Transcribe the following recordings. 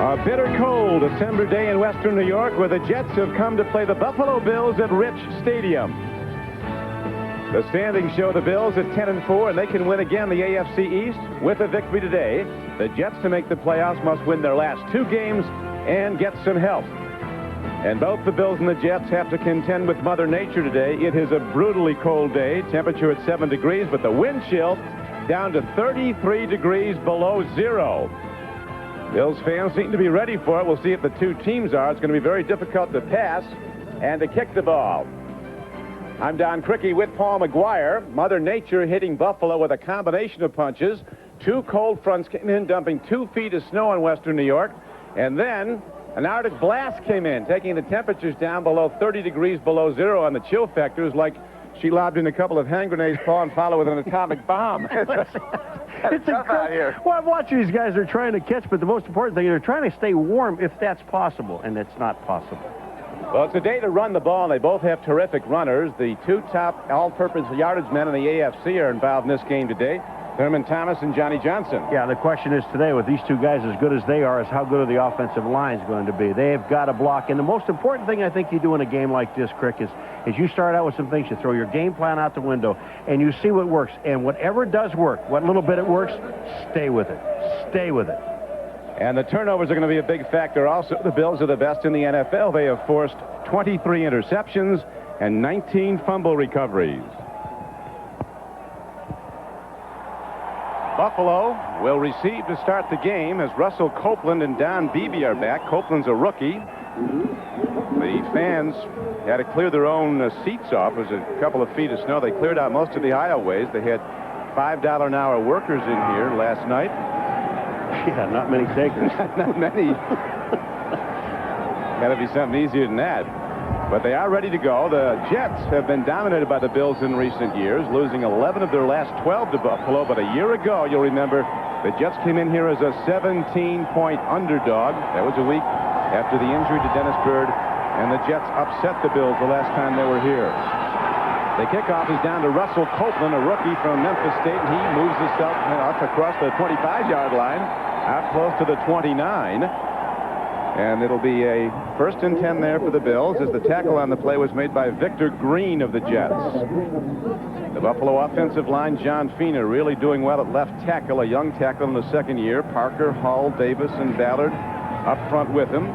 A bitter cold December day in western New York where the Jets have come to play the Buffalo Bills at Rich Stadium. The standings show the Bills at 10-4, and they can win again the AFC East with a victory today. The Jets, to make the playoffs, must win their last 2 games and get some help. And both the Bills and the Jets have to contend with Mother Nature today. It is a brutally cold day, temperature at 7 degrees, but the wind chill down to 33 degrees below zero. Bills fans seem to be ready for it. We'll see if the two teams are. It's going to be very difficult to pass and to kick the ball. I'm Don Criqui with Paul Maguire. Mother Nature hitting Buffalo with a combination of punches. 2 cold fronts came in, dumping 2 feet of snow in western New York. And then an Arctic blast came in, taking the temperatures down below 30 degrees below zero on the chill factors, like she lobbed in a couple of hand grenades, Paul, and followed with an atomic bomb. It's tough out here. Well, I'm watching these guys. They're trying to catch, but the most important thing, they're trying to stay warm if that's possible, and it's not possible. Well, it's a day to run the ball, and they both have terrific runners. The 2 top all-purpose yardage men in the AFC are involved in this game today, Thurman Thomas and Johnny Johnson. Yeah, the question is today, with these 2 guys as good as they are, is how good are the offensive lines going to be? They've got to block. And the most important thing I think you do in a game like this, Crick, is you start out with some things. You throw your game plan out the window, and you see what works. And whatever does work, what little bit it works, stay with it. Stay with it. And the turnovers are going to be a big factor also. The Bills are the best in the NFL. They have forced 23 interceptions and 19 fumble recoveries. Buffalo will receive to start the game as Russell Copeland and Don Beebe are back. Copeland's a rookie. The fans had to clear their own seats off. It was a couple of feet of snow. They cleared out most of the aisleways. They had $5 an hour workers in here last night. Yeah, not many takers. Not many. Got to be something easier than that. But they are ready to go. The Jets have been dominated by the Bills in recent years, losing 11 of their last 12 to Buffalo. But a year ago, you'll remember, the Jets came in here as a 17-point underdog. That was a week after the injury to Dennis Byrd, and the Jets upset the Bills the last time they were here. The kickoff is down to Russell Copeland, a rookie from Memphis State, and he moves himself across the 25-yard line, out close to the 29. And it'll be a 1st and 10 there for the Bills, as the tackle on the play was made by Victor Green of the Jets. The Buffalo offensive line, John Fina, really doing well at left tackle, a young tackle in the 2nd year. Parker, Hall, Davis, and Ballard up front with him.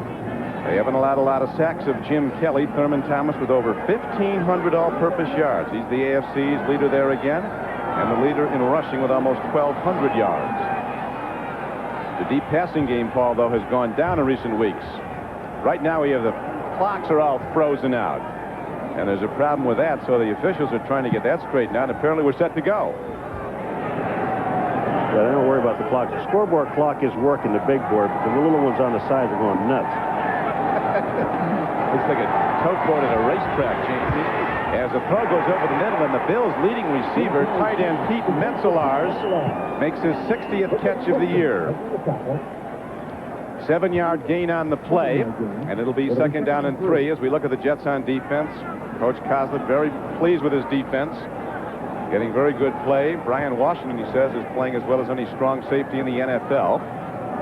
They haven't allowed a lot of sacks of Jim Kelly. Thurman Thomas with over 1,500 all-purpose yards. He's the AFC's leader there again, and the leader in rushing with almost 1,200 yards. The deep passing game, Paul, though, has gone down in recent weeks. Right now, we have the clocks are all frozen out, and there's a problem with that, so the officials are trying to get that straightened out. Apparently, we're set to go. Yeah, don't worry about the clock. The scoreboard clock is working, the big board, but the little ones on the sides are going nuts. Looks like a towboat at a racetrack, Jamesy. As the throw goes over the middle, and the Bills' leading receiver, tight end Pete Metzelaars, makes his 60th catch of the year. 7-yard gain on the play, and it'll be 2nd down and 3 as we look at the Jets on defense. Coach Coslett very pleased with his defense. Getting very good play. Brian Washington, he says, is playing as well as any strong safety in the NFL.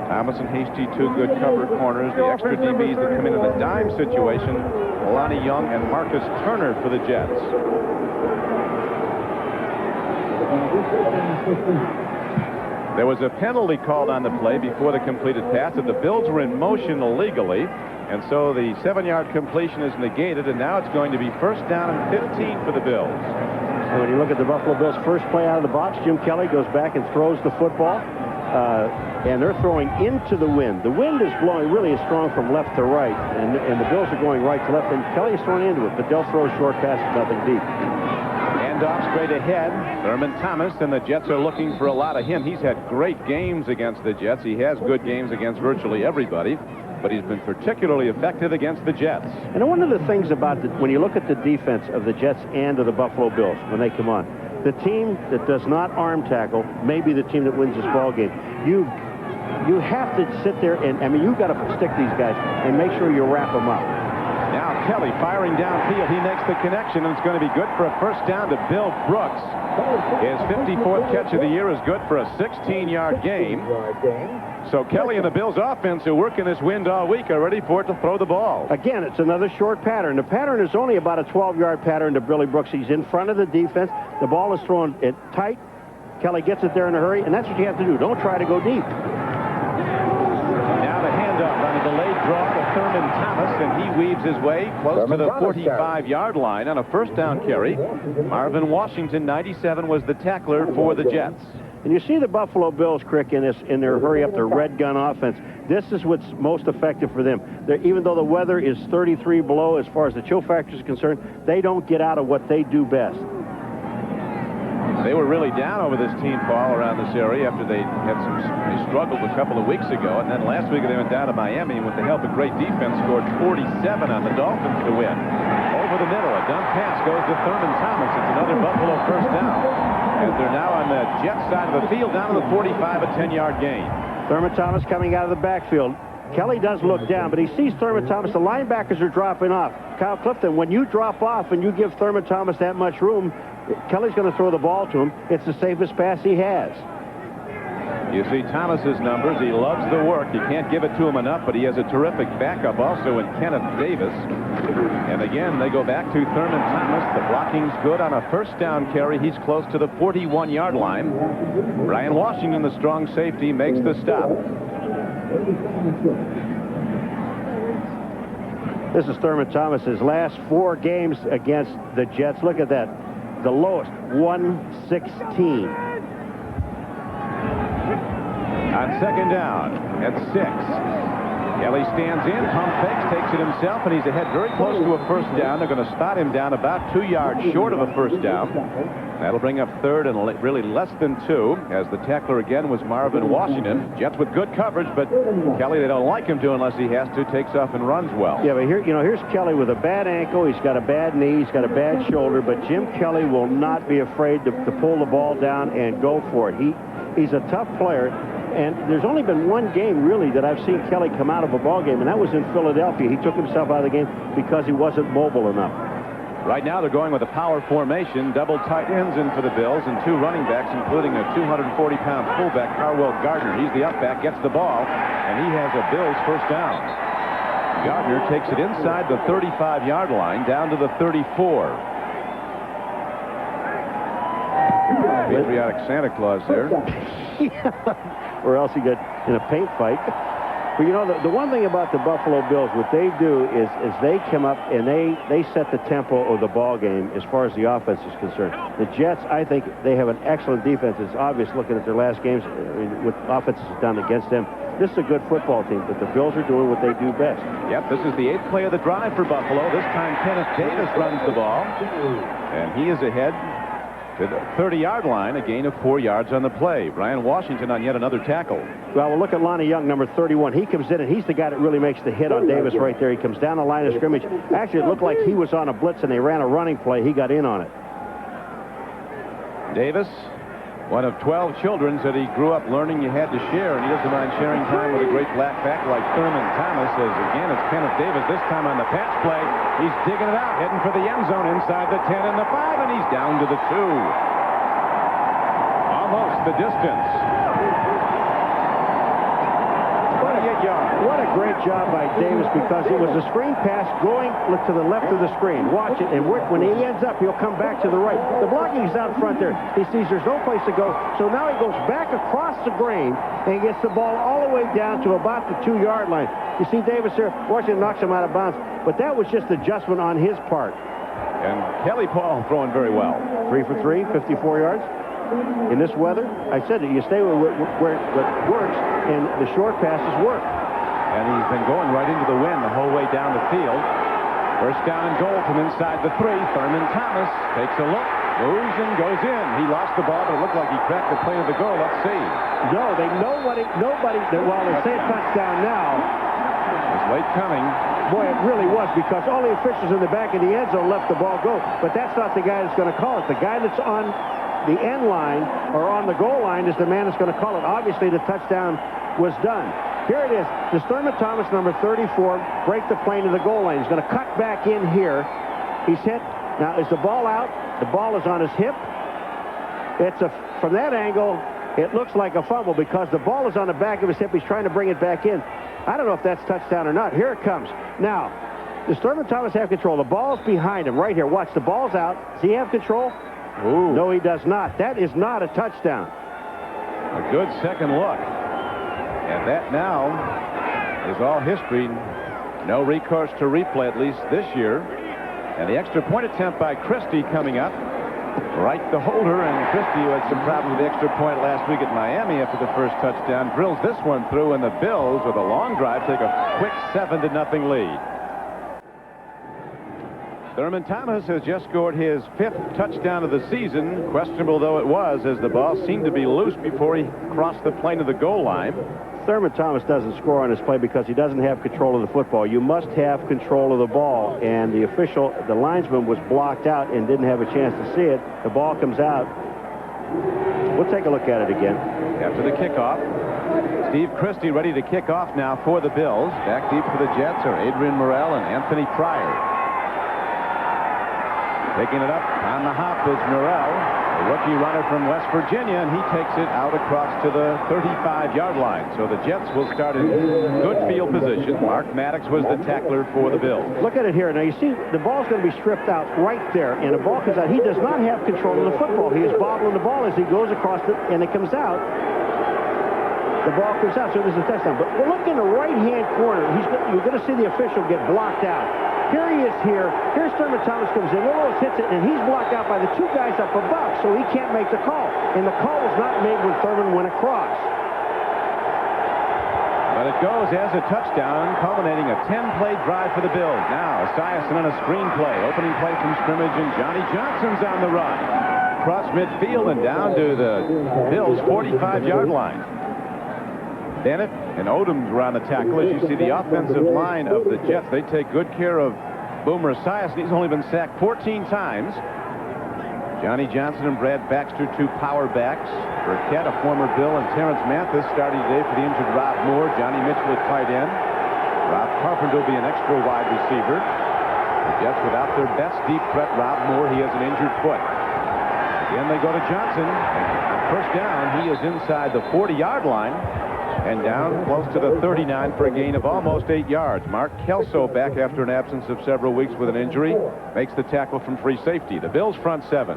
Thomas and Hasty, 2 good cover corners. The extra DBs that come into the dime situation, Lonnie Young and Marcus Turner for the Jets. There was a penalty called on the play before the completed pass, that the Bills were in motion illegally, and so the 7-yard completion is negated, and now it's going to be 1st down and 15 for the Bills. And when you look at the Buffalo Bills' first play out of the box, Jim Kelly goes back and throws the football. And they're throwing into the wind. The wind is blowing really strong from left to right, and the Bills are going right to left, and Kelly's throwing into it, but they'll throw short passes, nothing deep. And off straight ahead, Thurman Thomas, and the Jets are looking for a lot of him. He's had great games against the Jets. He has good games against virtually everybody, but he's been particularly effective against the Jets. And one of the things about when you look at the defense of the Jets and of the Buffalo Bills when they come on, the team that does not arm tackle may be the team that wins this ball game. You have to sit there and, I mean, you've got to stick these guys and make sure you wrap them up. Now Kelly firing downfield. He makes the connection, and it's going to be good for a first down to Bill Brooks. His 54th catch of the year is good for a 16-yard gain. So Kelly and the Bills offense, who work in this wind all week, are ready for it to throw the ball. Again, it's another short pattern. The pattern is only about a 12-yard pattern to Billy Brooks. He's in front of the defense. The ball is thrown it tight. Kelly gets it there in a hurry, and that's what you have to do. Don't try to go deep. Now the handoff on a delayed draw to Thurman Thomas, and he weaves his way close to the 45-yard line on a first down carry. Marvin Washington, 97, was the tackler for the Jets. And you see the Buffalo Bills, Crick, in their hurry up, their red gun offense. This is what's most effective for them. Even though the weather is 33 below as far as the chill factor is concerned, they don't get out of what they do best. They were really down over this team, Paul, around this area after they struggled a couple of weeks ago. And then last week they went down to Miami and with the help of great defense scored 47 on the Dolphins to win. Over the middle, a dump pass goes to Thurman Thomas. It's another Buffalo first down. And they're now on the Jets side of the field, down to the 45, a 10-yard gain. Thurman Thomas coming out of the backfield. Kelly does look down, but he sees Thurman Thomas. The linebackers are dropping off. Kyle Clifton, when you drop off and you give Thurman Thomas that much room, Kelly's going to throw the ball to him. It's the safest pass he has. You see Thomas's numbers. He loves the work. You can't give it to him enough, but he has a terrific backup also in Kenneth Davis. And again, they go back to Thurman Thomas. The blocking's good on a first down carry. He's close to the 41-yard line. Brian Washington, the strong safety, makes the stop. This is Thurman Thomas's last 4 games against the Jets. Look at that. The lowest, 116. On second down at 6. Kelly stands in, pump fakes, takes it himself, and he's ahead very close to a first down. They're going to spot him down about 2 yards short of a first down. That'll bring up third and really less than 2, as the tackler again was Marvin Washington. Jets with good coverage, but Kelly, they don't like him to unless he has to, takes off and runs well. Yeah, but here's Kelly with a bad ankle. He's got a bad knee. He's got a bad shoulder, but Jim Kelly will not be afraid to pull the ball down and go for it. He's a tough player. And there's only been one game, really, that I've seen Kelly come out of a ball game, and that was in Philadelphia. He took himself out of the game because he wasn't mobile enough. Right now, they're going with a power formation, double tight ends in for the Bills, and 2 running backs, including a 240-pound fullback, Carwell Gardner. He's the up back, gets the ball, and he has a Bills first down. Gardner takes it inside the 35-yard line, down to the 34. Patriotic Santa Claus there. Or else he got in a paint fight. But you know, the one thing about the Buffalo Bills, what they do is they come up and they set the tempo of the ball game as far as the offense is concerned. The Jets, I think, they have an excellent defense. It's obvious looking at their last games, what offense has done against them. This is a good football team, but the Bills are doing what they do best. Yep, this is the 8th play of the drive for Buffalo. This time Kenneth Davis runs the ball, and he is ahead to the 30-yard line, a gain of 4 yards on the play. Brian Washington on yet another tackle. Well, we'll look at Lonnie Young, number 31. He comes in, and he's the guy that really makes the hit on Davis right there. He comes down the line of scrimmage. Actually, it looked like he was on a blitz, and they ran a running play. He got in on it. Davis, one of 12 children, said he grew up learning you had to share, and he doesn't mind sharing time with a great black back like Thurman Thomas. As again, it's Kenneth Davis, this time on the patch play. He's digging it out, heading for the end zone inside the 10 and the 5, and he's down to the 2. Almost the distance. 28 yards. What a great job by Davis, because it was a screen pass going to the left of the screen. Watch it, and when he ends up, he'll come back to the right. The blocking is out front there. He sees there's no place to go, so now he goes back across the grain and gets the ball all the way down to about the 2-yard line. You see Davis there, Washington knocks him out of bounds, but that was just adjustment on his part. And Kelly Paul throwing very well. 3 for 3, 54 yards. In this weather, I said that you stay where it works, and the short passes work. And he's been going right into the wind the whole way down the field. First down and goal from inside the 3. Thurman Thomas takes a look, moves, and goes in. He lost the ball, but it looked like he cracked the play of the goal. Let's see. No, nobody, while they say touchdown now. It's late coming. Boy, it really was, because all the officials in the back of the end zone let the ball go. But that's not the guy that's going to call it. The guy that's on the end line or on the goal line is the man that's going to call it. Obviously, the touchdown was done. Here it is. Does Thurman Thomas, number 34, break the plane to the goal line? He's going to cut back in here. He's hit. Now, is the ball out? The ball is on his hip. From that angle, it looks like a fumble because the ball is on the back of his hip. He's trying to bring it back in. I don't know if that's touchdown or not. Here it comes. Now, does Thurman Thomas have control? The ball's behind him right here. Watch, the ball's out. Does he have control? Ooh. No, he does not. That is not a touchdown. A good second look. And that now is all history. No recourse to replay, at least this year. And the extra point attempt by Christie coming up. Right the holder, and Christie, who had some problems with the extra point last week at Miami after the first touchdown, drills this one through, and the Bills, with a long drive, take a quick 7-0 lead. Thurman Thomas has just scored his 5th touchdown of the season, questionable though it was, as the ball seemed to be loose before he crossed the plane of the goal line. Thurman Thomas doesn't score on his play because he doesn't have control of the football. You must have control of the ball, and the linesman was blocked out and didn't have a chance to see it. The ball comes out. We'll take a look at it again. After the kickoff, Steve Christie ready to kick off now for the Bills. Back deep for the Jets are Adrian Morrell and Anthony Pryor. Taking it up on the hop is Morrell, a rookie runner from West Virginia, and he takes it out across to the 35-yard line. So the Jets will start in good field position. Mark Maddox was the tackler for the Bills. Look at it here. Now, you see, the ball's going to be stripped out right there, and the ball comes out. He does not have control of the football. He is bobbling the ball as he goes across it, and it comes out. The ball comes out, so there's a touchdown. But look in the right-hand corner. You're going to see the official get blocked out. Here he is here. Here's Thurman Thomas comes in. Willows hits it, and he's blocked out by the 2 guys up above, so he can't make the call. And the call was not made when Thurman went across. But it goes as a touchdown, culminating a 10-play drive for the Bills. Now, Esiason on a screen play. Opening play from scrimmage, and Johnny Johnson's on the run. Across midfield and down to the Bills' 45-yard line. Bennett and Odoms were on the tackle. As you see, the offensive line of the Jets, they take good care of Boomer Esiason. He's only been sacked 14 times. Johnny Johnson and Brad Baxter, 2 power backs. Burkett, a former Bill, and Terrence Mathis starting today for the injured Rob Moore. Johnny Mitchell at tight end. Rob Carpenter will be an extra wide receiver. The Jets without their best deep threat, Rob Moore. He has an injured foot. Again, they go to Johnson. And first down, he is inside the 40-yard line. And down close to the 39 for a gain of almost 8 yards. Mark Kelso back after an absence of several weeks with an injury. Makes the tackle from free safety. The Bills front 7.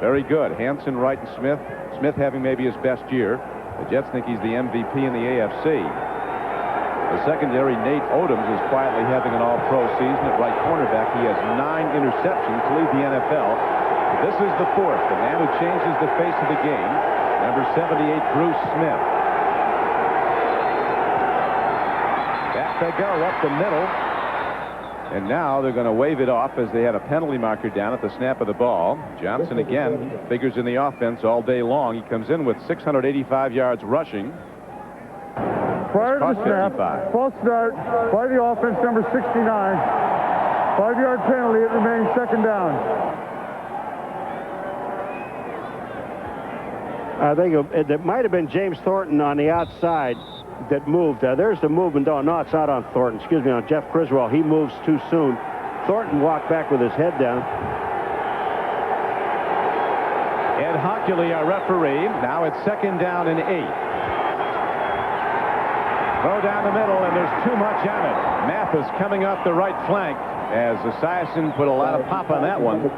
Very good. Hanson, Wright, and Smith. Smith having maybe his best year. The Jets think he's the MVP in the AFC. The secondary, Nate Odoms, is quietly having an all-pro season at right cornerback. He has 9 interceptions to lead the NFL. This is the 4th. The man who changes the face of the game. Number 78, Bruce Smith. Back they go up the middle. And now they're going to wave it off as they had a penalty marker down at the snap of the ball. Johnson again figures in the offense all day long. He comes in with 685 yards rushing. Prior to the snap, false start by the offense, number 69. 5-yard penalty. It remains second down. I think it might have been James Thornton on the outside that moved. There's the movement. Oh, no, it's not on Thornton. Excuse me, on Jeff Criswell. He moves too soon. Thornton walked back with his head down. Ed Hockley, our referee. Now it's second down and 8. Throw down the middle, and there's too much on it. Mathis coming off the right flank as Esiason put a lot of pop on that one.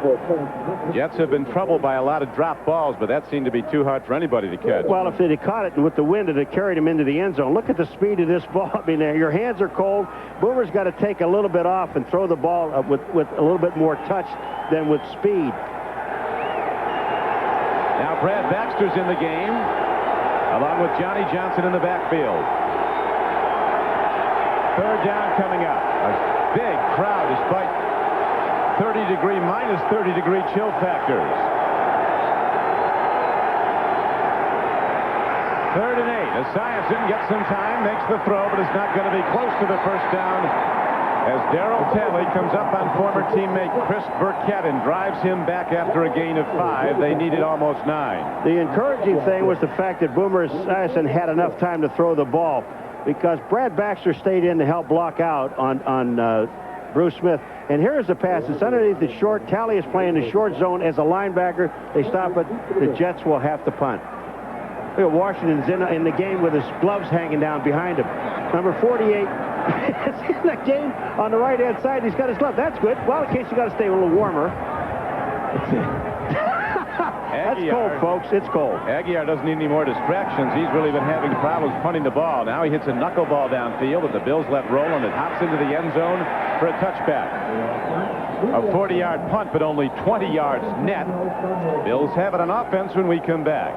Jets have been troubled by a lot of drop balls, but that seemed to be too hard for anybody to catch. Well, if they'd have caught it with the wind, it had carried him into the end zone. Look at the speed of this ball. I mean, your hands are cold. Boomer's got to take a little bit off and throw the ball with a little bit more touch than with speed. Now Brad Baxter's in the game, along with Johnny Johnson in the backfield. Third down coming up. A big crowd despite minus 30 degree chill factors. 3rd and 8. Esiason gets some time, makes the throw, but it's not going to be close to the first down as Darrell Talley comes up on former teammate Chris Burkett and drives him back after a gain of 5. They needed almost 9. The encouraging thing was the fact that Boomer Esiason had enough time to throw the ball. because Brad Baxter stayed in to help block out on Bruce Smith. And here's the pass. It's underneath the short. Talley is playing the short zone as a linebacker. They stop it. The Jets will have to punt. Look at Washington's in the game with his gloves hanging down behind him. Number 48 is in the game on the right-hand side. He's got his glove. That's good. Well, in case you got to stay a little warmer. That's cold, folks. It's cold. Aguiar doesn't need any more distractions. He's really been having problems punting the ball. Now he hits a knuckleball downfield, and the Bills let roll, and it hops into the end zone for a touchback. A 40-yard punt, but only 20 yards net. Bills have it on offense when we come back.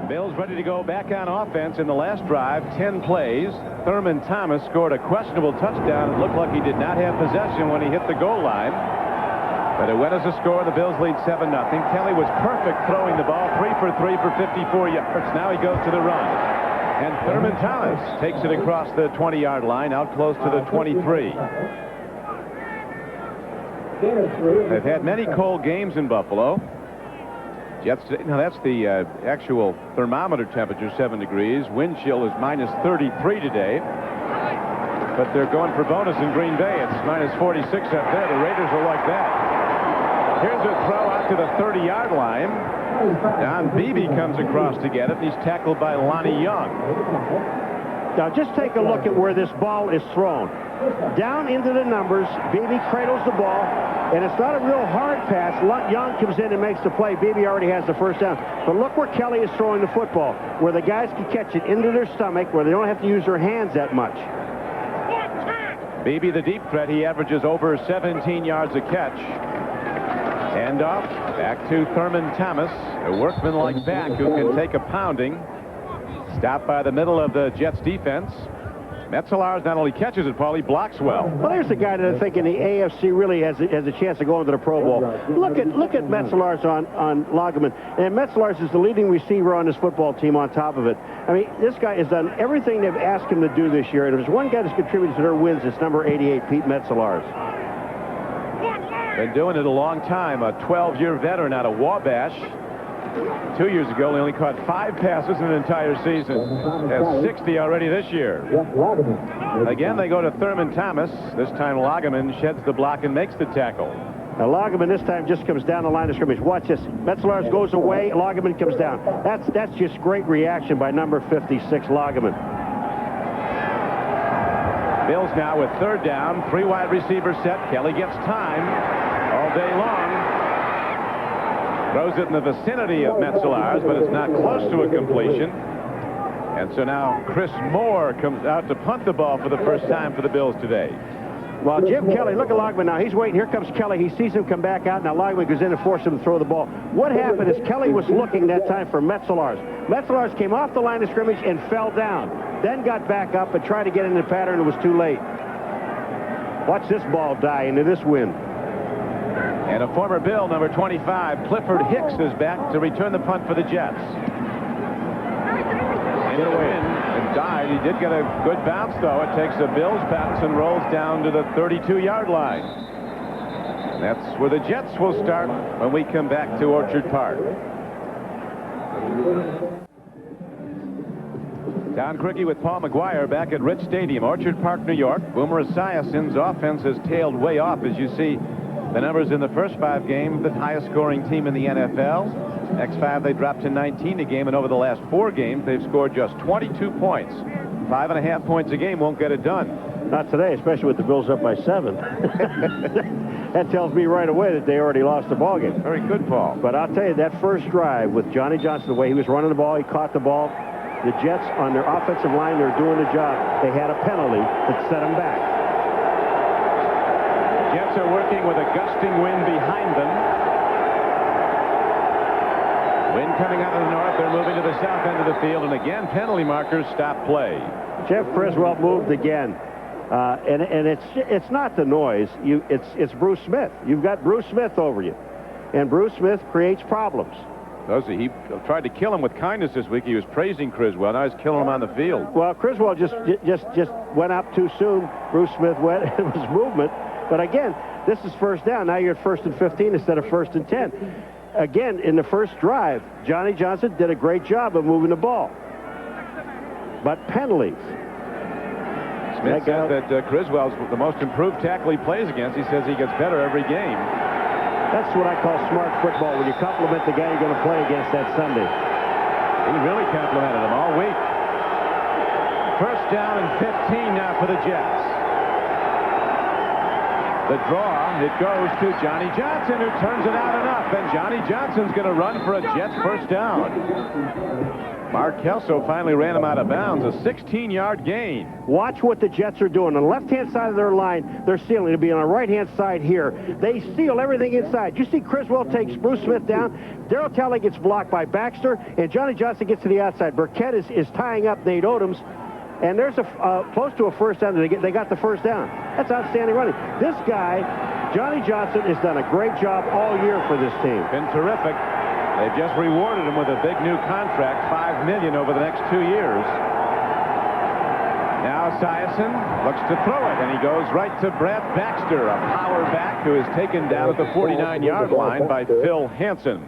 Bills ready to go back on offense in the last drive. 10 plays. Thurman Thomas scored a questionable touchdown. It looked like he did not have possession when he hit the goal line. But it went as a score. The Bills lead 7-0. Kelly was perfect throwing the ball. 3 for 3 for 54 yards. Now he goes to the run. And Thurman Thomas takes it across the 20-yard line, out close to the 23. They've had many cold games in Buffalo. Jets, now that's the actual thermometer temperature, 7 degrees. Wind chill is minus 33 today. But they're going for bonus in Green Bay. It's minus 46 up there. The Raiders are like that. Here's a throw out to the 30-yard line. Don Beebe comes across to get it, and he's tackled by Lonnie Young. Now just take a look at where this ball is thrown. Down into the numbers, Beebe cradles the ball, and it's not a real hard pass. Young comes in and makes the play. Beebe already has the first down. But look where Kelly is throwing the football, where the guys can catch it into their stomach, where they don't have to use their hands that much. Beebe, the deep threat, he averages over 17 yards a catch. Hand off, back to Thurman Thomas, a workman-like back who can take a pounding. Stopped by the middle of the Jets defense. Metzelars not only catches it, Paul, he blocks well. Well, there's the guy that I think in the AFC really has a chance to go into the Pro Bowl. Look at Metzelars on Lageman. And Metzelars is the leading receiver on this football team on top of it. I mean, this guy has done everything they've asked him to do this year. And if there's one guy that's contributed to their wins, it's number 88, Pete Metzelars. Been doing it a long time. A 12-year veteran out of Wabash. 2 years ago, he only caught 5 passes in an entire season. Has 60 already this year. Again, they go to Thurman Thomas. This time, Lageman sheds the block and makes the tackle. Now, Lageman this time just comes down the line of scrimmage. Watch this. Metzelars goes away. Lageman comes down. That's just great reaction by number 56, Lageman. Bills now with 3rd down. 3 wide receiver set. Kelly gets time all day long. Throws it in the vicinity of Metzelars, but it's not close to a completion. And so now Chris Moore comes out to punt the ball for the first time for the Bills today. Well, Jim Kelly, look at Lageman now. He's waiting. Here comes Kelly. He sees him come back out. Now Lageman goes in and forces him to throw the ball. What happened is Kelly was looking that time for Metzelars. Metzelars came off the line of scrimmage and fell down. Then got back up and tried to get in the pattern. It was too late. Watch this ball die into this wind. And a former Bill, number 25, Clifford Hicks, is back to return the punt for the Jets. Into the wind and died. He did get a good bounce, though. It takes a Bills bounce and rolls down to the 32-yard line. And that's where the Jets will start when we come back to Orchard Park. Don Criqui with Paul Maguire back at Rich Stadium, Orchard Park, New York. Boomer Esiason's offense has tailed way off, as you see. The numbers in the first 5 games, the highest scoring team in the NFL. Next 5, they dropped to 19 a game, and over the last 4 games, they've scored just 22 points. 5.5 points a game won't get it done. Not today, especially with the Bills up by 7. That tells me right away that they already lost the ball game. Very good, Paul. But I'll tell you, that first drive with Johnny Johnson, the way he was running the ball, he caught the ball. The Jets, on their offensive line, they're doing the job. They had a penalty that set them back. Jets are working with a gusting wind behind them. Wind coming out of the north. They're moving to the south end of the field. And again, penalty markers stop play. Jeff Criswell moved again. And it's not the noise. It's Bruce Smith. You've got Bruce Smith over you. And Bruce Smith creates problems. He tried to kill him with kindness this week. He was praising Criswell. Now he's killing him on the field. Well, Criswell just went up too soon. Bruce Smith went. It was movement. But again, this is 1st down. Now you're at 1st and 15 instead of 1st and 10. Again, in the first drive, Johnny Johnson did a great job of moving the ball. but penalties. Smith said that Criswell's the most improved tackle he plays against. He says he gets better every game. That's what I call smart football, when you compliment the guy you're going to play against that Sunday. He really complimented him all week. First down and 15 now for the Jets. The draw, it goes to Johnny Johnson, who turns it out enough, and Johnny Johnson's going to run for a Jets first down. Mark Kelso finally ran him out of bounds, a 16-yard gain. Watch what the Jets are doing. On the left-hand side of their line, they're sealing. It'll be on the right-hand side here. They seal everything inside. You see Criswell takes Bruce Smith down. Darryl Talley gets blocked by Baxter, and Johnny Johnson gets to the outside. Burkett is tying up Nate Odoms, and there's close to a first down. They got the first down. That's outstanding running. This guy, Johnny Johnson, has done a great job all year for this team. Been terrific. They've just rewarded him with a big new contract, $5 million over the next 2 years. Now Esiason looks to throw it, and he goes right to Brad Baxter, a power back who is taken down at the 49-yard line by Phil Hansen.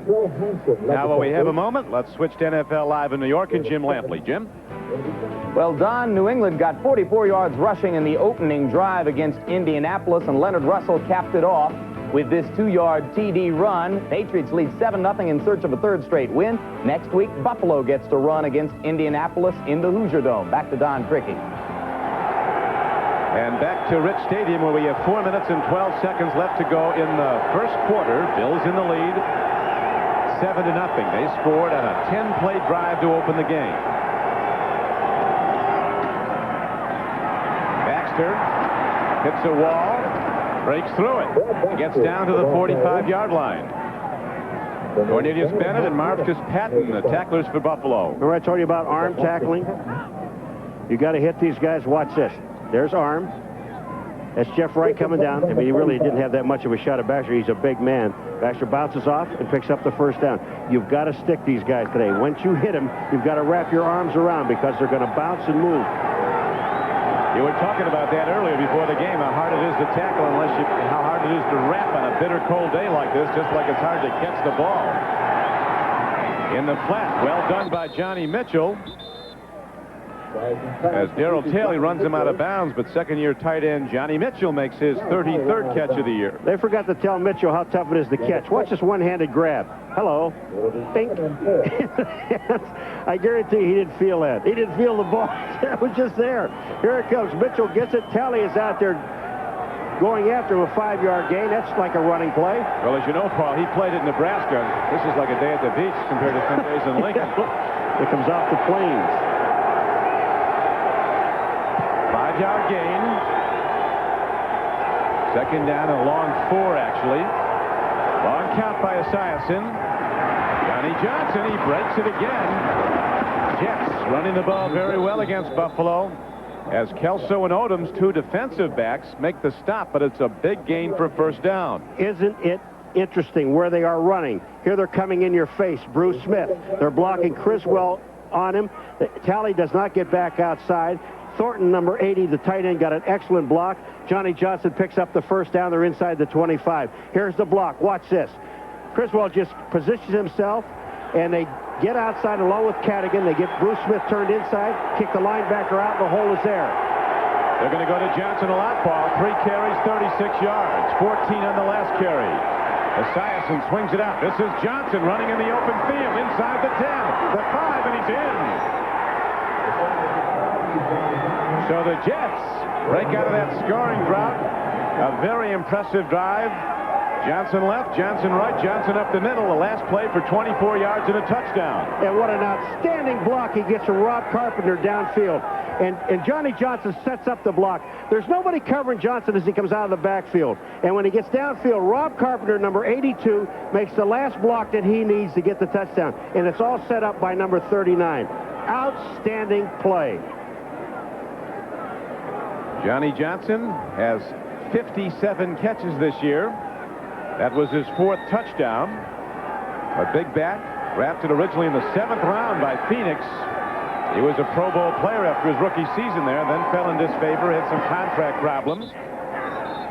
Now, while we have a moment, let's switch to NFL Live in New York and Jim Lampley. Jim? Well, Don, New England got 44 yards rushing in the opening drive against Indianapolis, and Leonard Russell capped it off with this 2-yard TD run. Patriots lead 7-0 in search of a third straight win. Next week, Buffalo gets to run against Indianapolis in the Hoosier Dome. Back to Don Criqui. And back to Rich Stadium, where we have 4 minutes and 12 seconds left to go in the first quarter. Bills in the lead, 7-0. They scored on a 10-play drive to open the game. Baxter hits a wall, breaks through it, gets down to the 45-yard line. Cornelius Bennett and Marcus Patton, the tacklers for Buffalo. Remember I told you about arm tackling? You got to hit these guys. Watch this. There's arm. That's Jeff Wright coming down. I mean, he really didn't have that much of a shot at Baxter. He's a big man. Baxter bounces off and picks up the first down. You've got to stick these guys today. Once you hit them, you've got to wrap your arms around, because they're going to bounce and move. You were talking about that earlier before the game, how hard it is to tackle how hard it is to wrap on a bitter cold day like this, just like it's hard to catch the ball. In the flat, well done by Johnny Mitchell. As Darryl Talley runs him out of bounds, but second-year tight end Johnny Mitchell makes his 33rd catch of the year. They forgot to tell Mitchell how tough it is to catch. Watch this one-handed grab. Hello. Bink. I guarantee he didn't feel that. He didn't feel the ball. It was just there. Here it comes. Mitchell gets it. Talley is out there going after him, a 5-yard gain. That's like a running play. Well, as you know, Paul, he played at Nebraska. This is like a day at the beach compared to some days in Lincoln. It comes off the plains. 5-yard gain. Second down and a long 4, actually. Long count by Esiason. Johnny Johnson, he breaks it again. Jets running the ball very well against Buffalo, as Kelso and Odoms, 2 defensive backs, make the stop, but it's a big gain for first down. Isn't it interesting where they are running? Here they're coming in your face. Bruce Smith. They're blocking Criswell on him. Talley does not get back outside. Thornton, number 80, the tight end, got an excellent block. Johnny Johnson picks up the first down. They're inside the 25. Here's the block. Watch this. Criswell just positions himself, and they get outside along with Cadigan. They get Bruce Smith turned inside, kick the linebacker out, and the hole is there. They're going to go to Johnson a lot, Paul. 3 carries, 36 yards. 14 on the last carry. Esiason swings it out. This is Johnson running in the open field inside the 10, the 5, and he's in. So the Jets break out of that scoring drought. A very impressive drive. Johnson left, Johnson right, Johnson up the middle. The last play for 24 yards and a touchdown. And what an outstanding block he gets from Rob Carpenter downfield. And Johnny Johnson sets up the block. There's nobody covering Johnson as he comes out of the backfield. And when he gets downfield, Rob Carpenter, number 82, makes the last block that he needs to get the touchdown. And it's all set up by number 39. Outstanding play. Johnny Johnson has 57 catches this year. That was his 4th touchdown. A big bat, drafted originally in the 7th round by Phoenix. He was a Pro Bowl player after his rookie season there, then fell in disfavor, had some contract problems.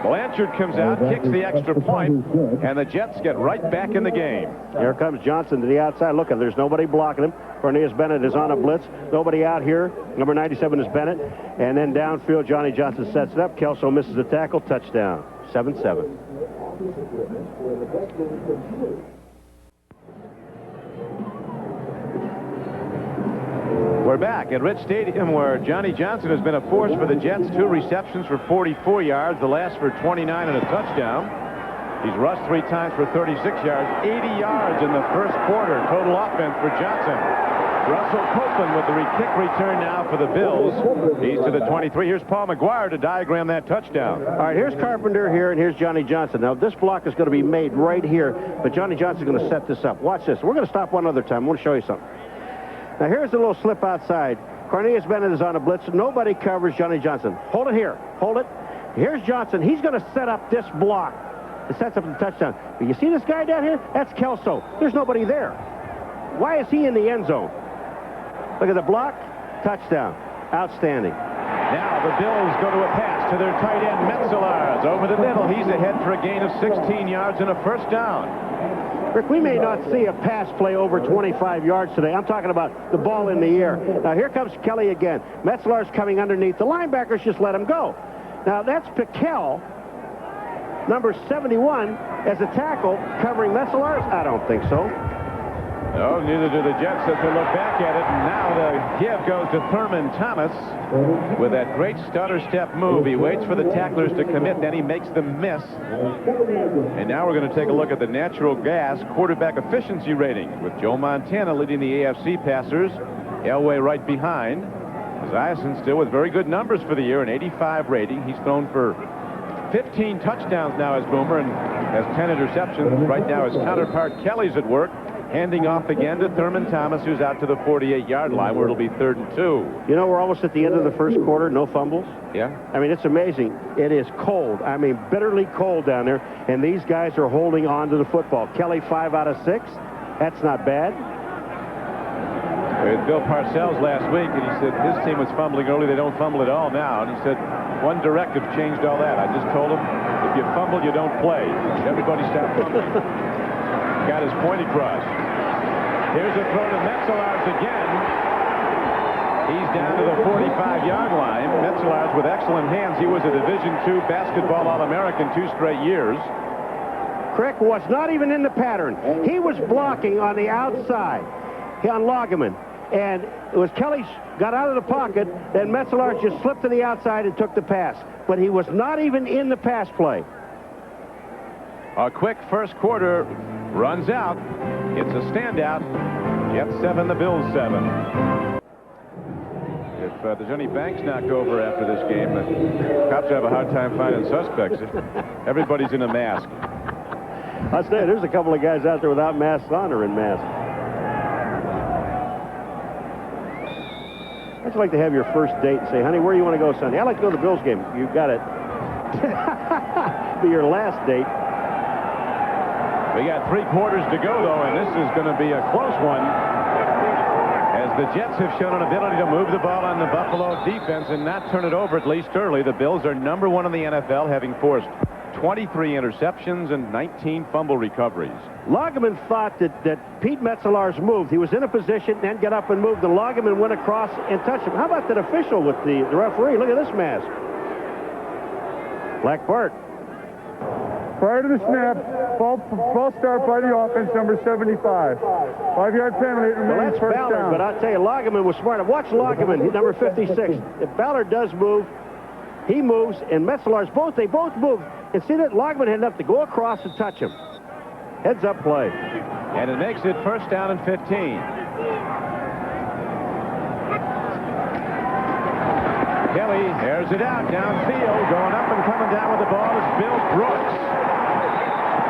Blanchard comes out, kicks the extra point, and the Jets get right back in the game. Here comes Johnson to the outside. Look, there's nobody blocking him. Cornelius Bennett is on a blitz. Nobody out here. Number 97 is Bennett. And then downfield, Johnny Johnson sets it up. Kelso misses the tackle. Touchdown. 7-7. We're back at Rich Stadium, where Johnny Johnson has been a force for the Jets. 2 receptions for 44 yards, the last for 29 and a touchdown. He's rushed 3 times for 36 yards, 80 yards in the first quarter. Total offense for Johnson. Russell Copeland with the kick return now for the Bills. He's to the 23. Here's Paul Maguire to diagram that touchdown. All right, here's Carpenter here, and here's Johnny Johnson. Now, this block is going to be made right here, but Johnny Johnson's going to set this up. Watch this. We're going to stop one other time. I want to show you something. Now, here's a little slip outside. Cornelius Bennett is on a blitz. Nobody covers Johnny Johnson. Hold it here. Hold it. Here's Johnson. He's going to set up this block. It sets up the touchdown. But you see this guy down here? That's Kelso. There's nobody there. Why is he in the end zone? Look at the block. Touchdown. Outstanding. Now the Bills go to a pass to their tight end, Metzelaars. Over the middle. He's ahead for a gain of 16 yards and a first down. Rick, we may not see a pass play over 25 yards today. I'm talking about the ball in the air. Now, here comes Kelly again. Metzelaars coming underneath. The linebackers just let him go. Now, that's Piquel, number 71, as a tackle, covering Metzelaars? I don't think so. No, neither do the Jets as they look back at it. And now the give goes to Thurman Thomas with that great stutter step move. He waits for the tacklers to commit, then he makes them miss. And now we're going to take a look at the natural gas quarterback efficiency rating with Joe Montana leading the AFC passers. Elway right behind. Esiason still with very good numbers for the year, an 85 rating. He's thrown for 15 touchdowns now as Boomer and has 10 interceptions. Right now his counterpart Kelly's at work, handing off again to Thurman Thomas, who's out to the 48-yard line where it'll be 3rd and 2. You know, we're almost at the end of the first quarter, no fumbles. Yeah. I mean, it's amazing. It is cold. I mean, bitterly cold down there, and these guys are holding on to the football. Kelly, 5 out of 6. That's not bad. We had Bill Parcells last week, and he said his team was fumbling early. They don't fumble at all now. And he said one directive changed all that. I just told him, if you fumble, you don't play. Everybody stop fumbling. Got his point across. Here's a throw to Metzelaars again. He's down to the 45-yard line. Metzelaars with excellent hands. He was a Division II basketball All-American 2 straight years. Crick was not even in the pattern. He was blocking on the outside on Lageman. And it was Kelly got out of the pocket, then Metzelaars just slipped to the outside and took the pass. But he was not even in the pass play. A quick first quarter runs out. It's a standout. Jets 7, the Bills 7. If there's any banks knocked over after this game, the cops have a hard time finding suspects. Everybody's in a mask. I'll say there's a couple of guys out there without masks on or in masks. I'd like to have your first date and say, honey, where do you want to go Sunday? I'd like to go to the Bills game. You got it. Be your last date. We got 3 quarters to go, though, and this is going to be a close one, as the Jets have shown an ability to move the ball on the Buffalo defense and not turn it over, at least early. The Bills are number 1 in the NFL, having forced 23 interceptions and 19 fumble recoveries. Lageman thought that Pete Metzelaars moved. He was in a position, then got up and moved, and Lageman went across and touched him. How about that official with the referee? Look at this mask. Black Bart. Prior to the snap, false start by the offense, number 75. 5-yard penalty. It Well, remains that's first Ballard, down. but I'll tell you, Lageman was smart. Watch Lageman, number 56. If Ballard does move, he moves, and Metzelaars, they both move. And see that Lageman had enough to go across and touch him. Heads up play. And it makes it first down and 15. Kelly airs it out downfield. Going up and coming down with the ball is Bill Brooks.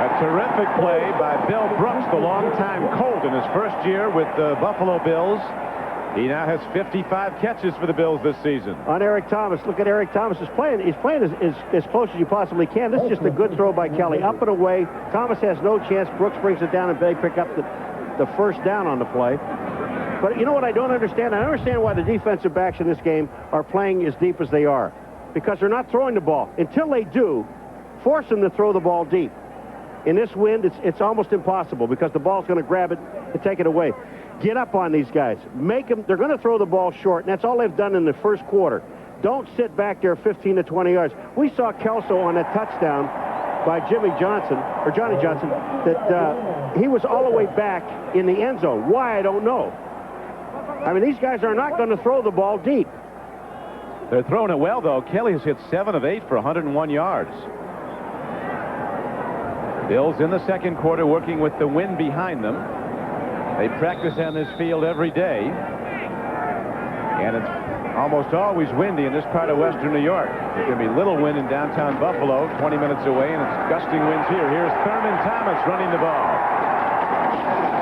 A terrific play by Bill Brooks, the longtime Colt in his first year with the Buffalo Bills. He now has 55 catches for the Bills this season. On Eric Thomas. Look at Eric Thomas is playing. He's playing as close as you possibly can. This is just a good throw by Kelly. Up and away. Thomas has no chance. Brooks brings it down, and they pick up the first down on the play. But you know what I don't understand? I understand why the defensive backs in this game are playing as deep as they are. Because they're not throwing the ball. Until they do, force them to throw the ball deep. In this wind, it's almost impossible because the ball's going to grab it and take it away. Get up on these guys. Make them. They're going to throw the ball short, and that's all they've done in the first quarter. Don't sit back there 15 to 20 yards. We saw Kelso on that touchdown by Johnny Johnson, that he was all the way back in the end zone. Why, I don't know. I mean, these guys are not going to throw the ball deep. They're throwing it well, though. Kelly has hit 7 of 8 for 101 yards. Bills in the second quarter working with the wind behind them. They practice on this field every day. And it's almost always windy in this part of western New York. There's going to be little wind in downtown Buffalo, 20 minutes away, and it's gusting winds here. Here's Thurman Thomas running the ball.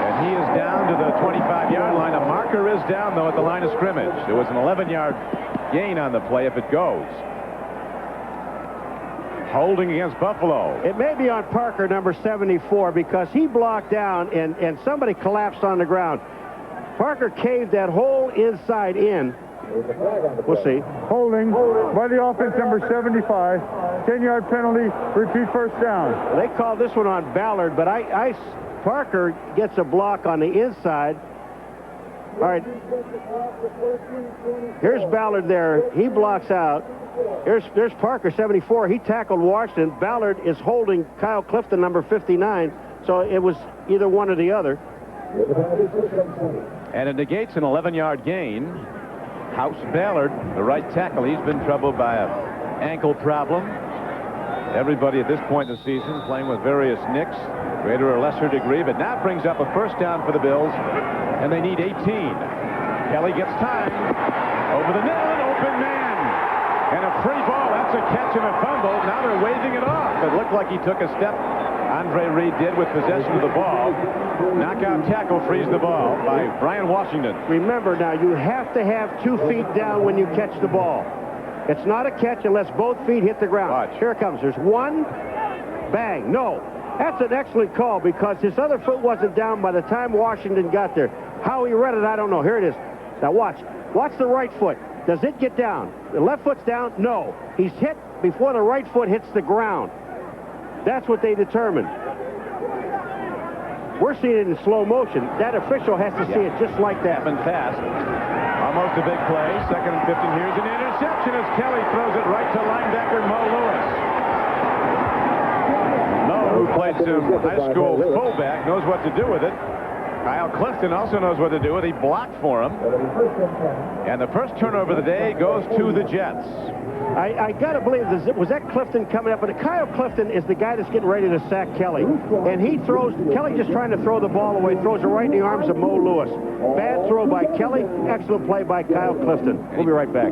And he is down to the 25-yard line. A marker is down, though, at the line of scrimmage. There was an 11-yard gain on the play if it goes. Holding against Buffalo. It may be on Parker, number 74, because he blocked down and somebody collapsed on the ground. Parker caved that whole inside in. We'll see. Holding by the offense, number 75. 10-yard penalty, repeat first down. They called this one on Ballard, but Parker gets a block on the inside. All right. Here's Ballard there. He blocks out. There's Parker, 74. He tackled Washington. Ballard is holding Kyle Clifton, number 59. So it was either one or the other. And it negates an 11-yard gain. House Ballard, the right tackle, he's been troubled by an ankle problem. Everybody at this point in the season playing with various nicks, greater or lesser degree, but now brings up a first down for the Bills, and they need 18. Kelly gets time. Over the middle, an open man. And a free ball. That's a catch and a fumble. Now they're waving it off. It looked like he took a step. Andre Reed did with possession of the ball. Knockout tackle frees the ball by Brian Washington. Remember now, you have to have 2 feet down when you catch the ball. It's not a catch unless both feet hit the ground. Watch. Here it comes. There's one. Bang. No. That's an excellent call because his other foot wasn't down by the time Washington got there. How he read it, I don't know. Here it is. Now watch. Watch the right foot. Does it get down? The left foot's down? No. He's hit before the right foot hits the ground. That's what they determined. We're seeing it in slow motion. That official has to see it just like that. Happened fast. Almost a big play. 2nd and 15. Here's an interception as Kelly throws it right to linebacker Mo Lewis. Mo, who played some high school fullback, knows what to do with it. Kyle Clifton also knows what to do with it. He blocked for him. And the first turnover of the day goes to the Jets. I got to believe this. Was that Clifton coming up? But Kyle Clifton is the guy that's getting ready to sack Kelly. And he throws, Kelly just trying to throw the ball away, throws it right in the arms of Mo Lewis. Bad throw by Kelly, excellent play by Kyle Clifton. We'll be right back.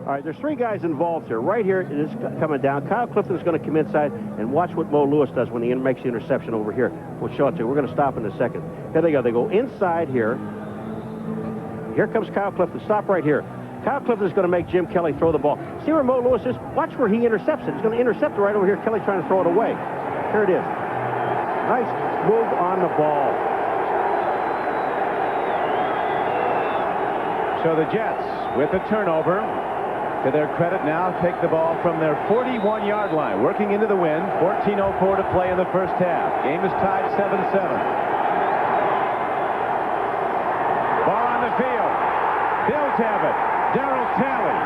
All right, there's 3 guys involved here. Right here, it is coming down. Kyle Clifton is going to come inside and watch what Mo Lewis does when he makes the interception over here. We'll show it to you. We're going to stop in a second. Here they go. They go inside here. Here comes Kyle Clifton. Stop right here. Kyle Clifton is going to make Jim Kelly throw the ball. See where Mo Lewis is? Watch where he intercepts it. He's going to intercept it right over here. Kelly trying to throw it away. Here it is. Nice move on the ball. So the Jets, with a turnover, to their credit now, take the ball from their 41-yard line, working into the wind. 14:04 to play in the first half. Game is tied 7-7. Ball on the field. Bills have it. Darryl Talley.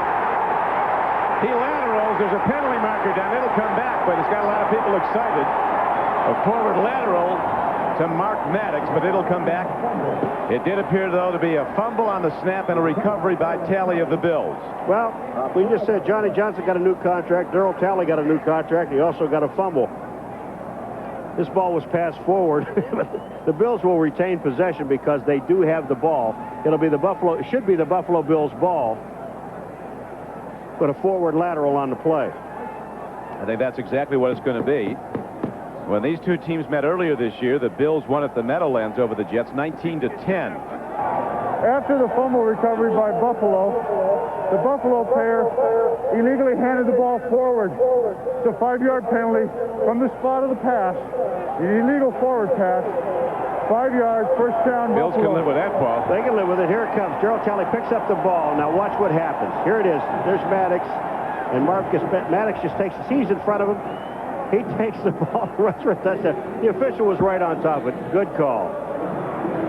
He laterals. There's a penalty marker down. It'll come back, but it's got a lot of people excited. A forward lateral to Mark Maddox, but it'll come back. It did appear, though, to be a fumble on the snap and a recovery by Talley of the Bills. Well, we just said Johnny Johnson got a new contract. Darryl Talley got a new contract. He also got a fumble. This ball was passed forward. The Bills will retain possession because they do have the ball. It should be the Buffalo Bills ball, but a forward lateral on the play. I think that's exactly what it's going to be. When these two teams met earlier this year, the Bills won at the Meadowlands over the Jets 19-10. After the fumble recovery by Buffalo, the Buffalo player illegally handed the ball forward. It's a 5-yard penalty from the spot of the pass. An illegal forward pass. 5 yards, first down. Bills Buffalo. can live with that ball. They can live with it. Here it comes. Darryl Talley picks up the ball. Now watch what happens. Here it is. There's Maddox. And Marcus Maddox just takes the seas in front of him. He takes the ball, runs for a touchdown. The official was right on top of it. Good call.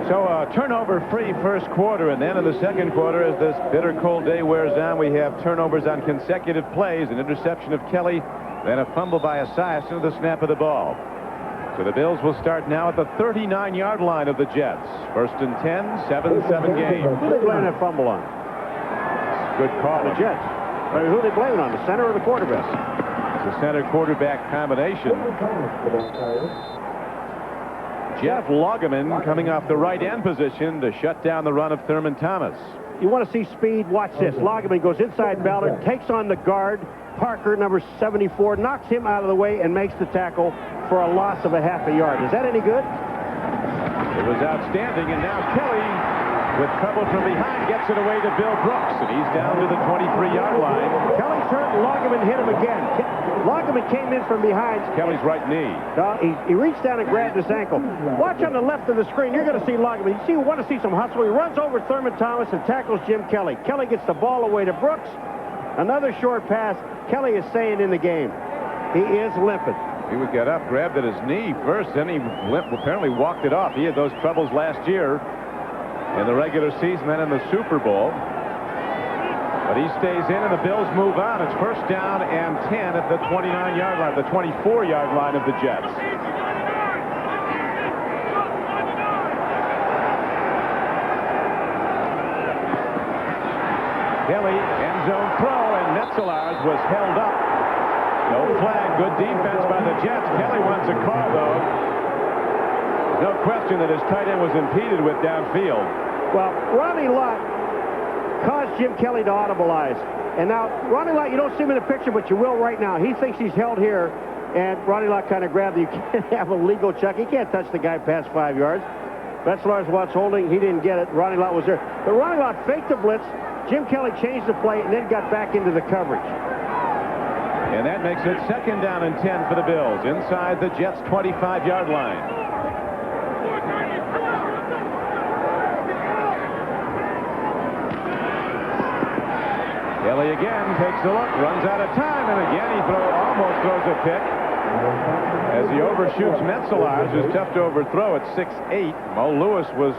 So turnover-free first quarter, and then in the second quarter, as this bitter cold day wears on, we have turnovers on consecutive plays, an interception of Kelly, then a fumble by Asias into the snap of the ball. So the Bills will start now at the 39-yard line of the Jets. First and 10, 7-7 game. Who they blaming that fumble on? Good call. The Jets. I mean, who they blaming on? The center or the quarterback? It's a center-quarterback combination. Jeff Loggeman coming off the right end position to shut down the run of Thurman Thomas. You want to see speed? Watch this. Loggeman goes inside Ballard, takes on the guard. Parker, number 74, knocks him out of the way and makes the tackle for a loss of a half a yard. Is that any good? It was outstanding, and now Kelly, with trouble from behind, gets it away to Bill Brooks, and he's down to the 23-yard line. Kelly's hurt, and Loggeman hit him again. Loggeman came in from behind. Kelly's right knee. He reached down and grabbed his ankle. Watch on the left of the screen. You're going to see Loggeman. You want to see some hustle. He runs over Thurman Thomas and tackles Jim Kelly. Kelly gets the ball away to Brooks. Another short pass. Kelly is staying in the game. He is limping. He would get up, grabbed at his knee first, then he apparently walked it off. He had those troubles last year in the regular season and in the Super Bowl. But he stays in, and the Bills move on. It's first down and 10 at the 29-yard line, the 24-yard line of the Jets. Kelly, end zone throw, and Metzelars was held up. No flag. Good defense by the Jets. Kelly wants a call, though. There's no question that his tight end was impeded with downfield. Well, Ronnie Lott caused Jim Kelly to audibilize. And now, Ronnie Lott, you don't see him in the picture, but you will right now. He thinks he's held here, and Ronnie Lott kind of grabbed him. You can't have a legal check. He can't touch the guy past 5 yards. Metzelars was holding. He didn't get it. Ronnie Lott was there. But Ronnie Lott faked the blitz. Jim Kelly changed the play and then got back into the coverage. And that makes it second down and 10 for the Bills inside the Jets' 25-yard line. Kelly again takes a look, runs out of time, and again he almost throws a pick as he overshoots Metzelars, who's tough to overthrow at 6'8". Mo Lewis was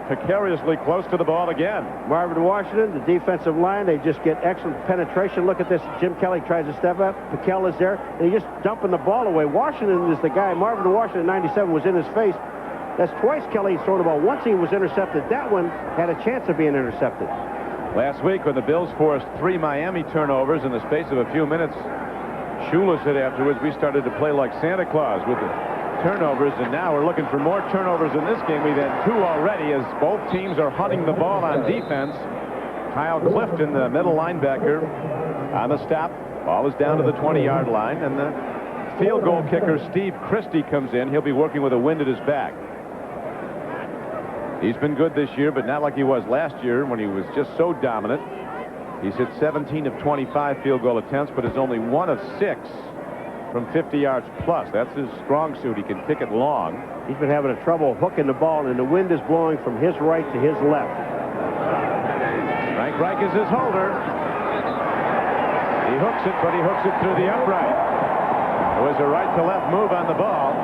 precariously close to the ball again. Marvin Washington, the defensive line, they just get excellent penetration. Look at this. Jim Kelly tries to step up. Piquel is there. And he's just dumping the ball away. Washington is the guy. Marvin Washington, 97, was in his face. That's twice Kelly's thrown the ball. Once he was intercepted. That one had a chance of being intercepted. Last week, when the Bills forced 3 Miami turnovers in the space of a few minutes, Shula said afterwards, we started to play like Santa Claus with the turnovers, and now we're looking for more turnovers in this game. We've had 2 already as both teams are hunting the ball on defense. Kyle Clifton, the middle linebacker, on the stop. Ball is down to the 20-yard line, and the field goal kicker, Steve Christie, comes in. He'll be working with a wind at his back. He's been good this year, but not like he was last year when he was just so dominant. He's hit 17 of 25 field goal attempts, but is only 1 of 6 from 50 yards plus. That's his strong suit. He can kick it long. He's been having trouble hooking the ball, and the wind is blowing from his right to his left. Frank Reich is his holder. He hooks it, but he hooks it through the upright. There was a right-to-left move on the ball,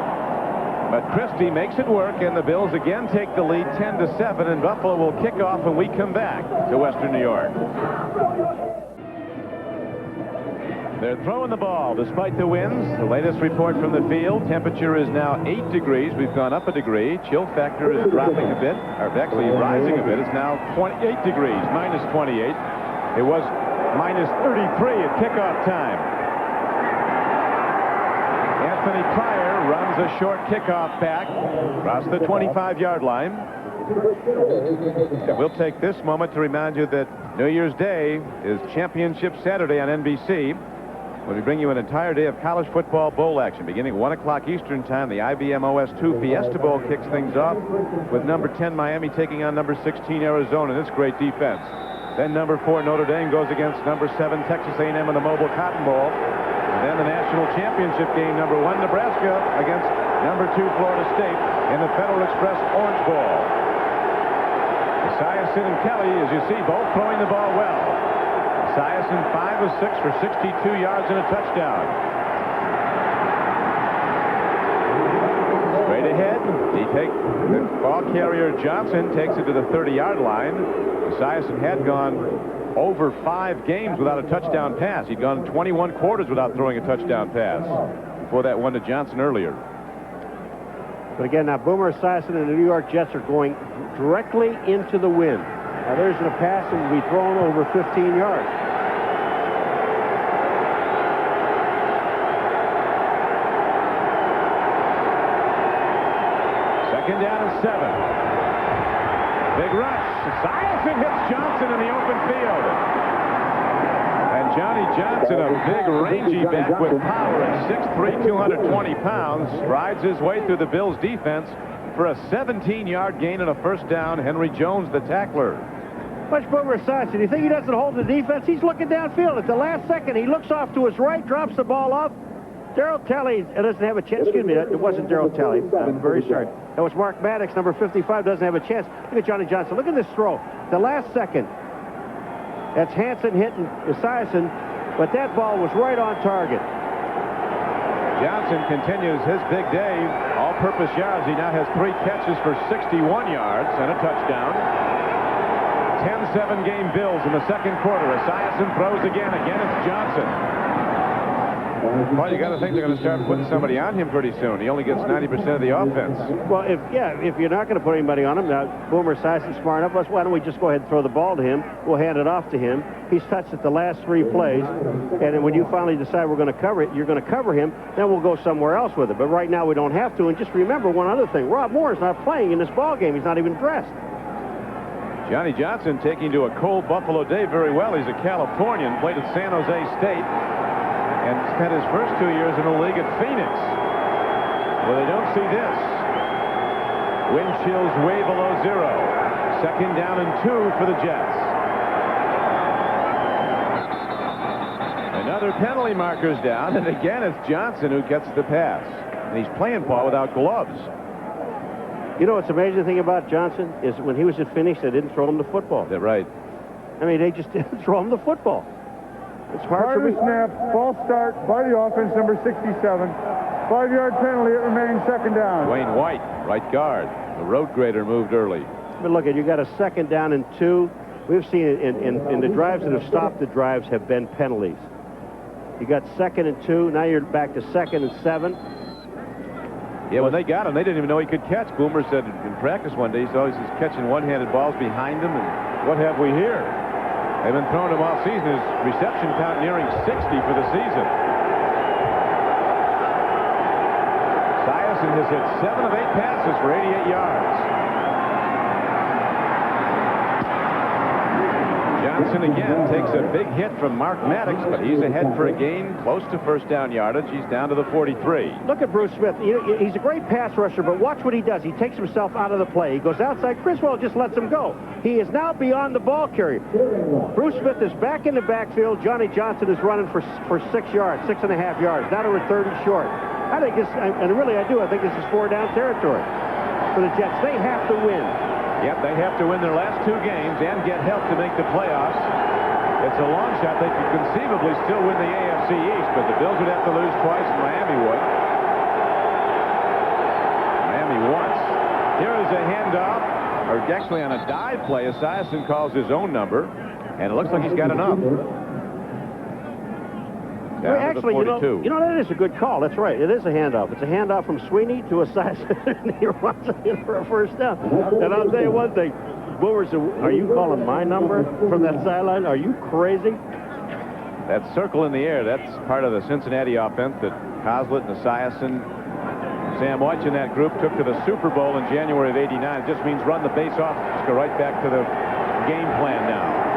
but Christie makes it work, and the Bills again take the lead 10-7, and Buffalo will kick off when we come back to Western New York. They're throwing the ball despite the winds. The latest report from the field, temperature is now 8 degrees. We've gone up a degree. Chill factor is dropping a bit, or actually rising a bit. It's now 28 degrees, minus 28. It was minus 33 at kickoff time. Anthony Pryor runs a short kickoff back across the 25-yard line. And we'll take this moment to remind you that New Year's Day is Championship Saturday on NBC, when we bring you an entire day of college football bowl action. Beginning at 1 o'clock Eastern time, the IBM OS2 Fiesta Bowl kicks things off with number 10 Miami taking on number 16 Arizona, and it's great defense. Then number 4 Notre Dame goes against number 7 Texas A&M in the Mobile Cotton Bowl. And then the national championship game, number 1 Nebraska against number 2 Florida State in the Federal Express Orange Bowl. Esiason and Kelly, as you see, both throwing the ball well. Esiason 5 of 6 for 62 yards and a touchdown. Straight ahead, the ball carrier Johnson takes it to the 30-yard line. Esiason had gone over 5 games without a touchdown pass. He'd gone 21 quarters without throwing a touchdown pass before that one to Johnson earlier. But again, now Boomer Esiason and the New York Jets are going directly into the wind. Now there's a pass that will be thrown over 15 yards. Second down and 7. Big rush. Esiason hits Johnson in the open field. And Johnny Johnson, a big, rangy back with power at 6'3", 220 pounds, strides his way through the Bills' defense for a 17-yard gain and a first down. Henry Jones, the tackler. Watch Boomer Esiason. You think he doesn't hold the defense? He's looking downfield. At the last second, he looks off to his right, drops the ball off. Darryl Talley doesn't have a chance. Excuse me, it wasn't Darryl Talley. I'm very sorry. That was Mark Maddox, number 55, doesn't have a chance. Look at Johnny Johnson. Look at this throw. The last second. That's Hansen hitting Esiason, but that ball was right on target. Johnson continues his big day. All-purpose yards. He now has 3 catches for 61 yards and a touchdown. 10-7 game Bills in the second quarter. Esiason throws again. Again, it's Johnson. Well, you got to think they're going to start putting somebody on him pretty soon. He only gets 90% of the offense. Well, if you're not going to put anybody on him, now Boomer Esiason's smart enough. Why don't we just go ahead and throw the ball to him? We'll hand it off to him. He's touched it the last 3 plays, and then when you finally decide we're going to cover it, you're going to cover him. Then we'll go somewhere else with it. But right now we don't have to. And just remember one other thing: Rob Moore's not playing in this ball game. He's not even dressed. Johnny Johnson taking to a cold Buffalo day very well. He's a Californian, played at San Jose State, and spent his first 2 years in the league at Phoenix. Well, they don't see this. Wind chills way below 0. Second down and 2 for the Jets. Another penalty marker's down, and again it's Johnson who gets the pass. And he's playing ball without gloves. You know what's the amazing thing about Johnson is when he was at Phoenix, they didn't throw him the football. That's right. I mean, they just didn't throw him the football. It's hard for me. Snap, false start by the offense, number 67. 5-yard penalty, it remains second down. Dwayne White, right guard. The road grader moved early. But look, you got a second down and 2. We've seen it in the drives that have stopped the drives have been penalties. You got second and 2. Now you're back to second and 7. Yeah, when they got him, they didn't even know he could catch. Boomer said in practice one day, he's always just catching one-handed balls behind him, and what have we here? They've been throwing him all season. His reception count nearing 60 for the season. Esiason has hit 7 of 8 passes for 88 yards. Johnson again takes a big hit from Mark Maddox, but he's ahead for a gain close to first down yardage. He's down to the 43. Look at Bruce Smith. He's a great pass rusher, but watch what he does. He takes himself out of the play. He goes outside. Criswell just lets him go. He is now beyond the ball carrier. Bruce Smith is back in the backfield. Johnny Johnson is running for 6 yards, 6.5 yards. Now to 30 short. I think this, and really I do, I think this is 4-down territory for the Jets. They have to win. Yep, they have to win their last 2 games and get help to make the playoffs. It's a long shot. They could conceivably still win the AFC East, but the Bills would have to lose twice and Miami would. Miami once. Here is a handoff, or actually on a dive play. Esiason calls his own number, and it looks like he's got enough. Down Actually, to the 42. you know, that is a good call. That's right. It is a handoff. It's a handoff from Sweeney to Esiason, and he runs it in for a first down. And I'll tell you one thing. Boomer said, are you calling my number from that sideline? Are you crazy? That circle in the air, that's part of the Cincinnati offense that Coslett and Esiason, Sam Weich in that group took to the Super Bowl in January of '89. It just means run the base off. Let's go right back to the game plan now.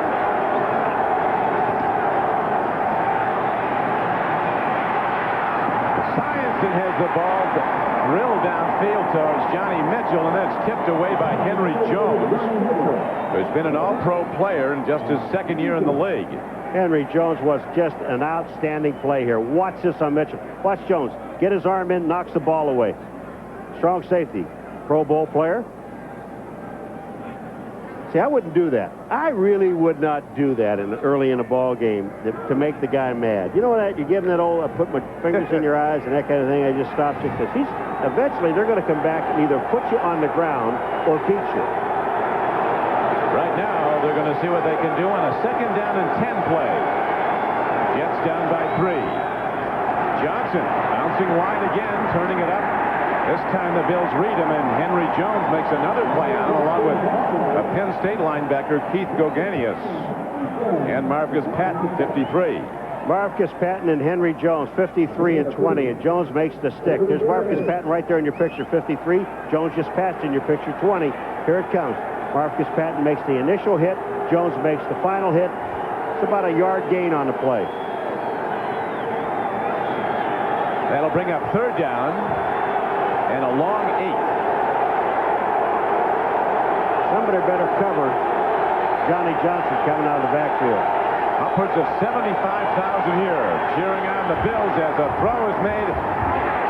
Has the ball drilled downfield towards Johnny Mitchell, and that's tipped away by Henry Jones, who's been an all-pro player in just his second year in the league. Henry Jones was just an outstanding play here. Watch this on Mitchell. Watch Jones. Get his arm in, knocks the ball away. Strong safety. Pro Bowl player. See, I wouldn't do that. I really would not do that early in a ball game to make the guy mad. You know what? You're giving that old, I put my fingers in your eyes and that kind of thing. I just stopped you because eventually they're going to come back and either put you on the ground or beat you. Right now, they're going to see what they can do on a 2nd down and 10 play. Jets down by 3. Johnson bouncing wide again, turning it up. This time the Bills read him, and Henry Jones makes another play on him, along with a Penn State linebacker, Keith Goganius, and Marcus Patton, 53. Marcus Patton and Henry Jones, 53 and 20, and Jones makes the stick. There's Marcus Patton right there in your picture, 53. Jones just passed in your picture, 20. Here it comes. Marcus Patton makes the initial hit. Jones makes the final hit. It's about a yard gain on the play. That'll bring up 3rd down and a long 8. Somebody better cover Johnny Johnson coming out of the backfield. Upwards of 75,000 here cheering on the Bills as a throw is made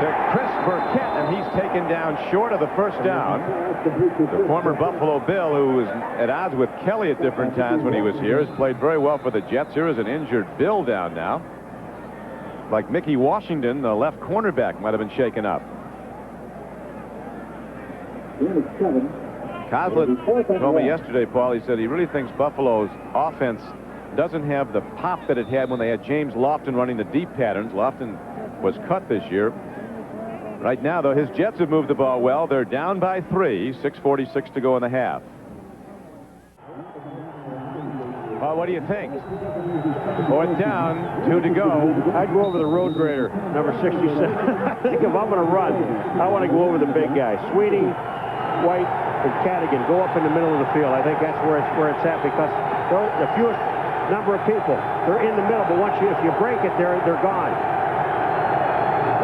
to Chris Burkett, and he's taken down short of the 1st down. The former Buffalo Bill, who was at odds with Kelly at different times when he was here, has played very well for the Jets. Here is an injured Bill down now. Like Mickey Washington, the left cornerback, might have been shaken up. Coslett told me yesterday, Paul, he said he really thinks Buffalo's offense doesn't have the pop that it had when they had James Lofton running the deep patterns. Lofton was cut this year. Right now, though, his Jets have moved the ball well. They're down by 3, 6:46 to go in the half. What do you think? 4th down, 2 to go. I'd go over the road grader, number 67. I think if I'm going to run, I want to go over the big guys. Sweeting, White, and Cadigan go up in the middle of the field. I think that's where it's at, because they're the fewest number of people. They're in the middle, but if you break it, they're gone.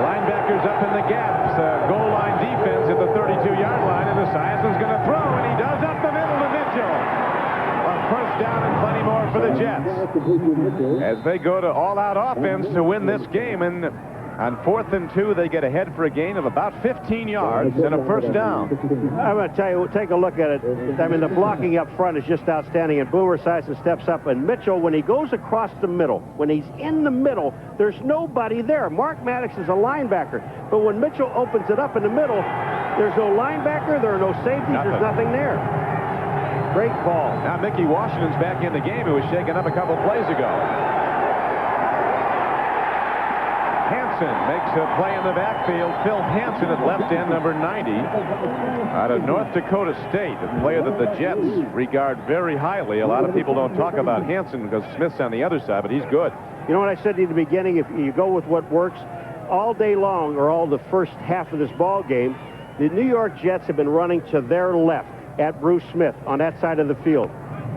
The linebackers up in the gaps. Goal line defense at the 32-yard line, and Esiason's going to throw, and he does up the middle to Mitchell. A 1st down and plenty more for the Jets as they go to all-out offense to win this game. And on 4th and 2, they get ahead for a gain of about 15 yards and a 1st down. I'm going to tell you, take a look at it. I mean, the blocking up front is just outstanding, and Boomer Esiason steps up, and Mitchell, when he goes across the middle, when he's in the middle, there's nobody there. Mark Maddox is a linebacker, but when Mitchell opens it up in the middle, there's no linebacker, there are no safeties, there's nothing there. Great call. Now Mickey Washington's back in the game, who was shaken up a couple plays ago. Hansen makes a play in the backfield. Phil Hansen at left end, number 90, out of North Dakota State, a player that the Jets regard very highly. A lot of people don't talk about Hansen because Smith's on the other side, but he's good. You know what I said in the beginning? If you go with what works all day long, or all the first half of this ball game, the New York Jets have been running to their left at Bruce Smith on that side of the field.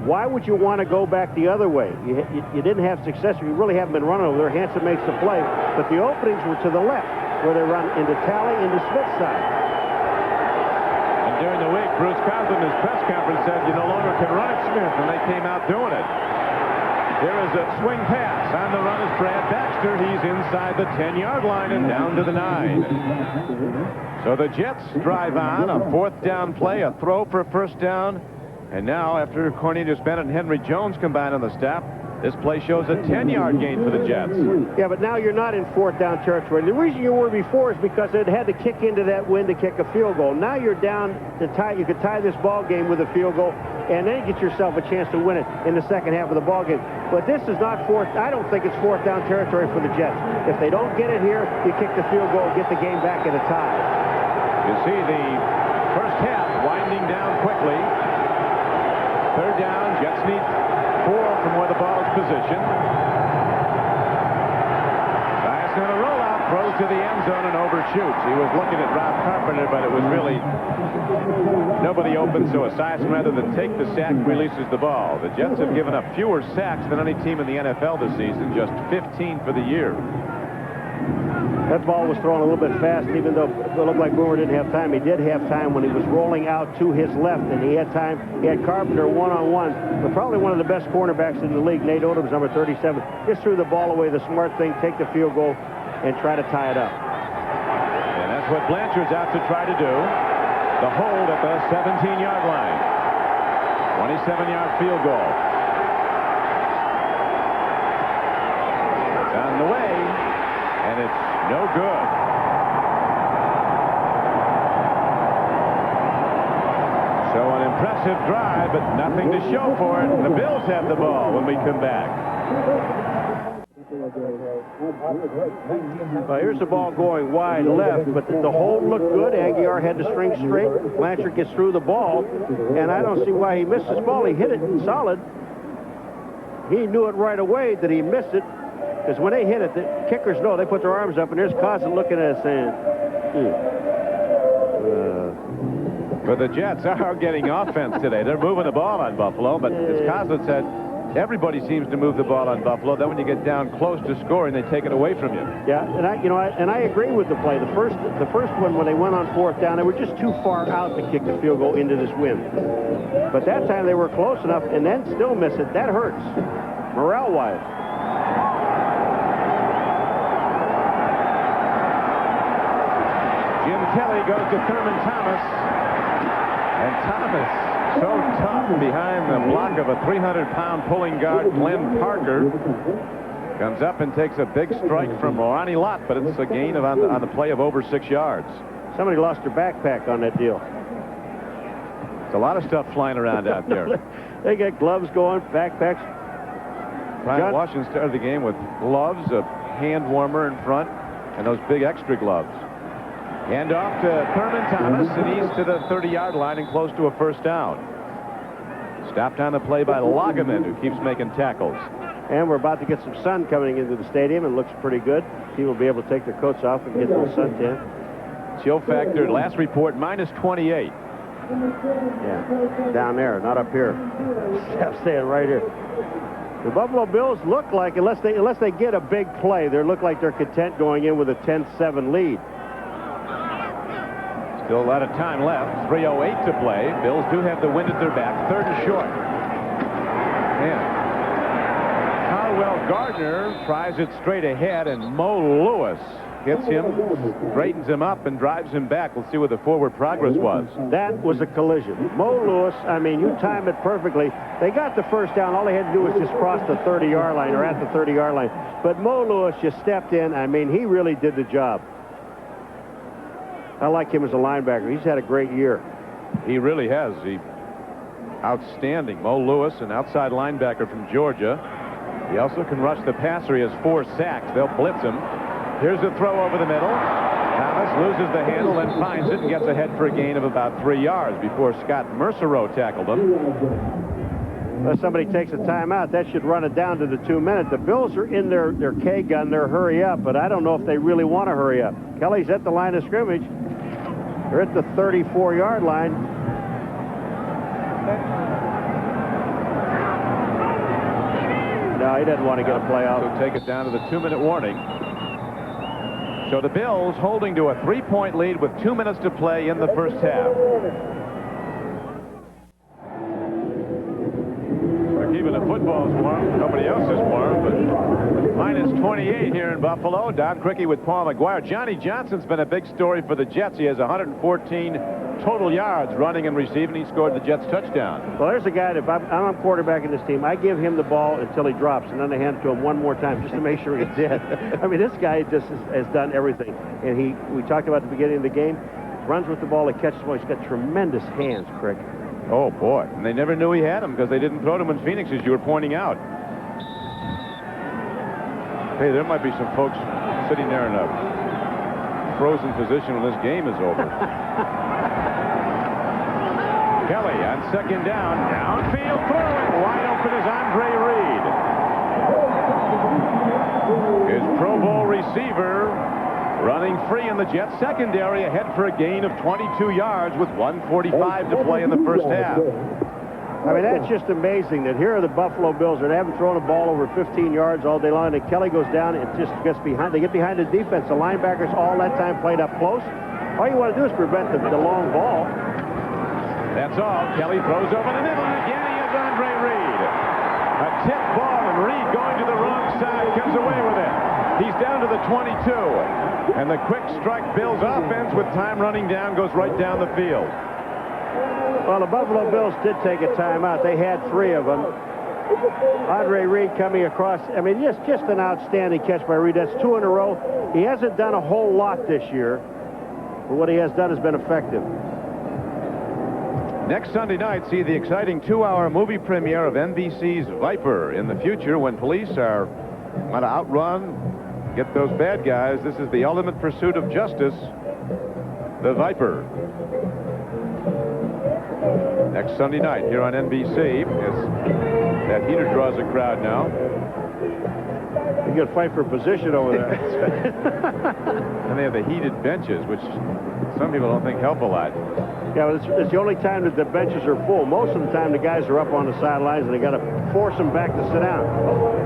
Why would you want to go back the other way? You didn't have success. You really haven't been running over there. Hansen makes the play, but the openings were to the left, where they run into Talley, into Smith's side. And during the week, Bruce Coughlin in his press conference said you no longer can run at Smith, and they came out doing it. There is a swing pass. On the run is Brad Baxter. He's inside the 10-yard line and down to the 9. So the Jets drive on a 4th down play, a throw for a 1st down. And now, after Cornelius Bennett and Henry Jones combine on the staff, this play shows a 10-yard gain for the Jets. Yeah, but now you're not in 4th down territory. The reason you were before is because it had to kick into that wind to kick a field goal. Now you're down to tie. You could tie this ball game with a field goal, and then get yourself a chance to win it in the second half of the ball game. But this is not 4th. I don't think it's 4th down territory for the Jets. If they don't get it here, you kick the field goal, get the game back at a tie. You see the first half winding down quickly. 3rd down, Jets need 4 from where the ball is positioned. Bass on a rollout, throws to the end zone and overshoots. He was looking at Rob Carpenter, but it was really nobody open, so Esiason, rather than take the sack, releases the ball. The Jets have given up fewer sacks than any team in the NFL this season, just 15 for the year. That ball was thrown a little bit fast, even though it looked like Boomer didn't have time. He did have time when he was rolling out to his left, and he had time. He had Carpenter one-on-one, but probably one of the best cornerbacks in the league. Nate Odom's number 37. Just threw the ball away. The smart thing, take the field goal and try to tie it up. And that's what Blanchard's out to try to do. The hold at the 17-yard line. 27-yard field goal. It's on the way, and it's no good. So an impressive drive, but nothing to show for it. The Bills have the ball when we come back. Well, here's the ball going wide left, but the hold looked good. Aguiar had the string straight. Blanchard gets through the ball, and I don't see why he missed this ball. He hit it solid. He knew it right away that he missed it, because when they hit it, the kickers know. They put their arms up, and there's Cousin looking at us saying, But the Jets are getting offense today. They're moving the ball on Buffalo, but as Coslett said, everybody seems to move the ball on Buffalo. Then when you get down close to scoring, they take it away from you. Yeah, and I agree with the play. The first one, when they went on fourth down, they were just too far out to kick the field goal into this wind. But that time they were close enough, and then still miss it. That hurts, morale-wise. Jim Kelly goes to Thurman Thomas. And Thomas, so tough behind the block of a 300-pound pulling guard, Glenn Parker, comes up and takes a big strike from Ronnie Lott, but it's a gain on the play of over 6 yards. Somebody lost their backpack on that deal. It's a lot of stuff flying around out there. They get gloves going, backpacks. Brian Washington started the game with gloves, a hand warmer in front, and those big extra gloves. Hand off to Thurman Thomas, and he's to the 30-yard line and close to a first down. Stopped on the play by Lageman, who keeps making tackles. And we're about to get some sun coming into the stadium. It looks pretty good. People will be able to take their coats off and get some suntan. Chill factor, last report, minus 28. Yeah, down there, not up here. I'm staying right here. The Buffalo Bills look like, unless they get a big play, they look like they're content going in with a 10-7 lead. Still a lot of time left. 3:08 to play. Bills do have the wind at their back. Third and short. And Caldwell Gardner tries it straight ahead, and Mo Lewis hits him, straightens him up, and drives him back. We'll see what the forward progress was. That was a collision. Mo Lewis, I mean, you time it perfectly. They got the first down. All they had to do was just cross the 30-yard line or at the 30-yard line. But Mo Lewis just stepped in. I mean, he really did the job. I like him as a linebacker. He's had a great year. He really has. Outstanding. Mo Lewis, an outside linebacker from Georgia. He also can rush the passer. He has 4 sacks. They'll blitz him. Here's a throw over the middle. Thomas loses the handle and finds it and gets ahead for a gain of about 3 yards before Scott Mercereau tackled him. Unless somebody takes a timeout, that should run it down to the 2 minute. The Bills are in their K-gun, their hurry up, but I don't know if they really want to hurry up. Kelly's at the line of scrimmage. They're at the 34-yard line. No, he doesn't want to get a play out. So take it down to the 2-minute warning. So the Bills holding to a 3-point lead with 2 minutes to play in the first half. We're keeping the footballs warm. Nobody else is warm, but minus 28 here in Buffalo. Don Criqui with Paul Maguire. Johnny Johnson's been a big story for the Jets. He has 114 total yards running and receiving. He scored the Jets touchdown. Well, there's a guy that if I'm quarterback in this team, I give him the ball until he drops, and then I hand it to him one more time just to make sure he's dead. I mean, this guy just has done everything. And we talked about at the beginning of the game, runs with the ball, he catches the ball. He's got tremendous hands, Crick. Oh, boy. And they never knew he had them because they didn't throw to him in Phoenix, as you were pointing out. Hey, there might be some folks sitting there in a frozen position when this game is over. Kelly on second down, downfield throwing, wide open is Andre Reed. His Pro Bowl receiver running free in the Jets secondary, ahead for a gain of 22 yards with 1:45 to play in the first half. I mean, that's just amazing that here are the Buffalo Bills, and they haven't thrown a ball over 15 yards all day long, and Kelly goes down and just gets behind. They get behind the defense. The linebackers all that time played up close. All you want to do is prevent the long ball. That's all. Kelly throws over the middle, and again he has Andre Reed. A tip ball, and Reed going to the wrong side comes away with it. He's down to the 22, and the quick strike Bills offense with time running down goes right down the field. Well, the Buffalo Bills did take a timeout. They had 3 of them. Andre Reed coming across. I mean, just an outstanding catch by Reed. That's 2 in a row. He hasn't done a whole lot this year, but what he has done has been effective. Next Sunday night, see the exciting 2-hour movie premiere of NBC's Viper. In the future, when police are going to outrun, get those bad guys, this is the ultimate pursuit of justice, the Viper. Next Sunday night here on NBC, as that heater draws a crowd now. You got to fight for position over there. And they have the heated benches, which some people don't think help a lot. Yeah, well, it's the only time that the benches are full. Most of the time, the guys are up on the sidelines, and they got to force them back to sit down.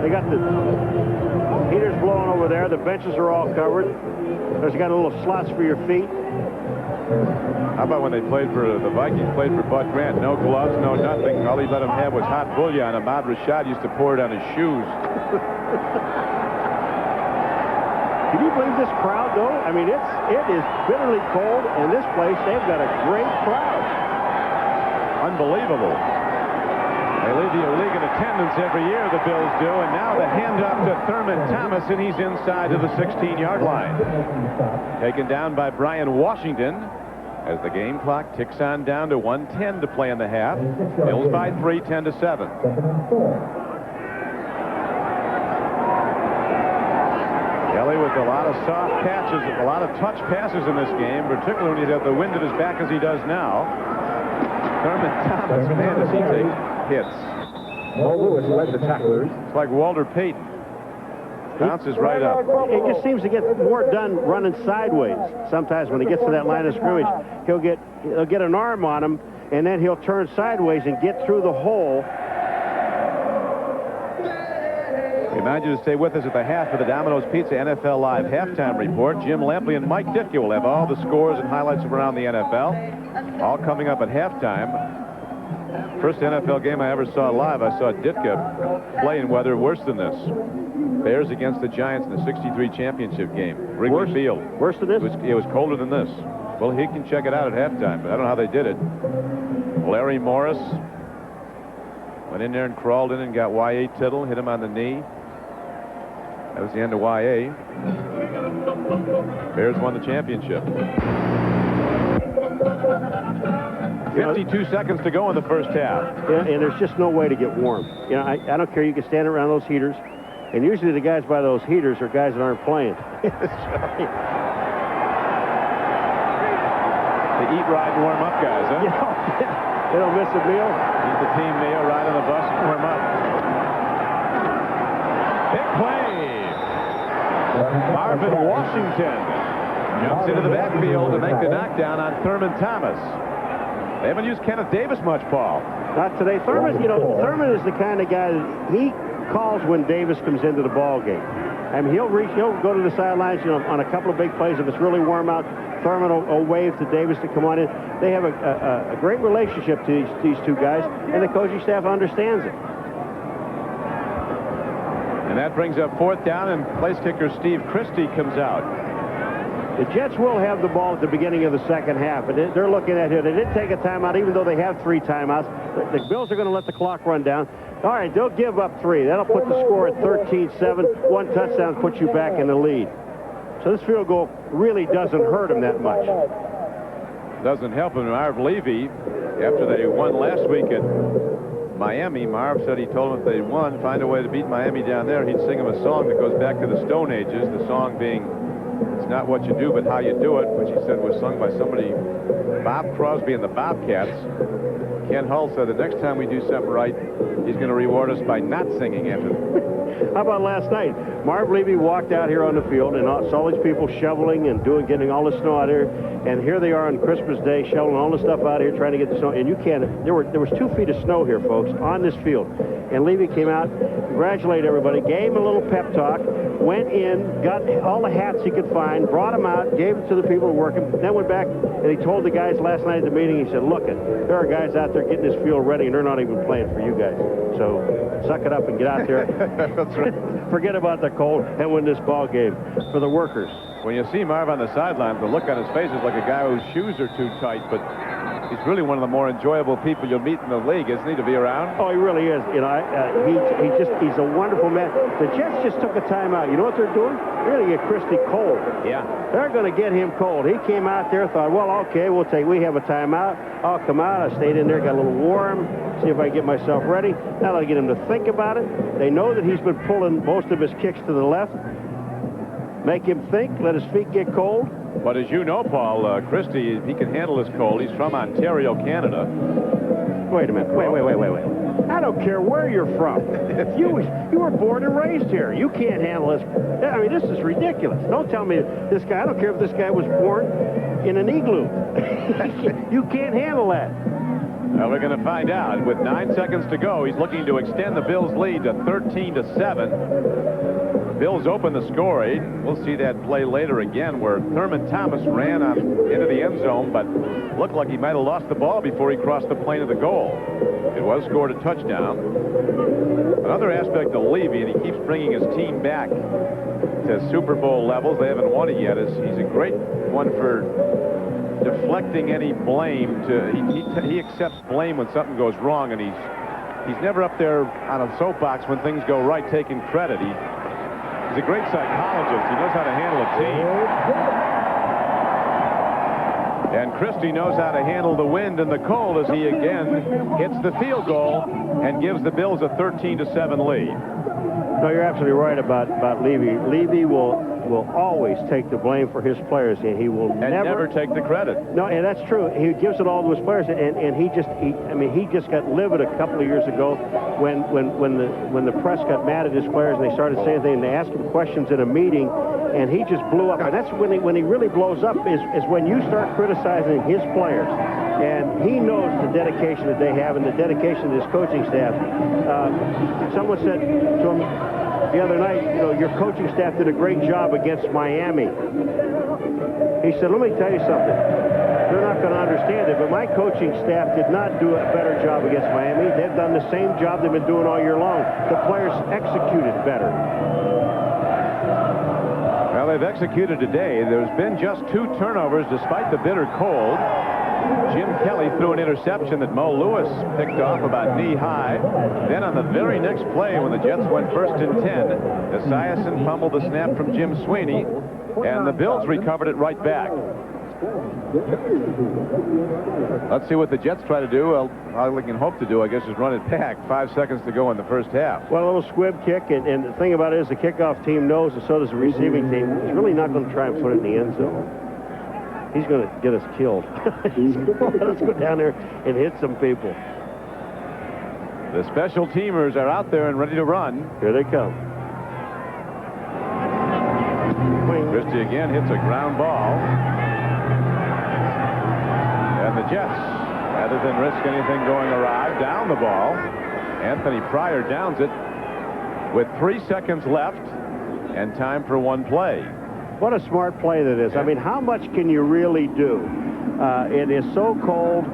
They got the heaters blowing over there. The benches are all covered. There's got a little slots for your feet. How about when they played for the Vikings, played for Bud Grant? No gloves, no nothing. All he let him have was hot bouillon. Ahmad Rashad used to pour it on his shoes. Can you believe this crowd, though? I mean, it is bitterly cold, and this place, they've got a great crowd. Unbelievable. They lead the league in attendance every year, the Bills do, and now the handoff to Thurman Thomas, and he's inside of the 16-yard line. Taken down by Brian Washington as the game clock ticks on down to 1:10 to play in the half. Bills by 3, 10-7. Kelly with a lot of soft patches, a lot of touch passes in this game, particularly when he's got the wind at his back as he does now. Thurman Thomas, man, does he take hits. Mo Lewis led the tacklers. It's like Walter Payton. Bounces right up. He just seems to get more done running sideways. Sometimes when he gets to that line of scrimmage, he'll get an arm on him, and then he'll turn sideways and get through the hole. We remind you to stay with us at the half of the Domino's Pizza NFL Live halftime report. Jim Lampley and Mike Ditka will have all the scores and highlights from around the NFL. All coming up at halftime. First NFL game I ever saw live, I saw Ditka play in weather worse than this. Bears against the Giants in the '63 championship game. Wrigley Field. Worse than this? It was colder than this. Well, he can check it out at halftime, but I don't know how they did it. Larry Morris went in there and crawled in and got Y.A. Tittle, hit him on the knee. That was the end of Y.A. Bears won the championship. 52 seconds to go in the first half. Yeah, and there's just no way to get warm. You know, I don't care. You can stand around those heaters, and usually the guys by those heaters are guys that aren't playing. They eat, ride, and warm up guys, huh? You know, they don't miss a meal. Eat the team meal, ride on the bus, and warm up. Big play. Marvin Washington jumps into the backfield to make the knockdown on Thurman Thomas. They haven't used Kenneth Davis much, Paul. Not today. Thurman, you know, Thurman is the kind of guy that he calls when Davis comes into the ball game. I mean, he'll go to the sidelines, you know, on a couple of big plays. If it's really warm out, Thurman will wave to Davis to come on in. They have a great relationship to these two guys, and the coaching staff understands it. And that brings up 4th down, and place kicker Steve Christie comes out. The Jets will have the ball at the beginning of the second half, and they're looking at it. They did take a timeout, even though they have 3 timeouts. The Bills are going to let the clock run down. All right, they'll give up 3. That'll put the score at 13-7. 1 touchdown puts you back in the lead. So this field goal really doesn't hurt them that much. Doesn't help him. Marv Levy, after they won last week at Miami, Marv said he told them if they won, find a way to beat Miami down there, he'd sing them a song that goes back to the Stone Ages, the song being "It's Not What You Do, But How You Do It," which he said was sung by somebody, Bob Crosby and the Bobcats. Ken Hull said the next time we do something right, he's going to reward us by not singing after. How about last night? Marv Levy walked out here on the field and saw these people shoveling and getting all the snow out here. And here they are on Christmas Day shoveling all the stuff out here trying to get the snow. And you can't. There was 2 feet of snow here, folks, on this field. And Levy came out, congratulated everybody, gave him a little pep talk, went in, got all the hats he could find, brought them out, gave them to the people working, then went back and he told the guys last night at the meeting, he said, look, there are guys out there getting this field ready and they're not even playing for you guys. So suck it up and get out there. That's right. Forget about the cold and win this ball game for the workers. When you see Marv on the sideline, the look on his face is like a guy whose shoes are too tight, but He's really one of the more enjoyable people you'll meet in the league, isn't he, to be around? Oh, he really is. You know, he's a wonderful man. The Jets just took a timeout. You know what they're doing? They're going to get Christie cold. Yeah. They're going to get him cold. He came out there, thought, well, okay, we have a timeout. I'll come out. I stayed in there, got a little warm, see if I can get myself ready. Now they'll get him to think about it. They know that he's been pulling most of his kicks to the left. Make him think, let his feet get cold. But as you know, Paul, Christie, he can handle his cold. He's from Ontario, Canada. Wait a minute. Wait. I don't care where you're from. You were born and raised here. You can't handle this. I mean, this is ridiculous. Don't tell me this guy. I don't care if this guy was born in an igloo. You can't handle that. Well, we're going to find out. With 9 seconds to go, he's looking to extend the Bills' lead to 13-7. Bills open the scoring. We'll see that play later again where Thurman Thomas ran into the end zone, but looked like he might have lost the ball before he crossed the plane of the goal. It was scored a touchdown. Another aspect of Levy, and he keeps bringing his team back to Super Bowl levels. They haven't won it yet. He's a great one for deflecting any blame. He accepts blame when something goes wrong, and he's never up there on a soapbox when things go right taking credit. He's a great psychologist. He knows how to handle a team. And Christie knows how to handle the wind and the cold as he again hits the field goal and gives the Bills a 13-7 lead. No, you're absolutely right about Levy. Levy will always take the blame for his players, and he will never take the credit. No, and that's true. He gives it all to his players, and he just got livid a couple of years ago when the press got mad at his players and they started saying things and they asked him questions in a meeting, and he just blew up. And that's when he really blows up is when you start criticizing his players. And he knows the dedication that they have and the dedication of his coaching staff. Someone said to him the other night, you know, your coaching staff did a great job against Miami. He said, let me tell you something. They're not going to understand it, but my coaching staff did not do a better job against Miami. They've done the same job they've been doing all year long. The players executed better. Well, they've executed today. There's been just 2 turnovers despite the bitter cold. Jim Kelly threw an interception that Mo Lewis picked off about knee-high. Then on the very next play, when the Jets went 1st and 10, Esiason fumbled the snap from Jim Sweeney, and the Bills recovered it right back. Let's see what the Jets try to do. Well, all we can hope to do, I guess, is run it back. 5 seconds to go in the first half. Well, a little squib kick, and the thing about it is the kickoff team knows, and so does the receiving team. He's really not going to try and put it in the end zone. He's going to get us killed. Let's go down there and hit some people. The special teamers are out there and ready to run. Here they come. Christie again hits a ground ball. And the Jets, rather than risk anything going awry, down the ball. Anthony Pryor downs it with 3 seconds left and time for 1 play. What a smart play that is. I mean, how much can you really do? It is so cold.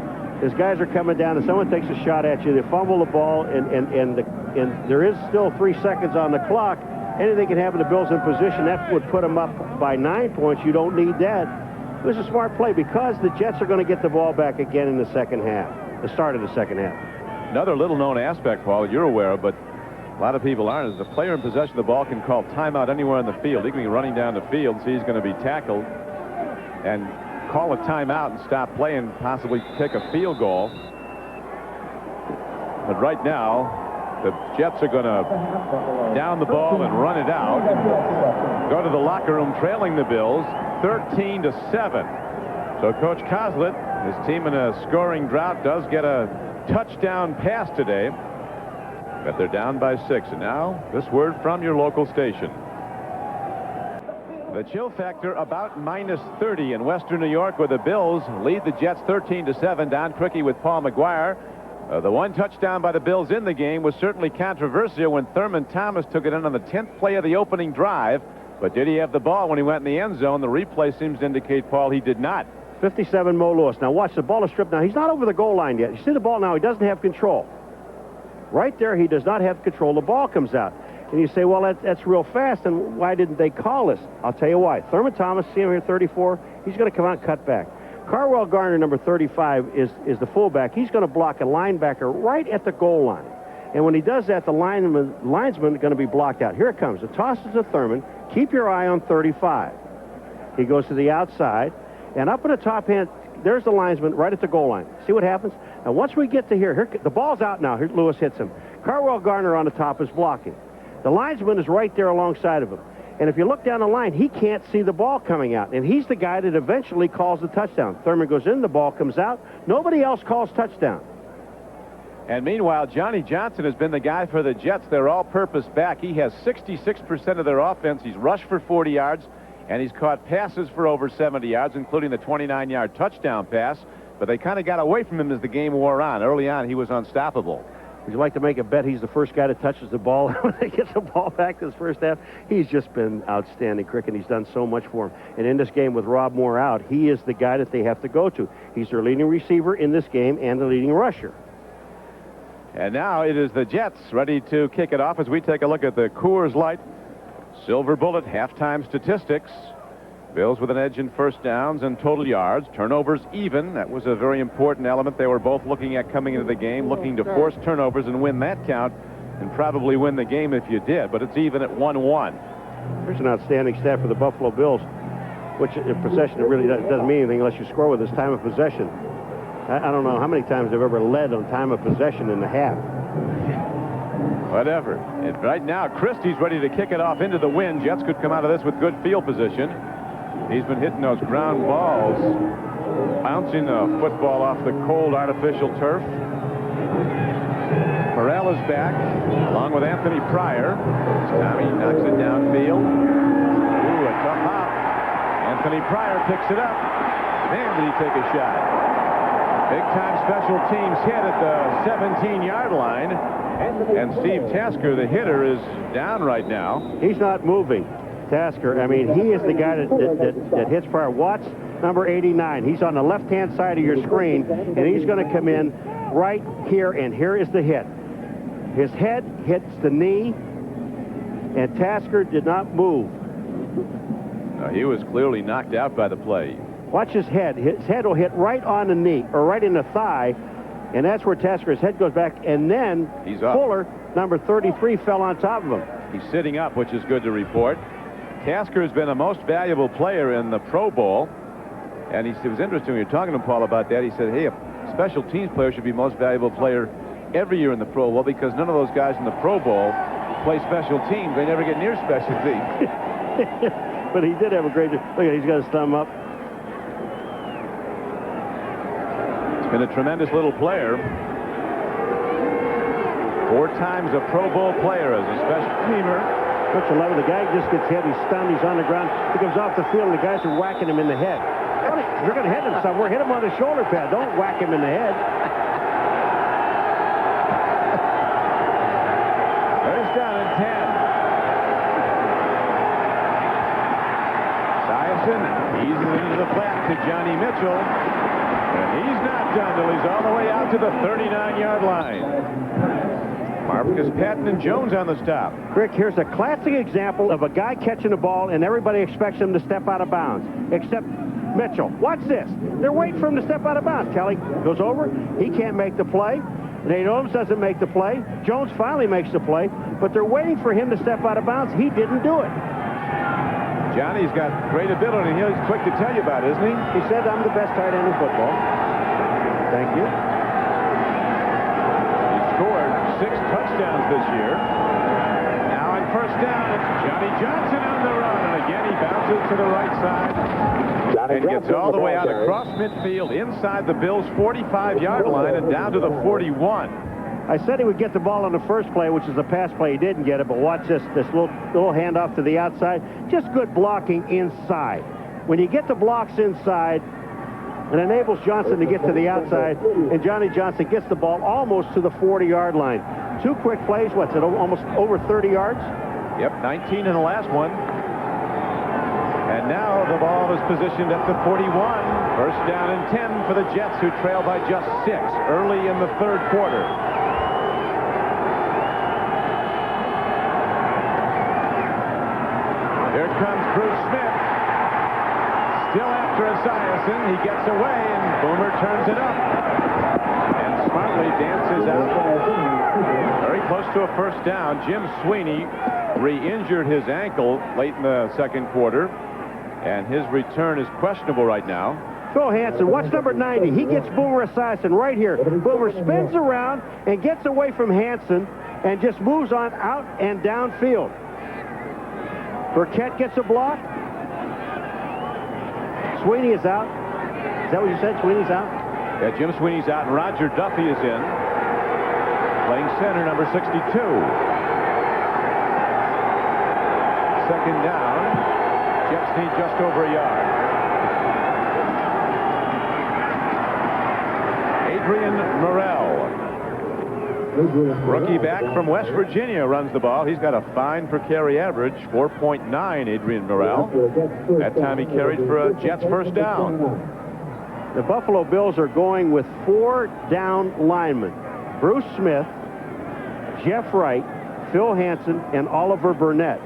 His guys are coming down, and someone takes a shot at you. They fumble the ball, and there is still 3 seconds on the clock. Anything can happen to Bills in position. That would put them up by 9 points. You don't need that. It was a smart play because the Jets are going to get the ball back again in the second half, the start of the second half. Another little-known aspect, Paul, you're aware of, but a lot of people aren't, is the player in possession of the ball can call timeout anywhere on the field. He can be running down the field, see he's going to be tackled, and call a timeout and stop play and possibly kick a field goal. But right now, the Jets are going to down the ball and run it out. Go to the locker room trailing the Bills 13-7. So Coach Coslett, his team in a scoring drought, does get a touchdown pass today. But they're down by 6. And now, this word from your local station. The chill factor about -30 in Western New York, where the Bills lead the Jets 13-7. Don Criqui with Paul Maguire. The 1 touchdown by the Bills in the game was certainly controversial when Thurman Thomas took it in on the 10th play of the opening drive. But did he have the ball when he went in the end zone? The replay seems to indicate, Paul, he did not. 57, Mo Lewis. Now watch, the ball is stripped. Now he's not over the goal line yet. You see the ball now, he doesn't have control. Right there, he does not have control. The ball comes out. And you say, well, that's real fast, and why didn't they call this? I'll tell you why. Thurman Thomas, see him here, 34, he's going to come out and cut back. Carwell Garner, number 35, is the fullback. He's going to block a linebacker right at the goal line. And when he does that, the linesman is going to be blocked out. Here it comes. It tosses to Thurman. Keep your eye on 35. He goes to the outside. And up in the top hand, there's the linesman right at the goal line. See what happens? Now, once we get to here the ball's out now. Here, Lewis hits him. Carwell Garner on the top is blocking. The linesman is right there alongside of him. And if you look down the line, he can't see the ball coming out. And he's the guy that eventually calls the touchdown. Thurman goes in, the ball comes out. Nobody else calls touchdown. And meanwhile, Johnny Johnson has been the guy for the Jets. Their all-purpose back. He has 66% of their offense. He's rushed for 40 yards, and he's caught passes for over 70 yards, including the 29-yard touchdown pass. But they kind of got away from him as the game wore on. Early on, he was unstoppable. Would you like to make a bet he's the first guy that touches the ball when they get the ball back this first half? He's just been outstanding, Crick, and he's done so much for him. And in this game with Rob Moore out, he is the guy that they have to go to. He's their leading receiver in this game and the leading rusher. And now it is the Jets ready to kick it off as we take a look at the Coors Light Silver Bullet halftime statistics. Bills with an edge in first downs and total yards. Turnovers even. That was a very important element they were both looking at coming into the game, looking to force turnovers and win that count and probably win the game if you did. But it's even at 1-1. Here's an outstanding stat for the Buffalo Bills, which in possession it really doesn't mean anything unless you score with this time of possession. I don't know how many times they've ever led on time of possession in the half. Whatever. And right now, Christie's ready to kick it off into the wind. Jets could come out of this with good field position. He's been hitting those ground balls, bouncing the football off the cold artificial turf. Morrell is back, along with Anthony Pryor. Tommy knocks it downfield. Ooh, a tough hop. Anthony Pryor picks it up. Man, did he take a shot. Big-time special teams hit at the 17-yard line. And Steve Tasker, the hitter, is down right now. He's not moving. Tasker, I mean, he is the guy that hits Pryor. Watts, number 89. He's on the left-hand side of your screen, and he's going to come in right here, and here is the hit. His head hits the knee, and Tasker did not move. He was clearly knocked out by the play. Watch his head. His head will hit right on the knee, or right in the thigh, and that's where Tasker's head goes back, and then he's up. Fuller, number 33, fell on top of him. He's sitting up, which is good to report. Tasker has been the most valuable player in the Pro Bowl, and it was interesting when you were talking to Paul about that. He said, hey, a special teams player should be most valuable player every year in the Pro Bowl because none of those guys in the Pro Bowl play special teams. They never get near special teams. But he did have a great... Look at, he's got his thumb up. It's been a tremendous little player. 4 times a Pro Bowl player as a special teamer. Don't you love it? The guy just gets hit. He's stunned. He's on the ground. He comes off the field, and the guys are whacking him in the head. You're going to hit him somewhere. Hit him on the shoulder pad. Don't whack him in the head. First down and 10. Esiason eases into the flat to Johnny Mitchell. And he's not done till he's all the way out to the 39-yard line. Marcus Patton and Jones on the stop. Rick, here's a classic example of a guy catching the ball and everybody expects him to step out of bounds, except Mitchell. Watch this. They're waiting for him to step out of bounds. Kelly goes over. He can't make the play. Nate Holmes doesn't make the play. Jones finally makes the play, but they're waiting for him to step out of bounds. He didn't do it. Johnny's got great ability. He's quick to tell you about it, isn't he? He said, I'm the best tight end in football. Thank you. He scored 6 touchdowns this year. Now on first down, it's Johnny Johnson on the run. And again, he bounces to the right side and gets all the way out across midfield inside the Bills' 45-yard line and down to the 41. I said he would get the ball on the first play, which is a pass play. He didn't get it, but watch this little handoff to the outside. Just good blocking inside. When you get the blocks inside, it enables Johnson to get to the outside, and Johnny Johnson gets the ball almost to the 40-yard line. 2 quick plays. What's it, almost over 30 yards? Yep, 19 in the last one. And now the ball is positioned at the 41. First down and 10 for the Jets, who trail by just 6 early in the 3rd quarter. Here comes Bruce Smith. Still at after Esiason. He gets away, and Boomer turns it up. And smartly dances out. Very close to a first down. Jim Sweeney re-injured his ankle late in the second quarter, and his return is questionable right now. Phil Hansen, what's number 90? He gets Boomer Esiason right here. Boomer spins around and gets away from Hansen and just moves on out and downfield. Burkett gets a block. Sweeney is out. Is that what you said? Sweeney's out? Yeah, Jim Sweeney's out, and Roger Duffy is in. Playing center, number 62. Second down. Jets need just over a yard. Adrian Morrell, rookie back from West Virginia, runs the ball. He's got a fine per carry average, 4.9, Adrian Morrell. That time he carried for a Jets first down. The Buffalo Bills are going with 4 down linemen. Bruce Smith, Jeff Wright, Phil Hansen, and Oliver Barnett.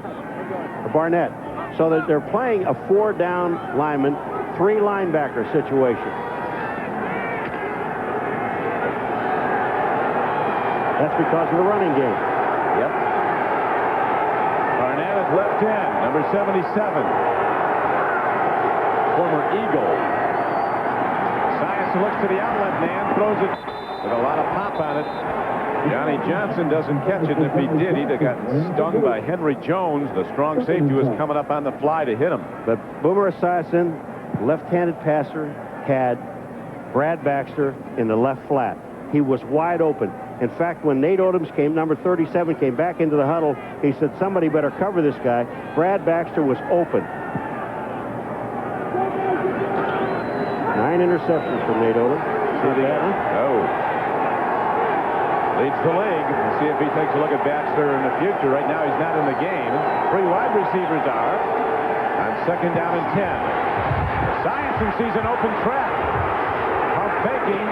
So that they're playing a 4 down lineman, 3 linebacker situation. That's because of the running game. Yep. Barnett at left end, number 77. Former Eagle. Esiason looks to the outlet man, throws it with a lot of pop on it. Johnny Johnson doesn't catch it, and if he did, he'd have gotten stung by Henry Jones. The strong safety was coming up on the fly to hit him. But Boomer Esiason, left-handed passer, had Brad Baxter in the left flat. He was wide open. In fact, when Nate Odoms number 37, came back into the huddle, he said, somebody better cover this guy. Brad Baxter was open. 9 interceptions from Nate Odoms. See that, huh? Oh. Leads the league. We'll see if he takes a look at Baxter in the future. Right now, he's not in the game. 3 wide receivers are on second down and 10. Esiason sees an open track. Pump faking.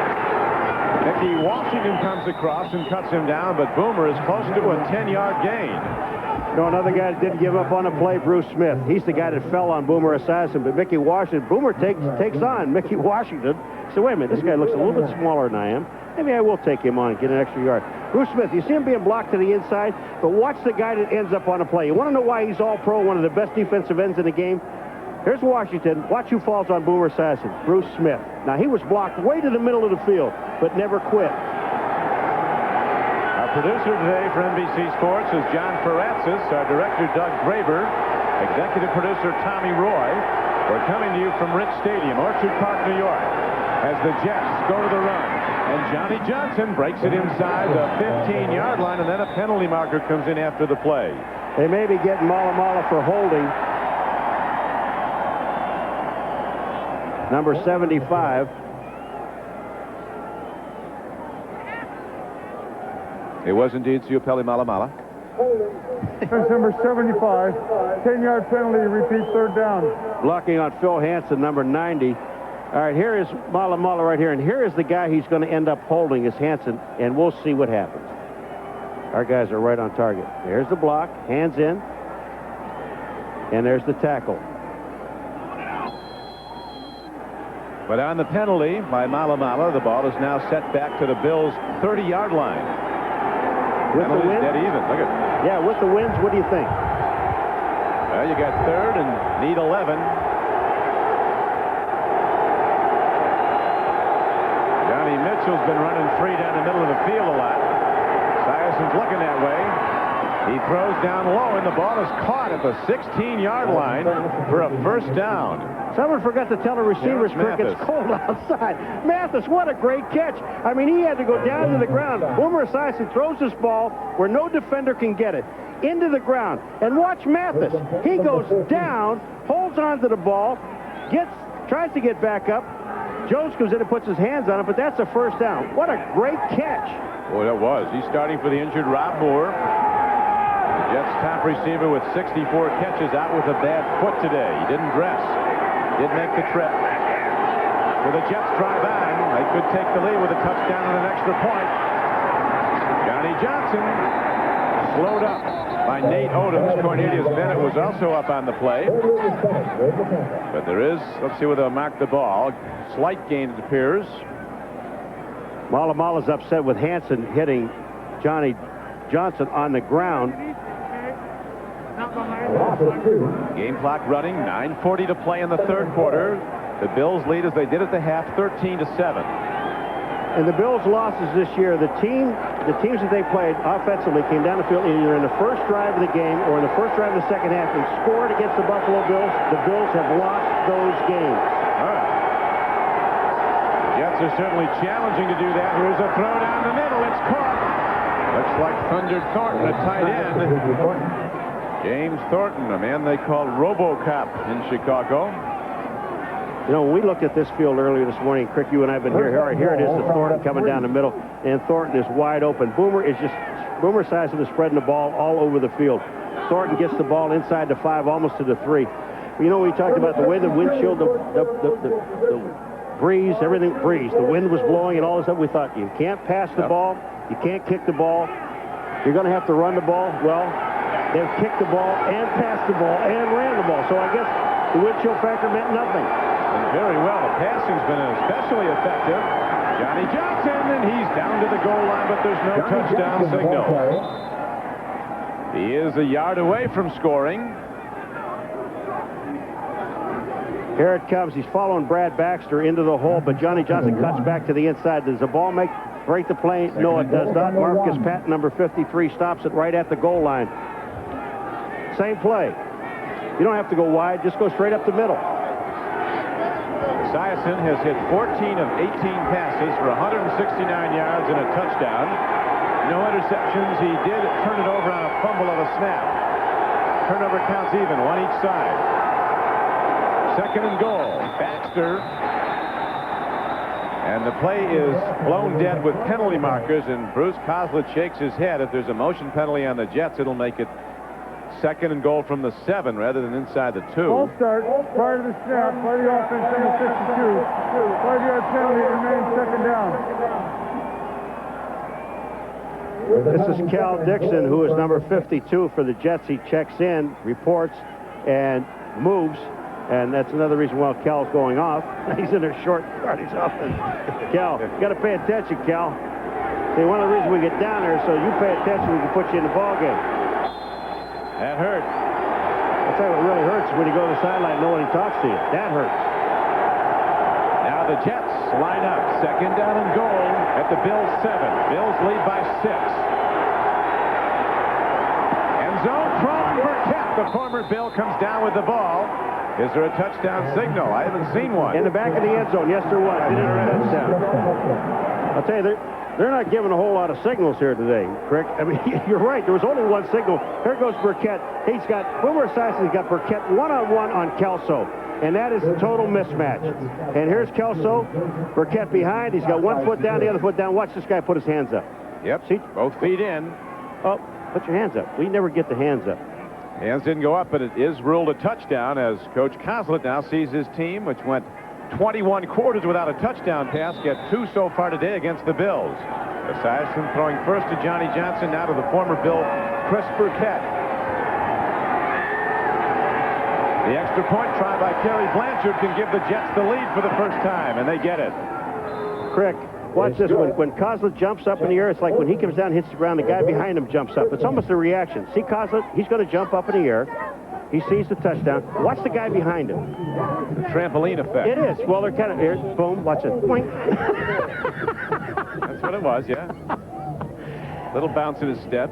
Mickey Washington comes across and cuts him down, but Boomer is close to a 10-yard gain. No, another guy that didn't give up on a play, Bruce Smith. He's the guy that fell on Boomer Esiason, but Mickey Washington, Boomer takes on Mickey Washington. So wait a minute, this guy looks a little bit smaller than I am. Maybe I will take him on and get an extra yard. Bruce Smith, you see him being blocked to the inside, but watch the guy that ends up on a play. You want to know why he's all pro, one of the best defensive ends in the game? Here's Washington. Watch who falls on Boomer Esiason. Bruce Smith. Now, he was blocked way to the middle of the field, but never quit. Our producer today for NBC Sports is John Faratzis, our director Doug Graber, executive producer Tommy Roy. We're coming to you from Rich Stadium, Orchard Park, New York, as the Jets go to the run. And Johnny Johnson breaks it inside the 15-yard line, and then a penalty marker comes in after the play. They may be getting Malamala for holding. Number 75. It was indeed Siopeli Malamala. That's number 75. 10-yard penalty, repeat third down. Blocking on Phil Hansen, number 90. All right, here is Malamala right here, and here is the guy he's going to end up holding is Hansen, and we'll see what happens. Our guys are right on target. There's the block, hands in, and there's the tackle. But on the penalty by Malamala, the ball is now set back to the Bills' 30-yard line. With the wind? Dead even. Look at. Yeah, with the winds, what do you think? Well, you got third and need 11. Johnny Mitchell's been running free down the middle of the field a lot. Esiason's looking that way. He throws down low, and the ball is caught at the 16-yard line for a first down. Someone forgot to tell the receivers, Criqui, it's cold outside. Mathis, what a great catch. I mean, he had to go down to the ground. Boomer Esiason throws this ball where no defender can get it, into the ground. And watch Mathis. He goes down, holds on to the ball, tries to get back up. Jones comes in and puts his hands on it, but that's a first down. What a great catch. Boy, that was. He's starting for the injured Rob Moore. The Jets' top receiver with 64 catches out with a bad foot today. He didn't dress. Did make the trip. With the Jets drive on, they could take the lead with a touchdown and an extra point. Johnny Johnson slowed up. by Nate Odoms. Cornelius Bennett was also up on the play. But there is, let's see where they'll mark the ball. Slight gain, it appears. Malamala's upset with Hansen hitting Johnny Johnson on the ground. Game clock running, 9:40 to play in the third quarter. The Bills lead as they did at the half, 13-7. And the Bills' losses this year, the teams that they played offensively came down the field either in the first drive of the game or in the first drive of the second half and scored against the Buffalo Bills. The Bills have lost those games. All right. The Jets are certainly challenging to do that. Here's a throw down the middle. It's caught. Looks like Thunder Thornton, a tight end. James Thornton, a man they call RoboCop in Chicago. You know, when we looked at this field earlier this morning, Crick, you and I have been here. Here it is, the Thornton coming down the middle, and Thornton is wide open. Boomer Esiason is spreading the ball all over the field. Thornton gets the ball inside the 5, almost to the 3. You know, we talked about the way the windshield, the breeze, everything breeze. The wind was blowing and all this stuff. We thought, you can't pass the ball, you can't kick the ball, you're going to have to run the ball. Well, they've kicked the ball and passed the ball and ran the ball. So I guess the windshield factor meant nothing. And very well. The passing's been especially effective. Johnny Johnson, and he's down to the goal line, but there's no touchdown signal. He is a yard away from scoring. Here it comes. He's following Brad Baxter into the hole, but Johnny Johnson cuts back to the inside. Does the ball break the play? No, it does not. Marcus Patton, number 53, stops it right at the goal line. Same play. You don't have to go wide. Just go straight up the middle. Esiason has hit 14 of 18 passes for 169 yards and a touchdown. No interceptions. He did turn it over on a fumble of a snap. Turnover counts even, one each side. Second and goal. Baxter. And the play is blown dead with penalty markers, and Bruce Coslett shakes his head. If there's a motion penalty on the Jets, it'll make it second and goal from the 7 rather than inside the 2. Ball start prior to the snap by the offense number 62. 5-yard penalty remains second down. This is Cal Dixon, who is number 52 for the Jets. He checks in, reports, and moves. And that's another reason why Cal's going off. He's in a short yard. He's off. Cal, you got to pay attention, Cal. See, one of the reasons we get down there is so you pay attention, we can put you in the ball game. That hurt. I'll tell you what really hurts is when you go to the sideline and nobody talks to you. That hurts. Now the Jets line up. Second down and goal at the Bills 7. Bills lead by 6. End zone from Burkett. The former Bill comes down with the ball. Is there a touchdown signal? I haven't seen one. In the back of the end zone. Yes, there was. It is a touchdown. I'll tell you, they're not giving a whole lot of signals here today, Crick. I mean, you're right. There was only one signal. Here goes Burkett. He's got Boomer Esiason. He's got Burkett one-on-one on Kelso. And that is a total mismatch. And here's Kelso. Burkett behind. He's got one foot down, the other foot down. Watch this guy put his hands up. Yep. See? Both feet in. Oh, put your hands up. We never get the hands up. Hands didn't go up, but it is ruled a touchdown as Coach Coslett now sees his team, which went 21 quarters without a touchdown pass, get 2 so far today against the Bills. Esiason throwing first to Johnny Johnson, now to the former Bill, Chris Burkett. The extra point try by Kerry Blanchard can give the Jets the lead for the first time, and they get it. Crick, watch this. When Coslett jumps up in the air, it's like when he comes down and hits the ground, the guy behind him jumps up. It's almost a reaction. See Coslett? He's going to jump up in the air. He sees the touchdown. Watch the guy behind him. The trampoline effect. It is. Well, they're kind of here. Boom. Watch it. Boing. That's what it was, yeah. Little bounce in his step.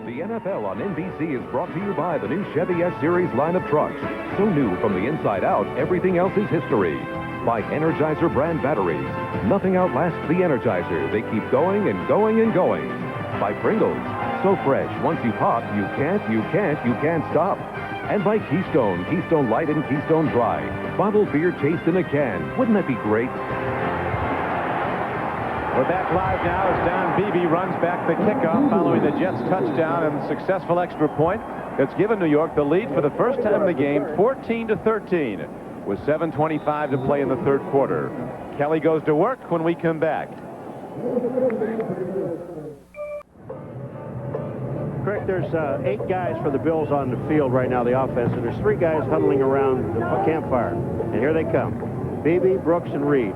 The NFL on NBC is brought to you by the new Chevy S-Series line of trucks. So new from the inside out, everything else is history. By Energizer brand batteries. Nothing outlasts the Energizer. They keep going and going and going. By Pringles. So fresh, once you pop, you can't stop. And by Keystone, Keystone Light and Keystone Dry. Bottled beer taste in a can. Wouldn't that be great? We're back live now as Don Beebe runs back the kickoff following the Jets' touchdown and successful extra point that's given New York the lead for the first time in the game, 14-13, with 7:25 to play in the third quarter. Kelly goes to work when we come back. Crick, there's 8 guys for the Bills on the field right now, the offense, and there's 3 guys huddling around the campfire. And here they come. Beebe, Brooks, and Reed.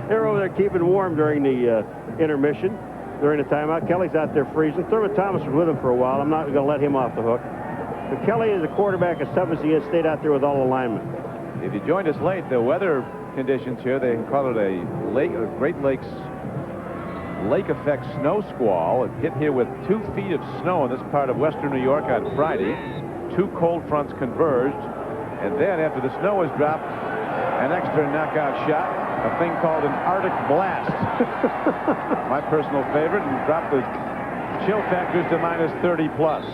They're over there keeping warm during the intermission, during the timeout. Kelly's out there freezing. Thurman Thomas was with him for a while. I'm not going to let him off the hook. But Kelly is a quarterback as tough as he is, stayed out there with all the linemen. If you joined us late, the weather conditions here, they call it a Great Lakes lake effect snow squall. It hit here with 2 feet of snow in this part of western New York on Friday. 2 cold fronts converged, and then after the snow was dropped, an extra knockout shot, a thing called an Arctic blast. My personal favorite, and dropped the chill factors to -30 plus.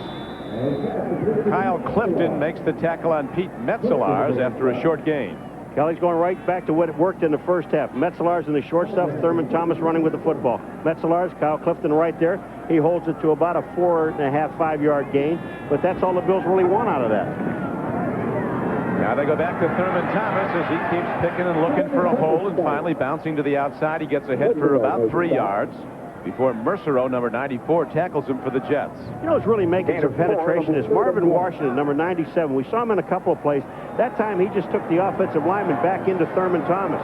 Kyle Clifton makes the tackle on Pete Metzelars after a short gain. Kelly's going right back to what it worked in the first half. Metzelars in the short stuff, Thurman Thomas running with the football. Metzelars, Kyle Clifton right there. He holds it to about a 4.5, 5-yard gain, but that's all the Bills really want out of that. Now they go back to Thurman Thomas as he keeps picking and looking for a hole, and finally bouncing to the outside. He gets ahead for about 3 yards before Mercereau, number 94, tackles him for the Jets. You know what's really making some penetration is Marvin Washington, number 97. We saw him in a couple of plays. That time he just took the offensive lineman back into Thurman Thomas.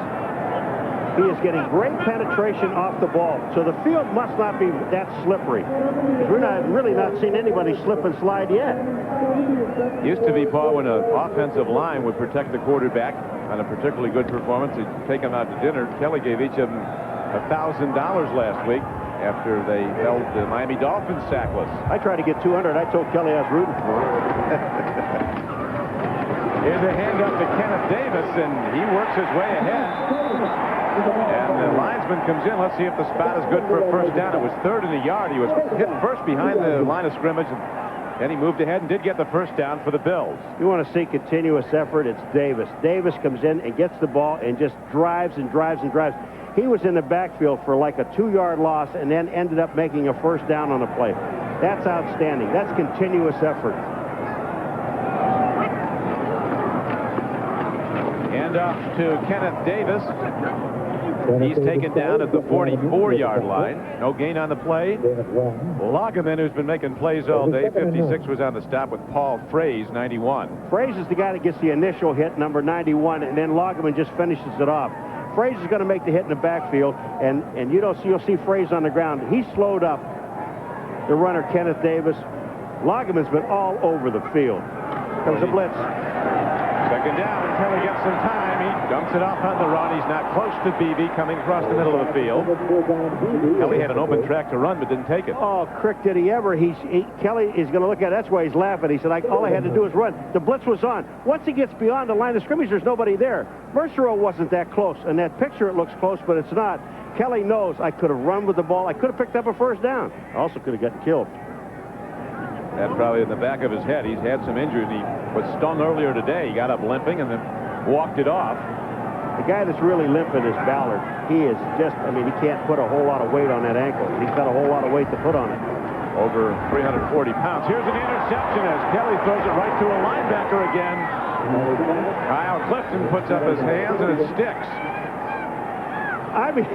He is getting great penetration off the ball, so the field must not be that slippery. We're really not seeing anybody slip and slide yet. Used to be, Paul, when an offensive line would protect the quarterback on a particularly good performance, they'd take him out to dinner. Kelly gave each of them $1,000 last week after they held the Miami Dolphins sackless. I tried to get 200. I told Kelly I was rooting for him. Here's a hand up to Kenneth Davis, and he works his way ahead. And the linesman comes in. Let's see if the spot is good for a first down. It was 3rd and a yard. He was hit first behind the line of scrimmage, and then he moved ahead and did get the first down for the Bills. You want to see continuous effort, it's Davis. Davis comes in and gets the ball and just drives and drives and drives. He was in the backfield for like a 2-yard loss and then ended up making a first down on the play. That's outstanding. That's continuous effort. Hand off to Kenneth Davis. He's taken down at the 44-yard line. No gain on the play. Loggeman, who's been making plays all day, 56, was on the stop with Paul Fraze, 91. Fraze is the guy that gets the initial hit, number 91, and then Loggeman just finishes it off. Fraze is going to make the hit in the backfield, and you'll see Fraze on the ground. He slowed up the runner, Kenneth Davis. Loggeman's been all over the field. Comes a blitz. Second down until he gets some time. He dumps it off on the run. He's not close to Beebe coming across the middle of the field. Kelly had an open track to run, but didn't take it. Oh, Crick, did he ever? Kelly is going to look at it. That's why he's laughing. He said, all I had to do was run. The blitz was on. Once he gets beyond the line of scrimmage, there's nobody there. Mercereau wasn't that close. In that picture, it looks close, but it's not. Kelly knows I could have run with the ball. I could have picked up a first down. I also could have gotten killed. That's probably in the back of his head. He's had some injuries. He was stung earlier today. He got up limping and then walked it off. The guy that's really limping is Ballard. He is just, he can't put a whole lot of weight on that ankle. He's got a whole lot of weight to put on it. Over 340 pounds. Here's an interception as Kelly throws it right to a linebacker again. Kyle Clifton puts up his hands and it sticks.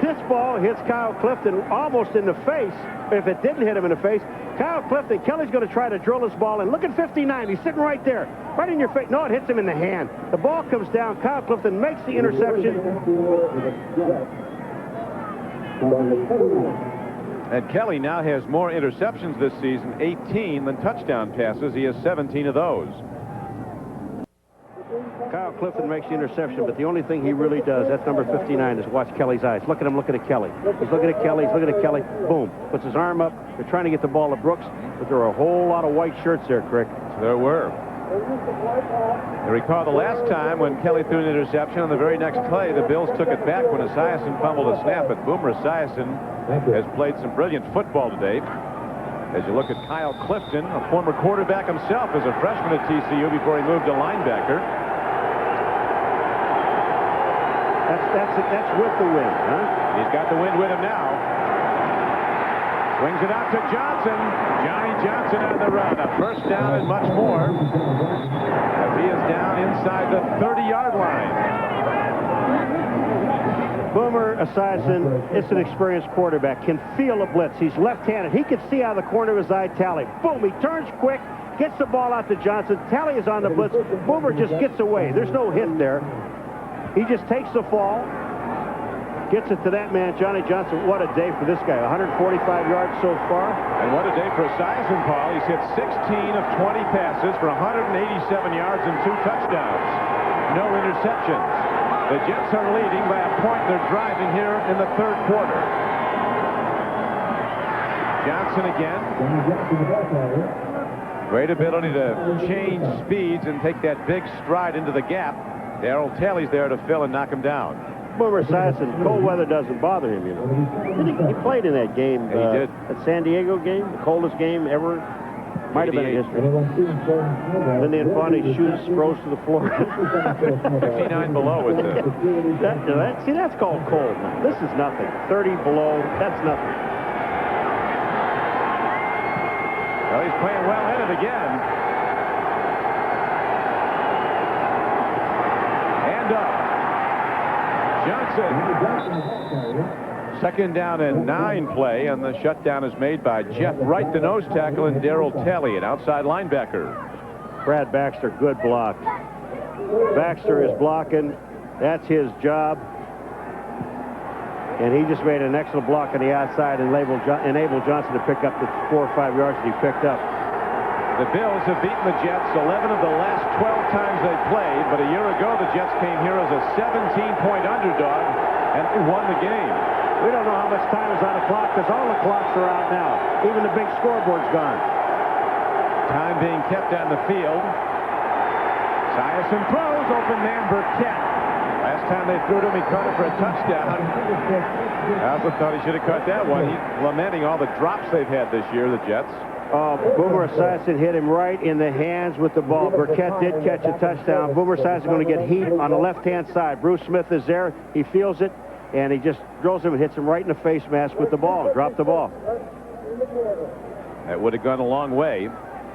This ball hits Kyle Clifton almost in the face. If it didn't hit him in the face, Kyle Clifton, Kelly's going to try to drill this ball in. Look at 59. He's sitting right there, right in your face. No, it hits him in the hand. The ball comes down. Kyle Clifton makes the interception. And Kelly now has more interceptions this season, 18, than touchdown passes. He has 17 of those. Kyle Clifton makes the interception, but the only thing he really does, that's number 59, is watch Kelly's eyes. Look at him looking at Kelly. He's looking at Kelly. He's looking at Kelly. Boom. Puts his arm up. They're trying to get the ball to Brooks, but there are a whole lot of white shirts there, Crick. There were. You recall the last time when Kelly threw an interception, on the very next play, the Bills took it back when Esiason fumbled a snap, but Boomer Esiason has played some brilliant football today. As you look at Kyle Clifton, a former quarterback himself as a freshman at TCU before he moved to linebacker. That's with the wind, huh? He's got the wind with him now. Swings it out to Johnson. Johnny Johnson on the run. A first down and much more. As he is down inside the 30-yard line. Boomer Esiason, it's an experienced quarterback, can feel a blitz. He's left-handed. He can see out of the corner of his eye Talley. Boom, he turns quick, gets the ball out to Johnson. Talley is on the blitz. Boomer just gets away. There's no hit there. He just takes the fall, gets it to that man, Johnny Johnson. What a day for this guy. 145 yards so far. And what a day for Esiason, Paul. He's hit 16 of 20 passes for 187 yards and 2 touchdowns. No interceptions. The Jets are leading by a point. They're driving here in the third quarter. Johnson again. Great ability to change speeds and take that big stride into the gap. Darrell Talley's there to fill and knock him down. Boomer Esiason, cold weather doesn't bother him, you know. He played in that game. Yeah, he did. That San Diego game, the coldest game ever. Might have been in history. Then the Infante shoots, throws to the floor. 59 below with the... See, that's called cold. This is nothing. 30 below, that's nothing. Well, he's playing well in it again. And Johnson. Second down and 9 play, and the shutdown is made by Jeff Wright, the nose tackle, and Darrell Talley, an outside linebacker. Brad Baxter, good block. Baxter is blocking. That's his job. And he just made an excellent block on the outside and enabled Johnson to pick up the 4 or 5 yards that he picked up. The Bills have beaten the Jets 11 of the last 12 times they played, but a year ago the Jets came here as a 17-point underdog and they won the game. We don't know how much time is on the clock because all the clocks are out now. Even the big scoreboard's gone. Time being kept on the field. Esiason throws, open man Burkett. Last time they threw to him, he caught it for a touchdown. Alvin thought he should have caught that one. He's lamenting all the drops they've had this year, the Jets. Boomer Esiason hit him right in the hands with the ball. Burkett did catch a touchdown. Boomer Esiason going to get heat on the left-hand side. Bruce Smith is there. He feels it, and he just throws him and hits him right in the face mask with the ball. Dropped the ball. That would have gone a long way.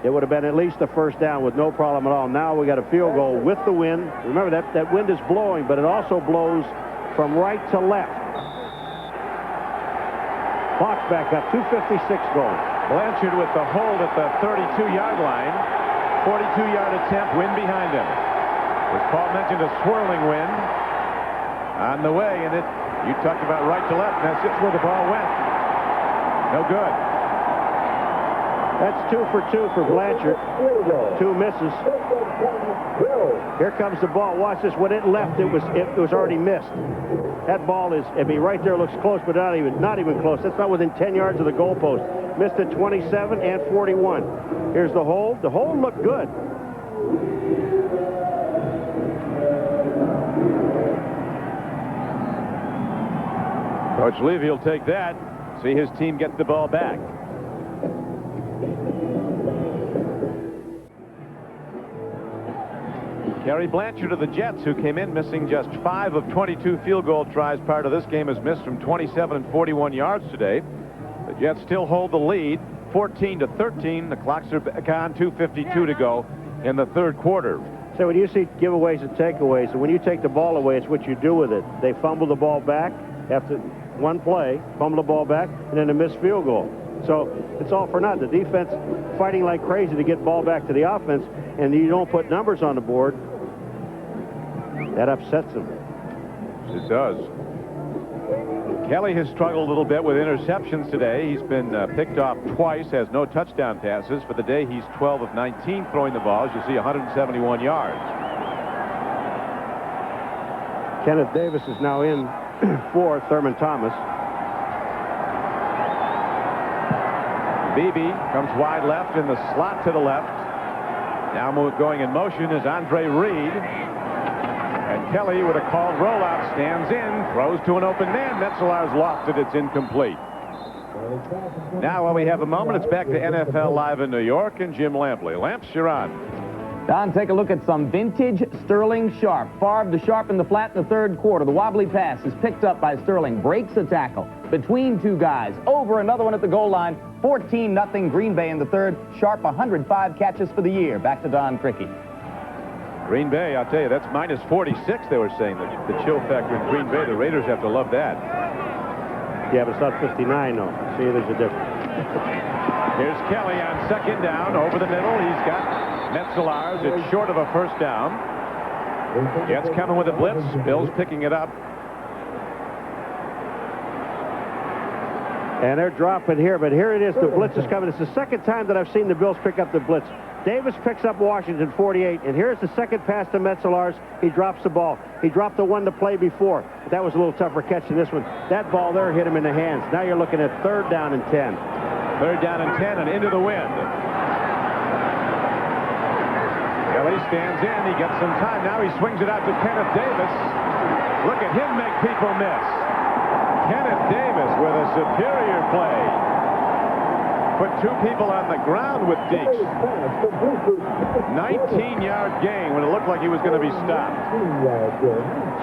It would have been at least a first down with no problem at all. Now we got a field goal with the wind. Remember, that wind is blowing, but it also blows from right to left. Clock's back up, 2:56 going. Blanchard with the hold at the 32-yard line. 42-yard attempt, wind behind him. As Paul mentioned, a swirling wind on the way, and you talked about right to left, and that's just where the ball went. No good. That's 2 for 2 for Blanchard. 2 misses. Here comes the ball. Watch this. When it left, it was already missed. That ball is, right there looks close, but not even close. That's not within 10 yards of the goalpost. Missed at 27 and 41. Here's the hold. The hold looked good. Coach Levy will take that. See his team get the ball back. Gary Blanchard of the Jets, who came in missing just 5 of 22 field goal tries prior to this game, has missed from 27 and 41 yards today. The Jets still hold the lead, 14-13. The clocks are back on, 2:52 to go in the third quarter. So when you see giveaways and takeaways, and when you take the ball away, it's what you do with it. They fumble the ball back after one play, fumble the ball back, and then a missed field goal. So it's all for naught. The defense fighting like crazy to get ball back to the offense, and you don't put numbers on the board. That upsets them. It does. Kelly has struggled a little bit with interceptions today. He's been picked off twice, has no touchdown passes. For the day, he's 12 of 19 throwing the ball. As you see, 171 yards. Kenneth Davis is now in for Thurman Thomas. Beebe comes wide left in the slot to the left. Now going in motion is Andre Reed. And Kelly, with a called rollout, stands in, throws to an open man. Metzelar's lost it. It's incomplete. Now, while we have a moment, it's back to NFL Live in New York and Jim Lampley. Lamps, you're on. Don, take a look at some vintage Sterling Sharp. Favre to Sharp in the flat in the third quarter. The wobbly pass is picked up by Sterling. Breaks a tackle between 2 guys. Over another one at the goal line. 14-0 Green Bay in the third. Sharp 105 catches for the year. Back to Don Criqui. Green Bay, I'll tell you, that's minus 46, they were saying. The chill factor in Green Bay, the Raiders have to love that. Yeah, but it's not 59, though. See, there's a difference. Here's Kelly on second down, over the middle. He's got Metzelars. It's short of a first down. Jets coming with a blitz. Bills picking it up. And they're dropping here, but here it is. The blitz is coming. It's the second time that I've seen the Bills pick up the blitz. Davis picks up Washington 48, and here's the second pass to Metzelars. He drops the ball. He dropped the one to play before. But that was a little tougher catch than this one. That ball there hit him in the hands. Now you're looking at 3rd down and 10. 3rd down and 10 and into the wind. Kelly stands in. He gets some time. Now he swings it out to Kenneth Davis. Look at him make people miss. Kenneth Davis with a superior play. Put 2 people on the ground with Deeks. 19-yard gain when it looked like he was going to be stopped.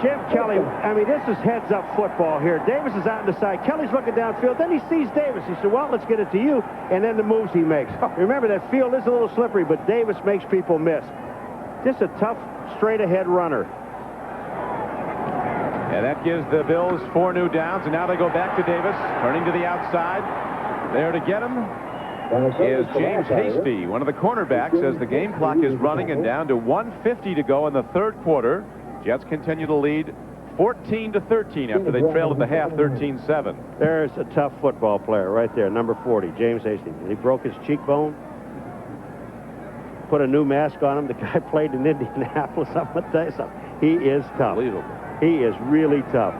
Jim Kelly, I mean, this is heads-up football here. Davis is out in the side. Kelly's looking downfield. Then he sees Davis. He said, well, let's get it to you. And then the moves he makes. Remember, that field is a little slippery, but Davis makes people miss. Just a tough, straight-ahead runner. And that gives the Bills 4 new downs, and now they go back to Davis, turning to the outside. There to get him is James Hasty, one of the cornerbacks, as the game clock is running and down to 1:50 to go in the 3rd quarter. Jets continue to lead 14-13 after they trailed at the half 13-7. There's a tough football player right there, number 40, James Hastings. And he broke his cheekbone, put a new mask on him. The guy played in Indianapolis. I'm going to tell you something. He is tough. He is really tough.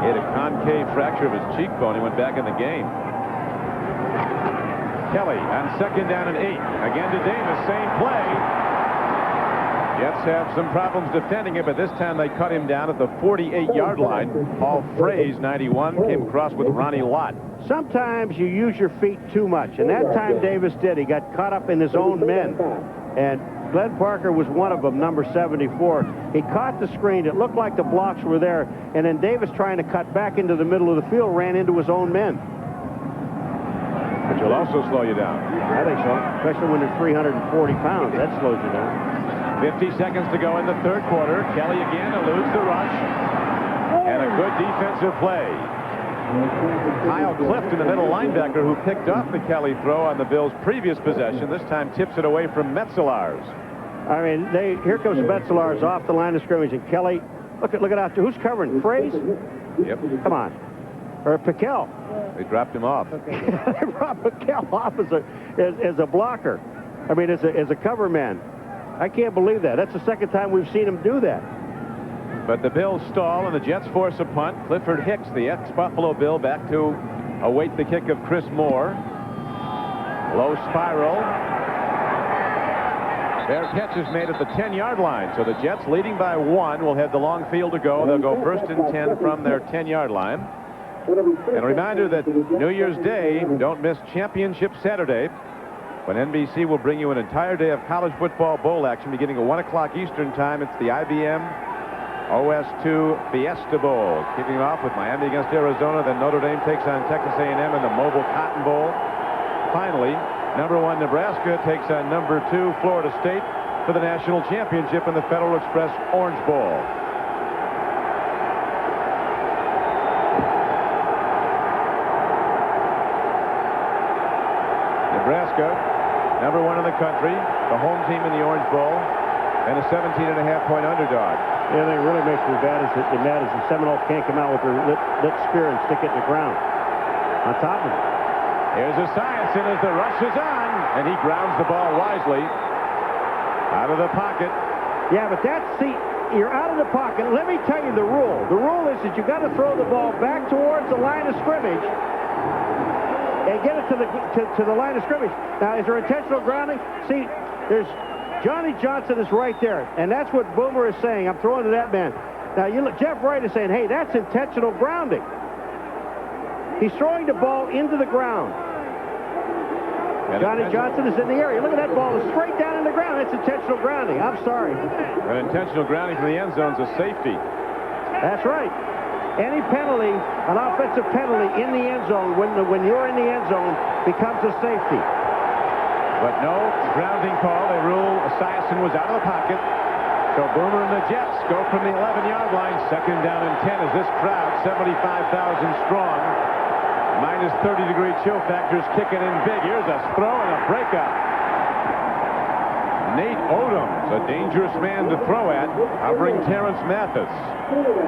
He had a concave fracture of his cheekbone. He went back in the game. Kelly on 2nd down and 8. Again to Davis, same play. Jets have some problems defending it, but this time they cut him down at the 48-yard line. Paul Fraze, 91, came across with Ronnie Lott. Sometimes you use your feet too much, and that time Davis did. He got caught up in his own men. And Glenn Parker was one of them, number 74. He caught the screen. It looked like the blocks were there. And then Davis, trying to cut back into the middle of the field, ran into his own men. Which will also slow you down. I think so, especially when you're 340 pounds. That slows you down. 50 seconds to go in the 3rd quarter. Kelly again eludes the rush. And a good defensive play. Kyle Clift, in the middle linebacker, who picked up the Kelly throw on the Bills' previous possession, this time tips it away from Metzelars. I mean, here comes Metzelars off the line of scrimmage, and Kelly, look at out there. Who's covering? Fraze? Yep. Come on. Or Piquel. They dropped him off. They brought Piquel off as a blocker. I mean, as a cover man. I can't believe that. That's the second time we've seen him do that. But the Bills stall, and the Jets force a punt. Clifford Hicks, the ex-Buffalo Bill, back to await the kick of Chris Moore. Low spiral. Their catch is made at the 10-yard line. So the Jets, leading by 1, will have the long field to go. They'll go 1st and 10 from their 10-yard line. And a reminder that New Year's Day, don't miss Championship Saturday, when NBC will bring you an entire day of college football bowl action beginning at 1 o'clock Eastern time. It's the IBM OS2 Fiesta Bowl. Kicking off with Miami against Arizona, then Notre Dame takes on Texas A&M in the Mobile Cotton Bowl. Finally, number 1 Nebraska takes on number 2 Florida State for the national championship in the Federal Express Orange Bowl. Nebraska, number 1 in the country, the home team in the Orange Bowl, and a 17.5-point underdog. The other thing that really makes me mad is the Seminoles can't come out with their lit spear and stick it in the ground. On top of it. Here's Esiason as the rush is on, and he grounds the ball wisely out of the pocket. Yeah, but you're out of the pocket. Let me tell you the rule. The rule is that you've got to throw the ball back towards the line of scrimmage and get it to the line of scrimmage. Now, is there intentional grounding? See, there's Johnny Johnson is right there, and that's what Boomer is saying. I'm throwing to that man. Now, you look, Jeff Wright is saying, hey, that's intentional grounding. He's throwing the ball into the ground. Johnny Johnson is in the area. Look at that ball. It's straight down in the ground. That's intentional grounding. I'm sorry. An intentional grounding from the end zone is a safety. That's right. Any penalty, an offensive penalty in the end zone, when you're in the end zone, becomes a safety. But no grounding call. They rule Esiason was out of the pocket. So Boomer and the Jets go from the 11-yard line. Second down and 10 as this crowd, 75,000 strong, minus 30-degree chill factors, kicking in big. Here's a throw and a breakup. Nate Odom's a dangerous man to throw at, hovering Terrence Mathis.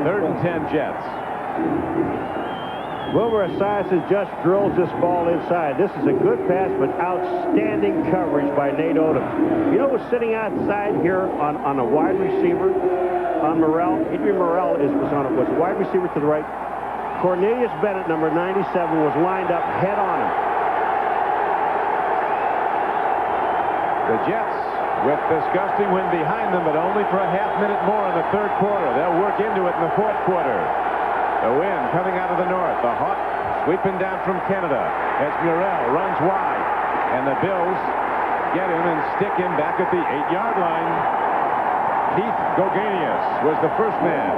3rd and 10 Jets. Wilbur Esiason just drills this ball inside. This is a good pass, but outstanding coverage by Nate Odom. You know who's sitting outside here on a wide receiver on Morrell? Adrian Morrell was a wide receiver to the right. Cornelius Bennett, number 97, was lined up head on him. The Jets with this gusting wind behind them, but only for a half minute more in the 3rd quarter. They'll work into it in the 4th quarter. The wind coming out of the north. The Hawk sweeping down from Canada as Murrell runs wide. And the Bills get him and stick him back at the 8-yard line. Keith Gogenius was the first man.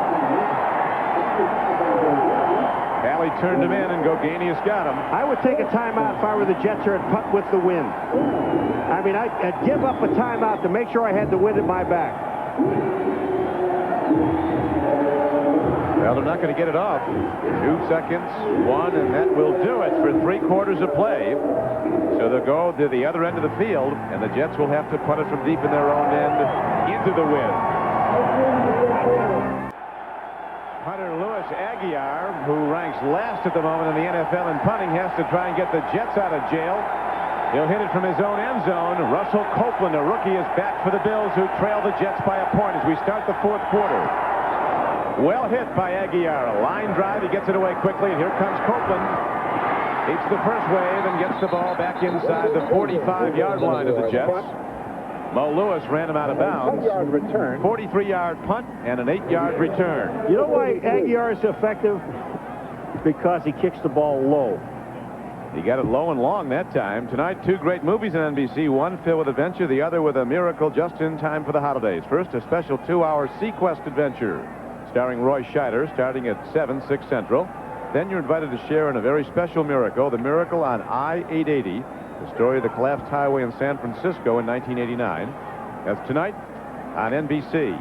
Alley turned him in, and Gogenius got him. I would take a timeout if I were the Jets here and punt with the wind. I mean, I'd give up a timeout to make sure I had the wind at my back. Well, they're not going to get it off. 2 seconds, 1, and that will do it for 3 quarters of play. So they'll go to the other end of the field, and the Jets will have to punt it from deep in their own end into the wind. Punter Louis Aguiar, who ranks last at the moment in the NFL in punting, has to try and get the Jets out of jail. He'll hit it from his own end zone. Russell Copeland, a rookie, is back for the Bills, who trail the Jets by a point as we start the 4th quarter. Well hit by Aguiar. A line drive. He gets it away quickly, and here comes Copeland. Eats the first wave and gets the ball back inside the 45-yard line of the Jets. Mo Lewis ran him out of bounds. 43-yard punt and an 8-yard return. You know why Aguiar is effective? Because he kicks the ball low. He got it low and long that time. Tonight, 2 great movies on NBC. One filled with adventure, the other with a miracle just in time for the holidays. First, a special 2-hour Sequest adventure starring Roy Scheider, starting at 7, 6 Central. Then you're invited to share in a very special miracle, the miracle on I-880, the story of the collapsed highway in San Francisco in 1989. That's tonight on NBC.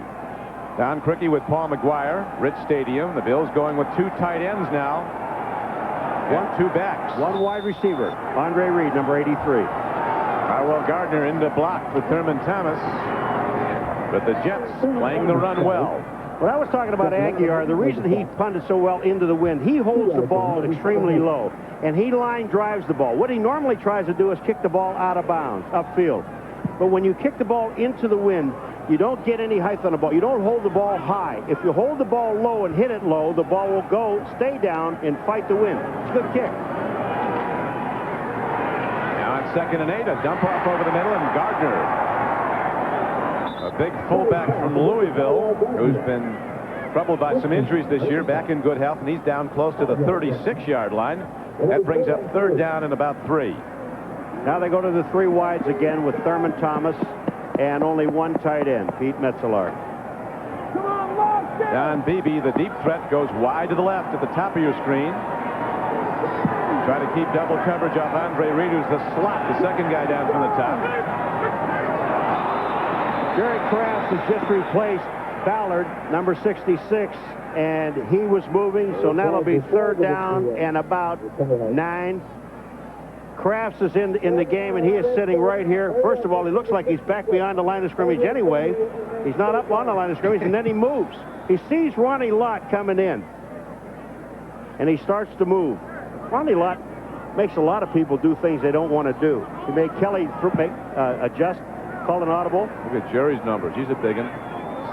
Don Criqui with Paul Maguire, Rich Stadium. The Bills going with 2 tight ends now. 2 backs. 1 wide receiver. Andre Reed, number 83. Howell Gardner into block for Thurman Thomas. But the Jets playing the run well. When I was talking about Aguiar, the reason he punted so well into the wind, he holds the ball extremely low, and he line drives the ball. What he normally tries to do is kick the ball out of bounds, upfield. But when you kick the ball into the wind, you don't get any height on the ball. You don't hold the ball high. If you hold the ball low and hit it low, the ball will go, stay down, and fight the wind. It's a good kick. Now on 2nd and 8, a dump off over the middle, and Gardner, a big fullback from Louisville, who's been troubled by some injuries this year, back in good health, and he's down close to the 36-yard line. That brings up 3rd down and about 3. Now they go to the 3 wides again with Thurman Thomas and only 1 tight end, Pete Metzelaar. Don Beebe, the deep threat, goes wide to the left at the top of your screen. Try to keep double coverage off Andre Reed, who's the slot, the second guy down from the top. Jerry Krafts has just replaced Ballard, number 66, and he was moving, so now it'll be 3rd down and about 9. Krafts is in the game, and he is sitting right here. First of all, he looks like he's back beyond the line of scrimmage anyway. He's not up on the line of scrimmage, and then he moves. He sees Ronnie Lott coming in, and he starts to move. Ronnie Lott makes a lot of people do things they don't want to do. He made Kelly adjust, call an audible. Look at Jerry's numbers. He's a big one.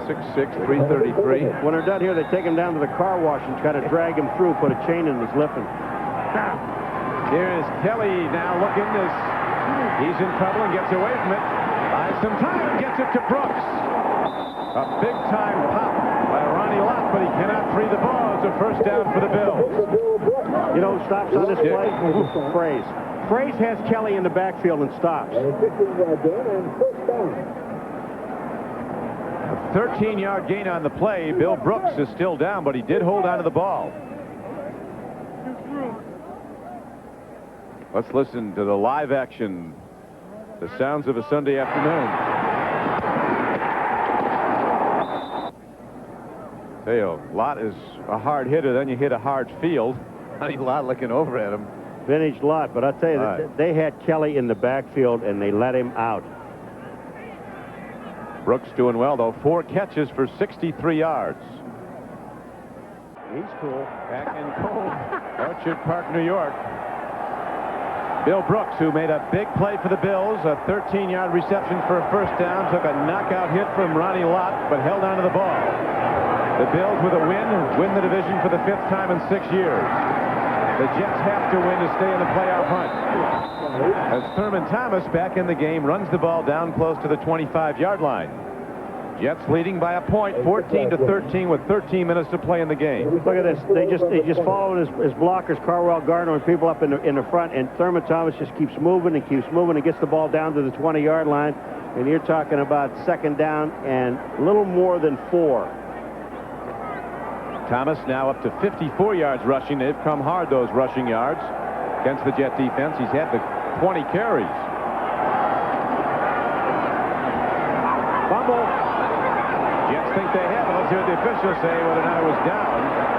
6'6", 333. When they're done here, they take him down to the car wash and try to drag him through, put a chain in his lip. Here's Kelly now looking as he's in trouble and gets away from it. Buys some time and gets it to Brooks. A big-time pop by Ronnie Lott, but he cannot free the ball. It's a first down for the Bills. You know who stops on this play? Fraze. Fraze has Kelly in the backfield and stops. A 13-yard gain on the play. Bill Brooks is still down, but he did hold on to the ball. Let's listen to the live action The sounds of a Sunday afternoon. Tell you, Lott is a hard hitter. Then you hit a hard field. I need Lott looking over at him. Vintage Lott, but I'll tell you, they had Kelly in the backfield, and they let him out. Brooks doing well, though. 4 catches for 63 yards. He's cool. Back in cold Orchard Park, New York. Bill Brooks, who made a big play for the Bills, a 13-yard reception for a first down, took a knockout hit from Ronnie Lott, but held onto the ball. The Bills, with a win the division for the 5th time in 6 years. The Jets have to win to stay in the playoff hunt. As Thurman Thomas, back in the game, runs the ball down close to the 25-yard line. Jets leading by a point, 14-13, with 13 minutes to play in the game. Look at this. They just followed his blockers, Carwell Gardner, and people up in the front, and Thurman Thomas just keeps moving and gets the ball down to the 20-yard line, and you're talking about second down and a little more than 4. Thomas now up to 54 yards rushing. They've come hard, those rushing yards, against the Jet defense. He's had the 20 carries. Fumble. Jets think they have it. Let's hear what the officials say, whether or not it was down.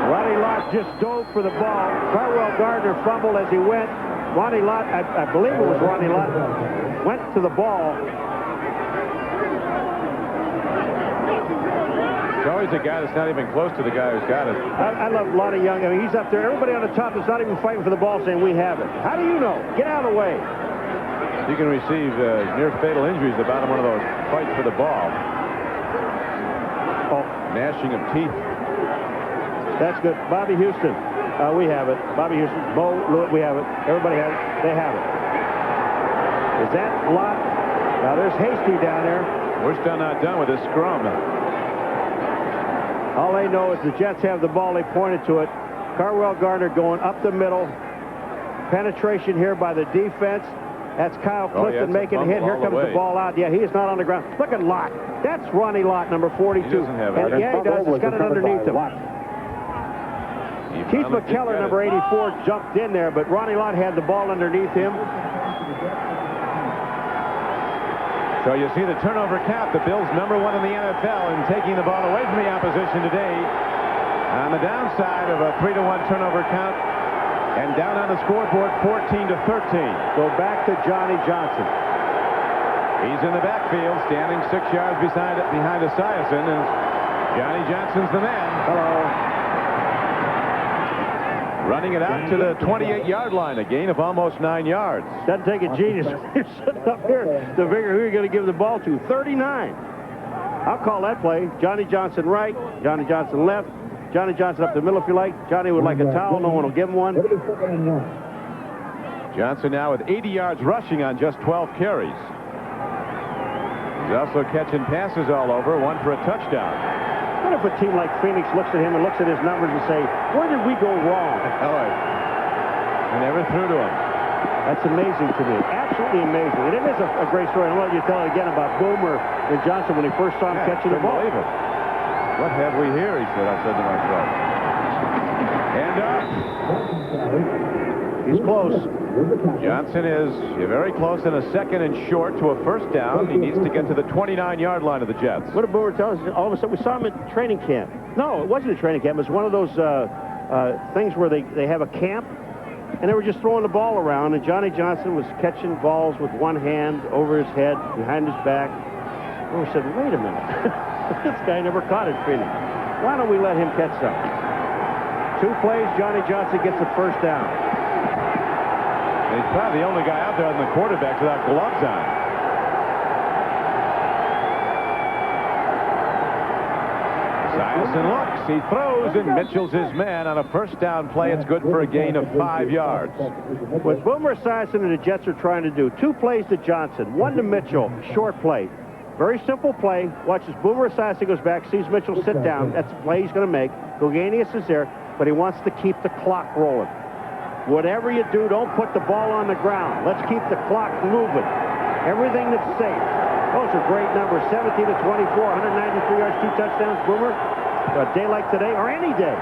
Ronnie Lott just dove for the ball. Carwell Gardner fumbled as he went. Ronnie Lott, I believe it was Ronnie Lott, went to the ball. It's always a guy that's not even close to the guy who's got it. I love Lonnie Young. I mean, he's up there. Everybody on the top is not even fighting for the ball, saying, we have it. How do you know? Get out of the way. You can receive near-fatal injuries at the bottom of one of those fights for the ball. Oh, gnashing of teeth. That's good. Bobby Houston. We have it. Bobby Houston. Bo Lewis, we have it. Everybody has it. They have it. Is that Lott? Now, there's Hasty down there. We're still not done with this scrum. All they know is the Jets have the ball. They pointed to it. Carwell Gardner going up the middle. Penetration here by the defense. That's Kyle Clifton making a hit. Here comes the ball out. Yeah, he is not on the ground. Look at Lott. That's Ronnie Lott, number 42. He doesn't have it. Yeah, he does. He's got it underneath him. Keith McKellar, number 84, jumped in there, but Ronnie Lott had the ball underneath him. So you see the turnover count. The Bills #1 in the NFL in taking the ball away from the opposition today. On the downside of a 3-1 turnover count. And down on the scoreboard, 14-13. Go back to Johnny Johnson. He's in the backfield, standing 6 yards behind Esiason, and Johnny Johnson's the man. Hello. Running it out to the 28-yard line, a gain of almost 9 yards. Doesn't take a genius. You're sitting up here to figure who you're going to give the ball to. 39. I'll call that play. Johnny Johnson right, Johnny Johnson left, Johnny Johnson up the middle if you like. Johnny would like a towel. No one will give him one. Johnson now with 80 yards rushing on just 12 carries. He's also catching passes all over, one for a touchdown. What if a team like Phoenix looks at him and looks at his numbers and say, where did we go wrong? I never threw to him. That's amazing to me. Absolutely amazing. And it is a great story. I'll let you tell it again about Boomer and Johnson when he first saw him catching the ball. Believe it. What have we here, he said. I said to myself. And he's close. Johnson is very close in a second and short to a first down. He needs to get to the 29-yard line of the Jets. What did Boomer tell us? All of a sudden, we saw him at training camp. No, it wasn't a training camp. It was one of those things where they have a camp, and they were just throwing the ball around, and Johnny Johnson was catching balls with one hand over his head, behind his back. Boomer said, wait a minute. This guy never caught it, Phoenix. Why don't we let him catch some? 2 plays, Johnny Johnson gets a first down. He's probably the only guy out there on the quarterback without gloves on. Esiason looks, he throws, and Mitchell's his man on a first down play. It's good for a gain of 5 yards. What Boomer Esiason and the Jets are trying to do, 2 plays to Johnson, 1 to Mitchell, short play. Very simple play. Watch as Boomer Esiason goes back, sees Mitchell sit down. That's the play he's going to make. Gilganius is there, but he wants to keep the clock rolling. Whatever you do, don't put the ball on the ground. Let's keep the clock moving. Everything that's safe. Those are great numbers. 17 to 24, 193 yards, 2 touchdowns. Boomer, a day like today or any day.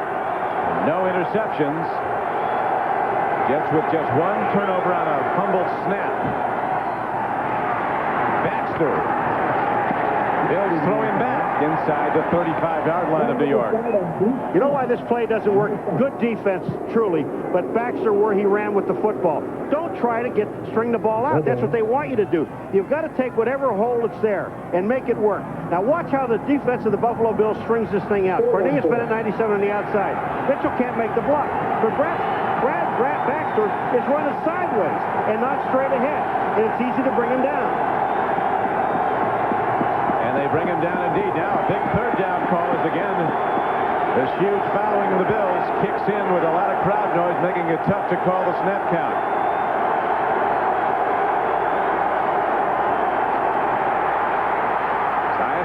No interceptions. Jets with just 1 turnover on a fumble snap. Baxter. Bills throw him back inside the 35-yard line of New York. You know why this play doesn't work? Good defense, truly, but Baxter where he ran with the football. Don't try to string the ball out. That's what they want you to do. You've got to take whatever hole that's there and make it work. Now watch how the defense of the Buffalo Bills strings this thing out. Cornelius Bennett 97 on the outside. Mitchell can't make the block. But Brad Baxter is running sideways and not straight ahead. And it's easy to bring him down. And they bring him down indeed. Now a big third down call is again. This huge following of the Bills kicks in with a lot of crowd noise, making it tough to call the snap count.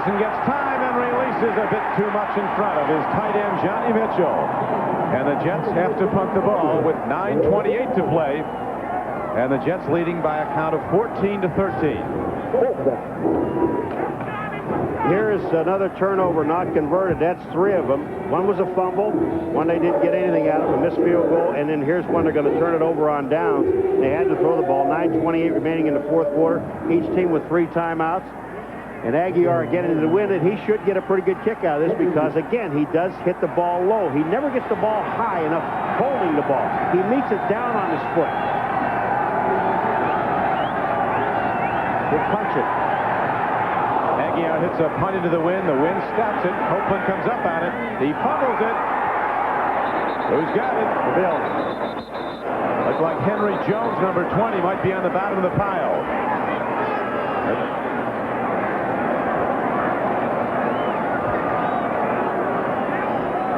Syson gets time and releases a bit too much in front of his tight end, Johnny Mitchell. And the Jets have to punt the ball with 9:28 to play. And the Jets leading by a count of 14-13. Here's another turnover not converted. That's 3 of them. One was a fumble. One they didn't get anything out of, a missed field goal. And then here's one they're going to turn it over on downs. They had to throw the ball. 9:28 remaining in the fourth quarter. Each team with 3 timeouts. And Aguiar getting to the win, and he should get a pretty good kick out of this because, again, he does hit the ball low. He never gets the ball high enough holding the ball. He meets it down on his foot. He'll punch it. Aguiar hits a punt into the wind. The wind stops it. Copeland comes up on it. He fumbles it. Who's got it? The Bills. Looks like Henry Jones, number 20, might be on the bottom of the pile.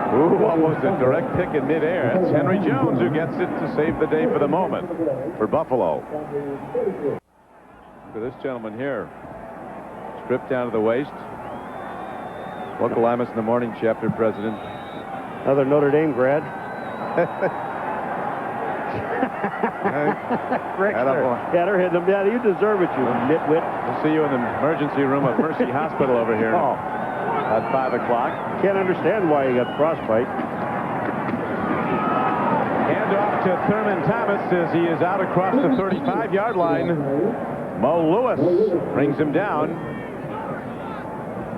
Ooh, almost a direct pick in midair. It's Henry Jones who gets it to save the day for the moment for Buffalo. Look at this gentleman here. Stripped down to the waist. Local Imus in the Morning chapter president. Another Notre Dame grad. Yeah, they're hitting them down. You deserve it, you nitwit. We'll see you in the emergency room of Mercy Hospital over here. Oh. At 5 o'clock. Can't understand why you got frostbite. Hand off to Thurman Thomas as he is out across the 35-yard line. Mo Lewis brings him down.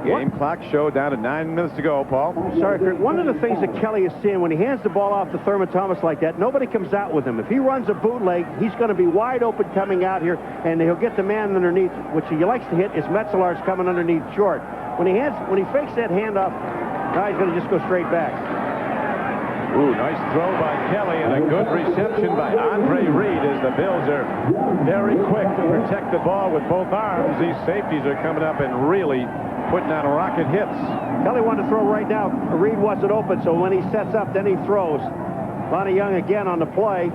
Game clock showed down to 9 minutes to go, Paul. Sorry, Kurt. One of the things that Kelly is seeing when he hands the ball off to Thurman Thomas like that, nobody comes out with him. If he runs a bootleg, he's going to be wide open coming out here, and he'll get the man underneath, which he likes to hit is Metzelar's coming underneath short. When he fakes that handoff, now he's going to just go straight back. Ooh, nice throw by Kelly and a good reception by Andre Reed as the Bills are very quick to protect the ball with both arms. These safeties are coming up and really putting on rocket hits. Kelly wanted to throw right now. Reed wasn't open, so when he sets up, then he throws. Lonnie Young again on the play.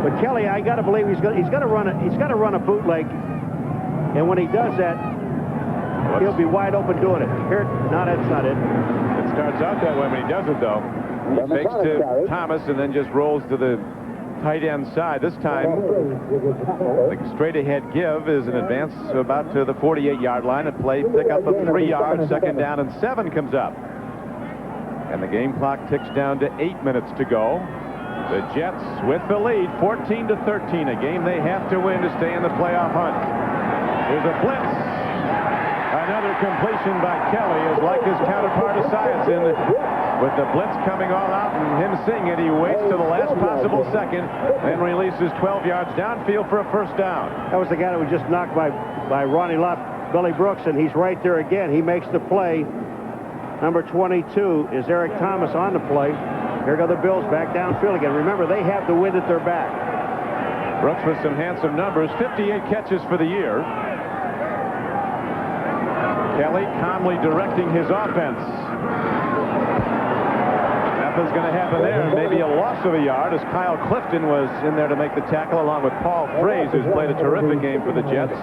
But Kelly, I got to believe he's got to run a bootleg, and when he does that, he'll be wide open doing it. Here, no, that's not it. It starts out that way when he does it, though. He fakes to Thomas and then just rolls to the tight end side. This time, the straight ahead give is an advance about to the 48-yard line. A play pick up of 3 yards. Second down and 7 comes up. And the game clock ticks down to 8 minutes to go. The Jets with the lead, 14-13. A game they have to win to stay in the playoff hunt. Here's a blitz. Another completion by Kelly is like his counterpart Esiason. With the blitz coming all out and him seeing it, he waits to the last possible second and releases 12 yards downfield for a first down. That was the guy that was just knocked by Ronnie Lott, Billy Brooks, and he's right there again. He makes the play. Number 22 is Eric Thomas on the play. Here go the Bills back downfield again. Remember, they have the wind at their back. Brooks with some handsome numbers, 58 catches for the year. Kelly calmly directing his offense. Nothing's going to happen there. Maybe a loss of a yard as Kyle Clifton was in there to make the tackle along with Paul Fraze, who's played a terrific game for the Jets.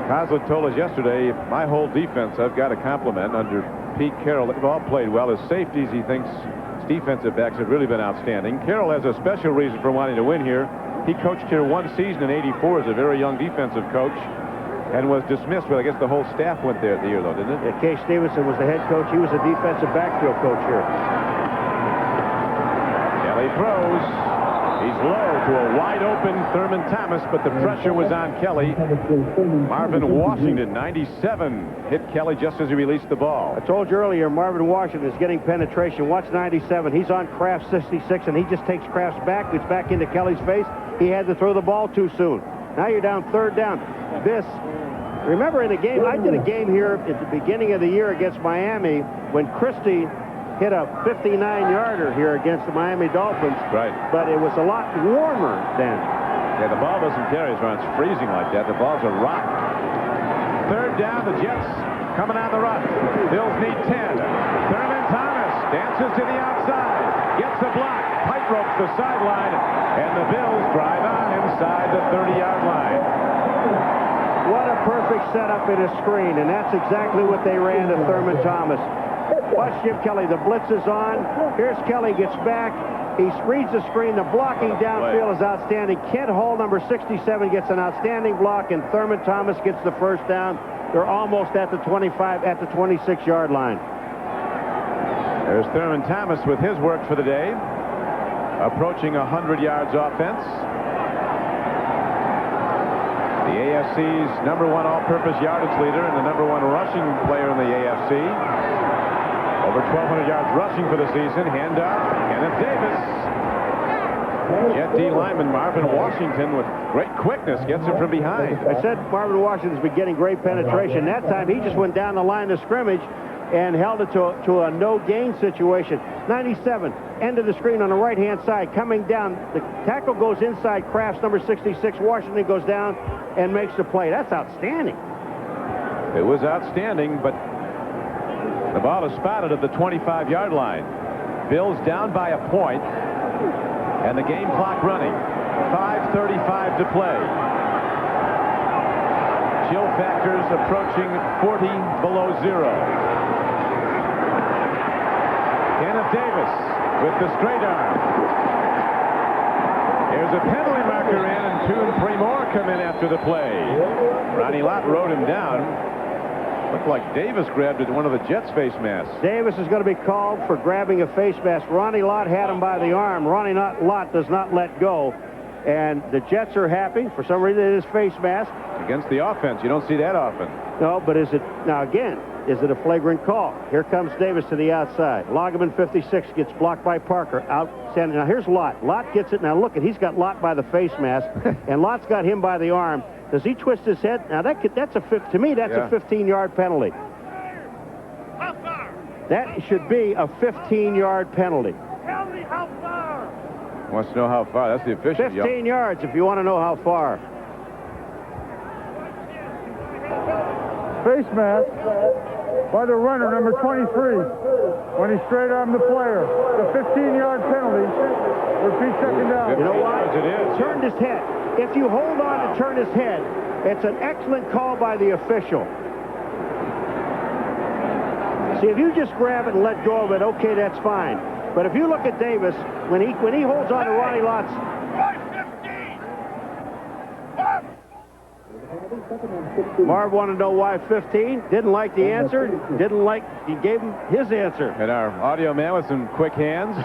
As Kozlik told us yesterday, my whole defense I've got to compliment under Pete Carroll. They've all played well. As safeties, he thinks defensive backs have really been outstanding. Carroll has a special reason for wanting to win here. He coached here one season in '84 as a very young defensive coach and was dismissed, but I guess the whole staff went there the year, though, didn't it? Yeah, Case Stevenson was the head coach. He was a defensive backfield coach here. Kelly throws. He's low to a wide-open Thurman Thomas, but the pressure was on Kelly. Marvin Washington, 97, hit Kelly just as he released the ball. I told you earlier, Marvin Washington is getting penetration. Watch 97. He's on Kraft's 66, and he just takes Kraft's back. It's back into Kelly's face. He had to throw the ball too soon. Now you're down 3rd down. Remember in the game, I did a game here at the beginning of the year against Miami when Christie hit a 59-yarder here against the Miami Dolphins. Right. But it was a lot warmer then. Yeah, the ball doesn't carry as when it's freezing like that. The ball's a rock. 3rd down, the Jets coming on the run. Bills need 10. Thurman Thomas dances to the outside. Gets the block. Pipe ropes the sideline. And the Bills drive on inside the 30-yard line. What a perfect setup in a screen. And that's exactly what they ran to Thurman Thomas. Watch Jim Kelly. The blitz is on. Here's Kelly, gets back. He reads the screen. The blocking downfield is outstanding. Kent Hall, number 67, gets an outstanding block, and Thurman Thomas gets the 1st down. They're almost at the 25, at the 26-yard line. There's Thurman Thomas with his work for the day, approaching 100 yards offense. The AFC's #1 all-purpose yardage leader and the #1 rushing player in the AFC. Over 1,200 yards rushing for the season. Handoff. Kenneth Davis. Jet D lineman Marvin Washington with great quickness gets him from behind. I said Marvin Washington's been getting great penetration. That time he just went down the line of scrimmage and held it to a no-gain situation. 97, end of the screen on the right-hand side, coming down. The tackle goes inside Kraft's number 66. Washington goes down and makes the play. That's outstanding. It was outstanding, but the ball is spotted at the 25-yard line. Bills down by a point, and the game clock running. 5:35 to play. Chill factors approaching 40 below zero. Kenneth Davis with the straight arm. There's a penalty marker in, and 2 and 3 more come in after the play. Ronnie Lott rode him down. Looked like Davis grabbed one of the Jets' face masks. Davis is going to be called for grabbing a face mask. Ronnie Lott had him by the arm. Ronnie Lott does not let go. And the Jets are happy. For some reason, it is face mask. Against the offense. You don't see that often. No, but is it, now again, is it a flagrant call? Here comes Davis to the outside. Loggeman 56 gets blocked by Parker. Outstanding. Now here's Lott. Lott gets it. Now look, he's got Lott by the face mask, and Lott's got him by the arm. Does he twist his head? Now that's a to me that's a 15-yard penalty. That should be a 15-yard penalty. Tell me how far. Wants to know how far. That's the official. 15 yards if you want to know how far. Face mask by the runner, number 23, when he straight armed the player. The 15-yard penalty. Repeat 2nd down. You know what? It is. Turned his head. If you hold on to turn his head, it's an excellent call by the official. See, if you just grab it and let go of it, okay, that's fine. But if you look at Davis, when he holds on to Ronnie Lott's... Marv wanted to know why 15. Didn't like the answer. Didn't like... He gave him his answer. And our audio man with some quick hands.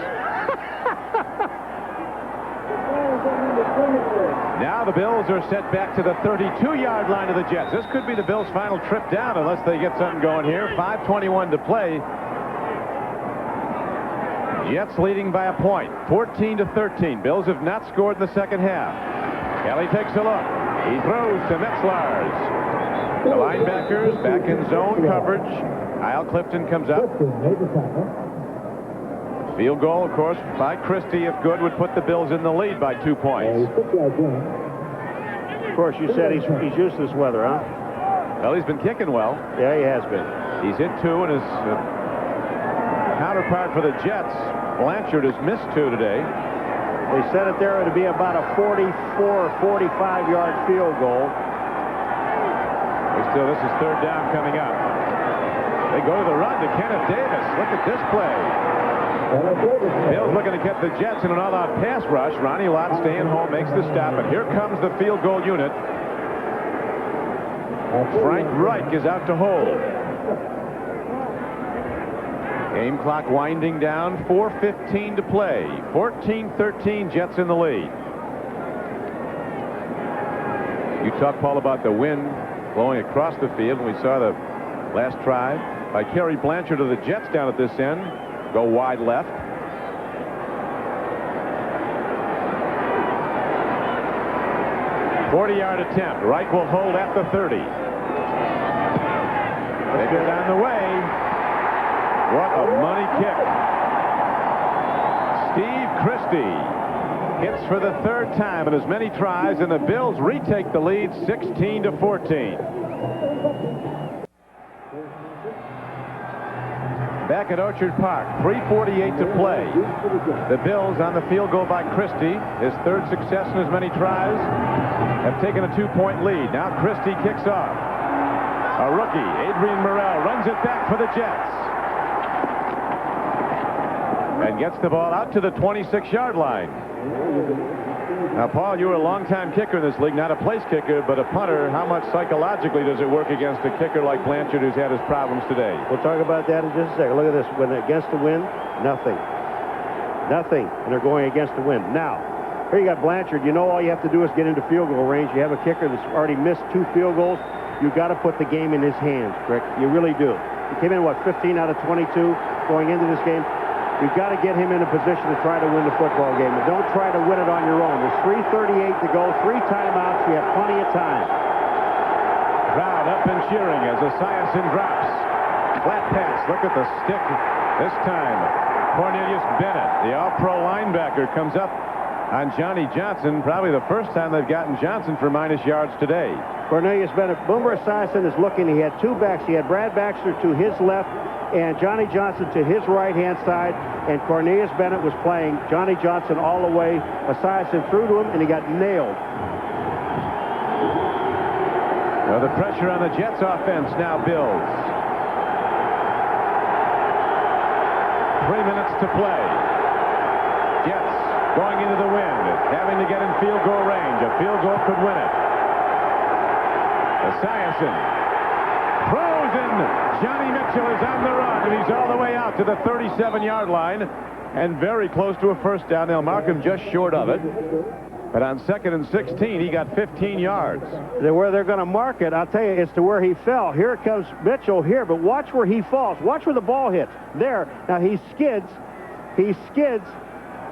Now the Bills are set back to the 32-yard line of the Jets. This could be the Bills' final trip down unless they get something going here. 5:21 to play. Jets leading by a point, 14-13. Bills have not scored in the second half. Kelly takes a look. He throws to Metzlars. The linebackers back in zone coverage. Kyle Clifton comes up. Field goal, of course, by Christie, if good, would put the Bills in the lead by 2 points. Of course, you said he's used to this weather, huh? Well, he's been kicking well. Yeah, he has been. He's hit 2, and his counterpart for the Jets, Blanchard, has missed 2 today. They said it there would be about a 44 or 45-yard field goal. This is 3rd down coming up. They go to the run to Kenneth Davis. Look at this play. Bills looking to get the Jets in an all-out pass rush. Ronnie Lott staying home, makes the stop, and here comes the field goal unit. Frank Reich is out to hold. Game clock winding down, 4:15 to play. 14-13, Jets in the lead. You talked, Paul, about the wind blowing across the field, and we saw the last try by Kerry Blanchard of the Jets down at this end go wide left. – 40-yard attempt. Reich will hold at the 30. They get on the way. What a money kick. Steve Christie hits for the third time in as many tries, and the Bills retake the lead 16-14. Back at Orchard Park, 3:48 to play. The Bills on the field goal by Christie, his third success in as many tries, have taken a 2-point lead. Now Christie kicks off. A rookie, Adrian Morrell, runs it back for the Jets. And gets the ball out to the 26-yard line. Now, Paul, you were a long-time kicker in this league, not a place kicker, but a punter. How much psychologically does it work against a kicker like Blanchard, who's had his problems today? We'll talk about that in just a second. Look at this. When against the wind, nothing. Nothing. And they're going against the wind. Now, here you got Blanchard. You know all you have to do is get into field goal range. You have a kicker that's already missed 2 field goals. You've got to put the game in his hands, Crick. You really do. He came in, what, 15 out of 22 going into this game? You've got to get him in a position to try to win the football game. And don't try to win it on your own. There's 3:38 to go, 3 timeouts. You have plenty of time. Crowd up and cheering as Esiason drops. Flat pass. Look at the stick this time. Cornelius Bennett, the all-pro linebacker, comes up on Johnny Johnson. Probably the first time they've gotten Johnson for minus yards today. Cornelius Bennett. Boomer Esiason is looking. He had 2 backs. He had Brad Baxter to his left and Johnny Johnson to his right-hand side, and Cornelius Bennett was playing Johnny Johnson all the way. Esiason threw to him, and he got nailed. Well, the pressure on the Jets offense now builds. 3 minutes to play. Jets going into the wind, having to get in field goal range. A field goal could win it. Esiason throws in. Johnny Mitchell is on the run, and he's all the way out to the 37-yard line and very close to a first down. They'll mark him just short of it. But on 2nd and 16, he got 15 yards. Where they're going to mark it, I'll tell you, it's to where he fell. Here comes Mitchell here, but watch where he falls. Watch where the ball hits. There. Now he skids,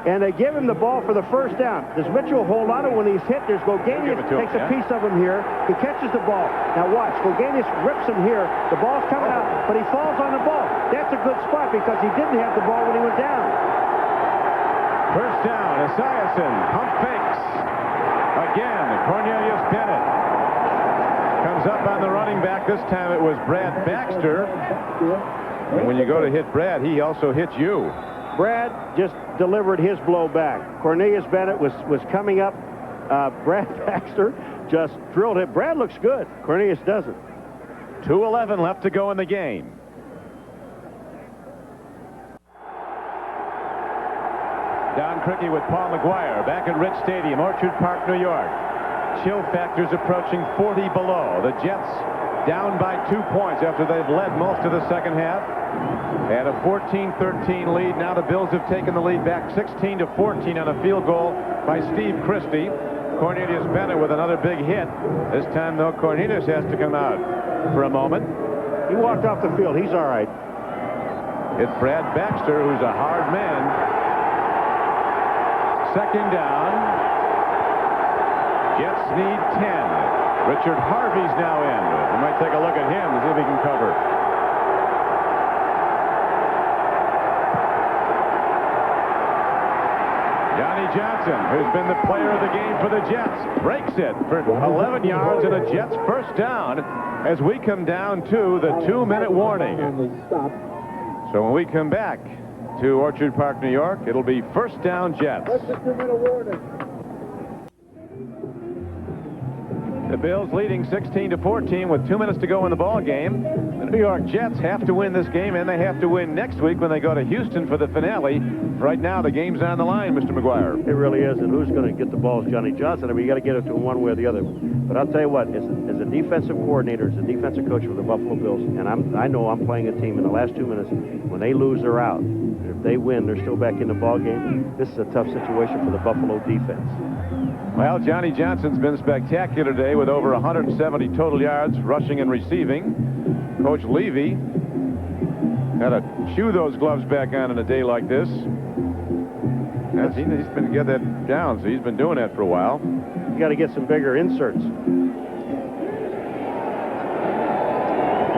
and they give him the ball for the first down. Does Mitchell hold on to it when he's hit? There's Goganius takes a piece of him here. He catches the ball. Now watch, Goganius rips him here. The ball's coming out, but he falls on the ball. That's a good spot because he didn't have the ball when he went down. First down, Esiason, pump fakes. Again, Cornelius Bennett comes up on the running back. This time it was Brad Baxter. And when you go to hit Brad, he also hits you. Brad just delivered his blow back. Cornelius Bennett was coming up. Brad Baxter just drilled it. Brad looks good. Cornelius doesn't. 2:11 left to go in the game. Don Criqui with Paul Maguire back at Rich Stadium, Orchard Park, New York. Chill factors approaching 40 below. The Jets down by 2 points after they've led most of the second half. They had a 14-13 lead. Now the Bills have taken the lead back 16-14 on a field goal by Steve Christie. Cornelius Bennett with another big hit. This time, though, Cornelius has to come out for a moment. He walked off the field. He's all right. It's Brad Baxter, who's a hard man. Second down. Jets need 10. Richard Harvey's now in. We might take a look at him to see if he can cover. Johnny Johnson, who's been the player of the game for the Jets, breaks it for 11 yards and a Jets first down as we come down to the 2-minute warning. So when we come back to Orchard Park, New York, it'll be first down Jets. That's the 2-minute warning. The Bills leading 16-14 with 2 minutes to go in the ball game. The New York Jets have to win this game, and they have to win next week when they go to Houston for the finale. Right now, the game's on the line, Mr. Maguire. It really is, and who's going to get the ball is Johnny Johnson. I mean, you got to get it to him one way or the other. But I'll tell you what, as a defensive coordinator, as a defensive coach for the Buffalo Bills, and I know I'm playing a team in the last 2 minutes, when they lose, they're out. And if they win, they're still back in the ball game. This is a tough situation for the Buffalo defense. Well, Johnny Johnson's been spectacular today with over 170 total yards rushing and receiving. Coach Levy had to chew those gloves back on a day like this. He's been to get that down, so he's been doing that for a while. You got to get some bigger inserts. The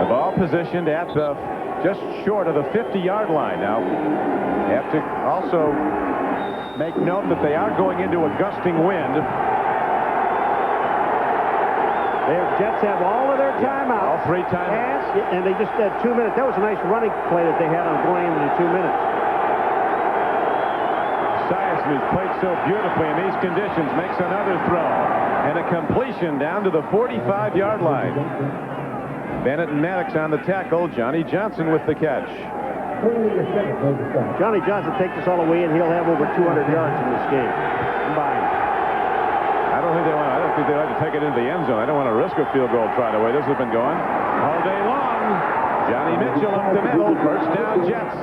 ball positioned at the just short of the 50-yard line. Now, you have to also make note that they are going into a gusting wind. The Jets have all of their timeouts. All 3 timeouts. And they just had 2 minutes. That was a nice running play that they had on going into the 2 minutes. Esiason, who's played so beautifully in these conditions, makes another throw. And a completion down to the 45-yard line. Bennett and Maddox on the tackle. Johnny Johnson with the catch. Johnny Johnson takes this all the way in. He'll have over 200 yards in this game combined. I don't think they like to take it into the end zone. I don't want to risk a field goal try the way this has been going all day long. Johnny Mitchell up the middle. First down Jets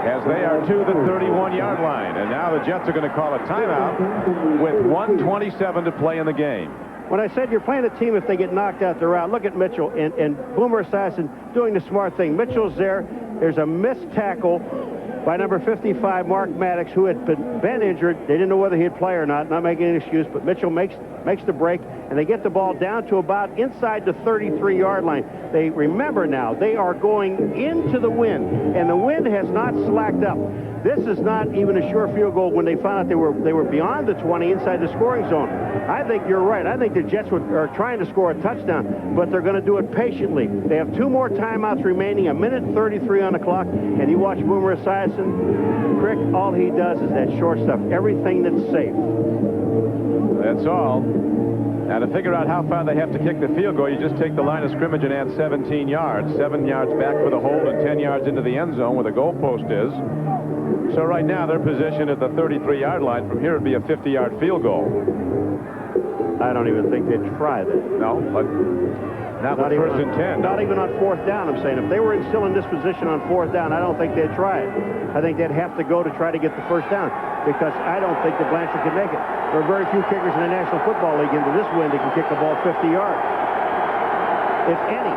as they are to the 31-yard line. And now the Jets are going to call a timeout with 1:27 to play in the game. When I said you're playing a team, if they get knocked out, they're out. Look at Mitchell and Boomer Esiason doing the smart thing. Mitchell's there. There's a missed tackle by number 55, Mark Maddox, who had been injured. They didn't know whether he'd play or not. Not making an excuse, but Mitchell makes the break, and they get the ball down to about inside the 33-yard line. They remember now they are going into the wind, and the wind has not slacked up. This is not even a sure field goal when they found out they were beyond the 20 inside the scoring zone. I think you're right. I think the Jets are trying to score a touchdown, but they're going to do it patiently. They have 2 more timeouts remaining, 1:33 on the clock, and you watch Boomer Esiason, Crick, all he does is that short stuff, everything that's safe. That's all. Now, to figure out how far they have to kick the field goal, you just take the line of scrimmage and add 17 yards. 7 yards back for the hold and 10 yards into the end zone where the goalpost is. So right now they're positioned at the 33-yard line. From here it'd be a 50-yard field goal. I don't even think they'd try that. No, but not with first and 10. Not even on 4th down, I'm saying. If they were still in this position on 4th down, I don't think they'd try it. I think they'd have to go to try to get the first down because I don't think that Blanchard can make it. There are very few kickers in the National Football League into this wind that can kick the ball 50 yards, if any.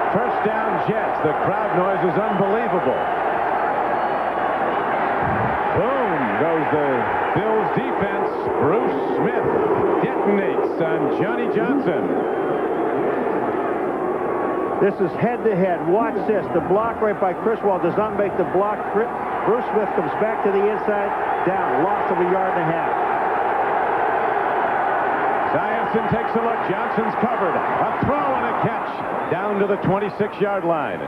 First down Jets. The crowd noise is unbelievable. Boom goes the Bills defense. Bruce Smith detonates on Johnny Johnson. This is head-to-head. Watch this. The block right by Criswell does not make the block. Bruce Smith comes back to the inside. Down. Loss of 1.5 yards. Esiason takes a look. Johnson's covered. A throw and a catch down to the 26-yard line.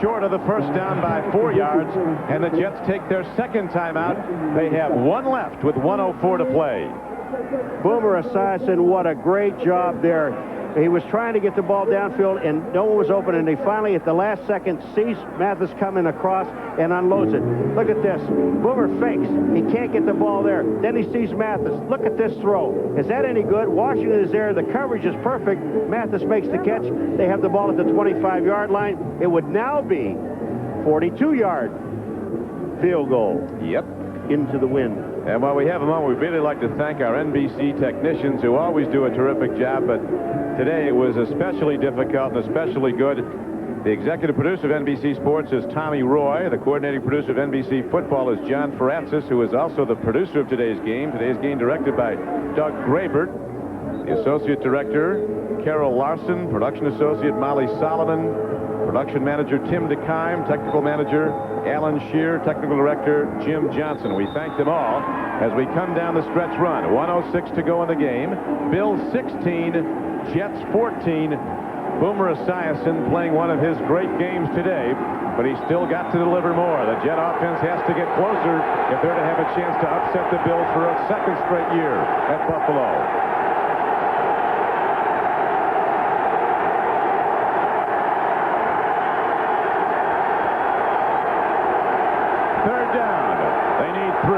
Short of the first down by 4 yards, and the Jets take their second timeout. They have 1 left with 1:04 to play. Boomer Esiason, what a great job there. He was trying to get the ball downfield, and no one was open, and they finally, at the last second, sees Mathis coming across and unloads it. Look at this. Boomer fakes. He can't get the ball there. Then he sees Mathis. Look at this throw. Is that any good? Washington is there. The coverage is perfect. Mathis makes the catch. They have the ball at the 25-yard line. It would now be 42-yard field goal. Yep. Into the wind. And while we have them on, we'd really like to thank our NBC technicians who always do a terrific job, but today it was especially difficult and especially good. The executive producer of NBC Sports is Tommy Roy. The coordinating producer of NBC Football is John Francis, who is also the producer of today's game. Today's game directed by Doug Grabert. The associate director, Carol Larson. Production associate, Molly Solomon. Production manager, Tim DeKime. Technical manager, Alan Shear. Technical director, Jim Johnson. We thank them all as we come down the stretch run. 1:06 to go in the game. Bills 16, Jets 14. Boomer Esiason playing one of his great games today, but he's still got to deliver more. The Jet offense has to get closer if they're to have a chance to upset the Bills for a second straight year at Buffalo. Third down. They need 3.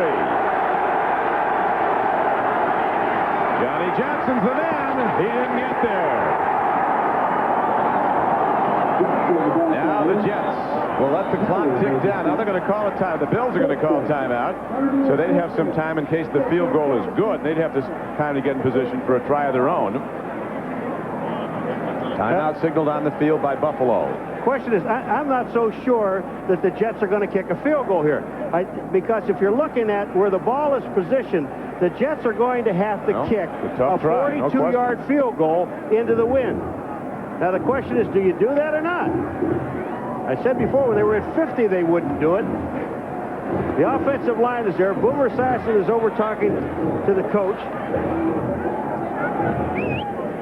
Johnny Johnson's the man. He didn't get there. Now the Jets will let the clock tick down. Now they're going to call a time. The Bills are going to call a timeout. So they'd have some time in case the field goal is good. They'd have time to get in position for a try of their own. Timeout signaled on the field by Buffalo. Question is, I'm not so sure that the Jets are going to kick a field goal here. Because if you're looking at where the ball is positioned, the Jets are going to have to kick a 42-yard field goal into the wind. Now, the question is, do you do that or not? I said before, when they were at 50, they wouldn't do it. The offensive line is there. Boomer Esiason is over talking to the coach.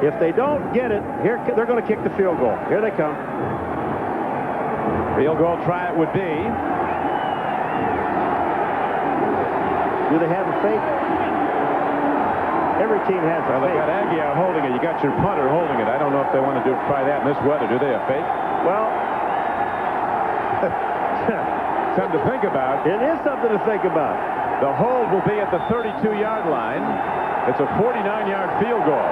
If they don't get it, here they're going to kick the field goal. Here they come. Field goal try it would be. Do they have a fake? Every team has a fake. They got Aguiar holding it. You got your punter holding it. I don't know if they want to try that in this weather. Do they, a fake? Well, something to think about. It is something to think about. The hold will be at the 32-yard line. It's a 49-yard field goal.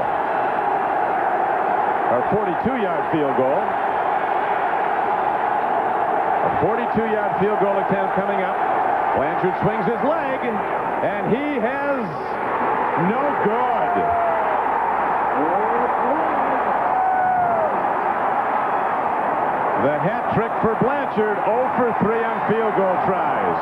Or 42-yard field goal. A 42-yard field goal attempt coming up. Blanchard swings his leg, and he has no good. The hat trick for Blanchard, 0 for 3 on field goal tries.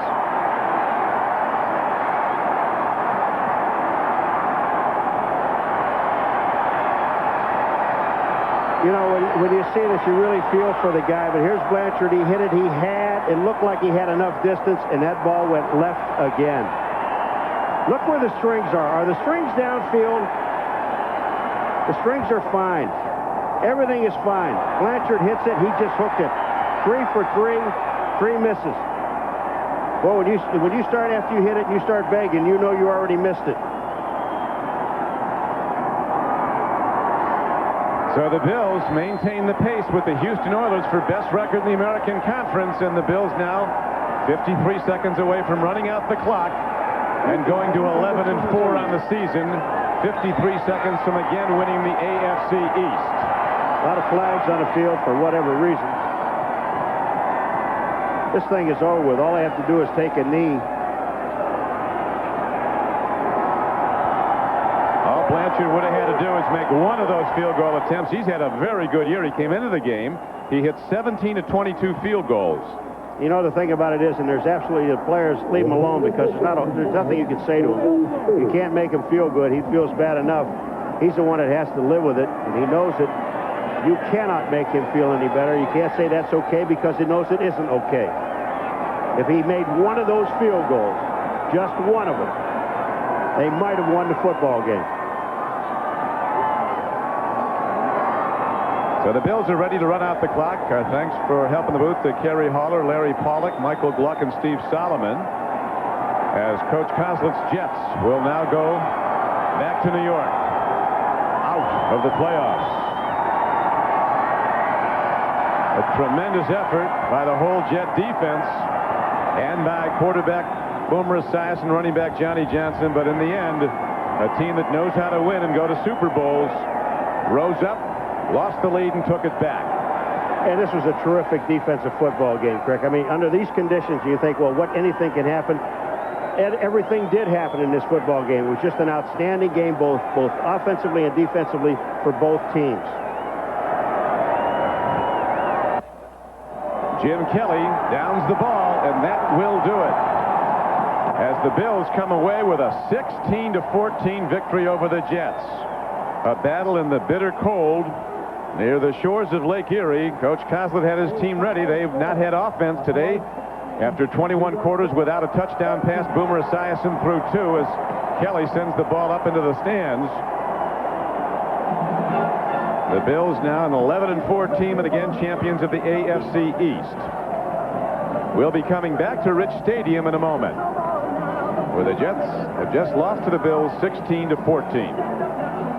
You know, when you see this, you really feel for the guy. But here's Blanchard. He hit it. It looked like he had enough distance, and that ball went left again. Look where the strings are. Are the strings downfield? The strings are fine. Everything is fine. Blanchard hits it. He just hooked it. 3 for 3. 3 misses. Well, when you start after you hit it, you start begging, you know you already missed it. So the Bills maintain the pace with the Houston Oilers for best record in the American Conference, and the Bills now 53 seconds away from running out the clock and going to 11-4 on the season. 53 seconds from again winning the AFC East. A lot of flags on the field for whatever reason. This thing is over with. All I have to do is take a knee. All Blanchard would have had to do is make one of those field goal attempts. He's had a very good year. He came into the game. He hit 17 of 22 field goals. You know, the thing about it is, and there's absolutely the players leave him alone because there's nothing you can say to him. You can't make him feel good. He feels bad enough. He's the one that has to live with it, and he knows it. You cannot make him feel any better. You can't say that's okay because he knows it isn't okay. If he made one of those field goals, just one of them, they might have won the football game. So the Bills are ready to run out the clock. Thanks for helping the booth to Kerry Haller, Larry Pollock, Michael Gluck, and Steve Solomon. As Coach Kozlitz's Jets will now go back to New York, out of the playoffs. A tremendous effort by the whole Jet defense and by quarterback Boomer Esiason, running back Johnny Johnson. But in the end, a team that knows how to win and go to Super Bowls rose up, lost the lead, and took it back. And this was a terrific defensive football game, Crick. I mean, under these conditions, you think, well, anything can happen. And everything did happen in this football game. It was just an outstanding game, both offensively and defensively for both teams. Jim Kelly downs the ball, and that will do it. As the Bills come away with a 16-14 victory over the Jets. A battle in the bitter cold near the shores of Lake Erie. Coach Kozlitz had his team ready. They've not had offense today. After 21 quarters without a touchdown pass, Boomer Esiason threw 2 as Kelly sends the ball up into the stands. The Bills now an 11-4 team, and again champions of the AFC East. We'll be coming back to Rich Stadium in a moment, where the Jets have just lost to the Bills 16-14.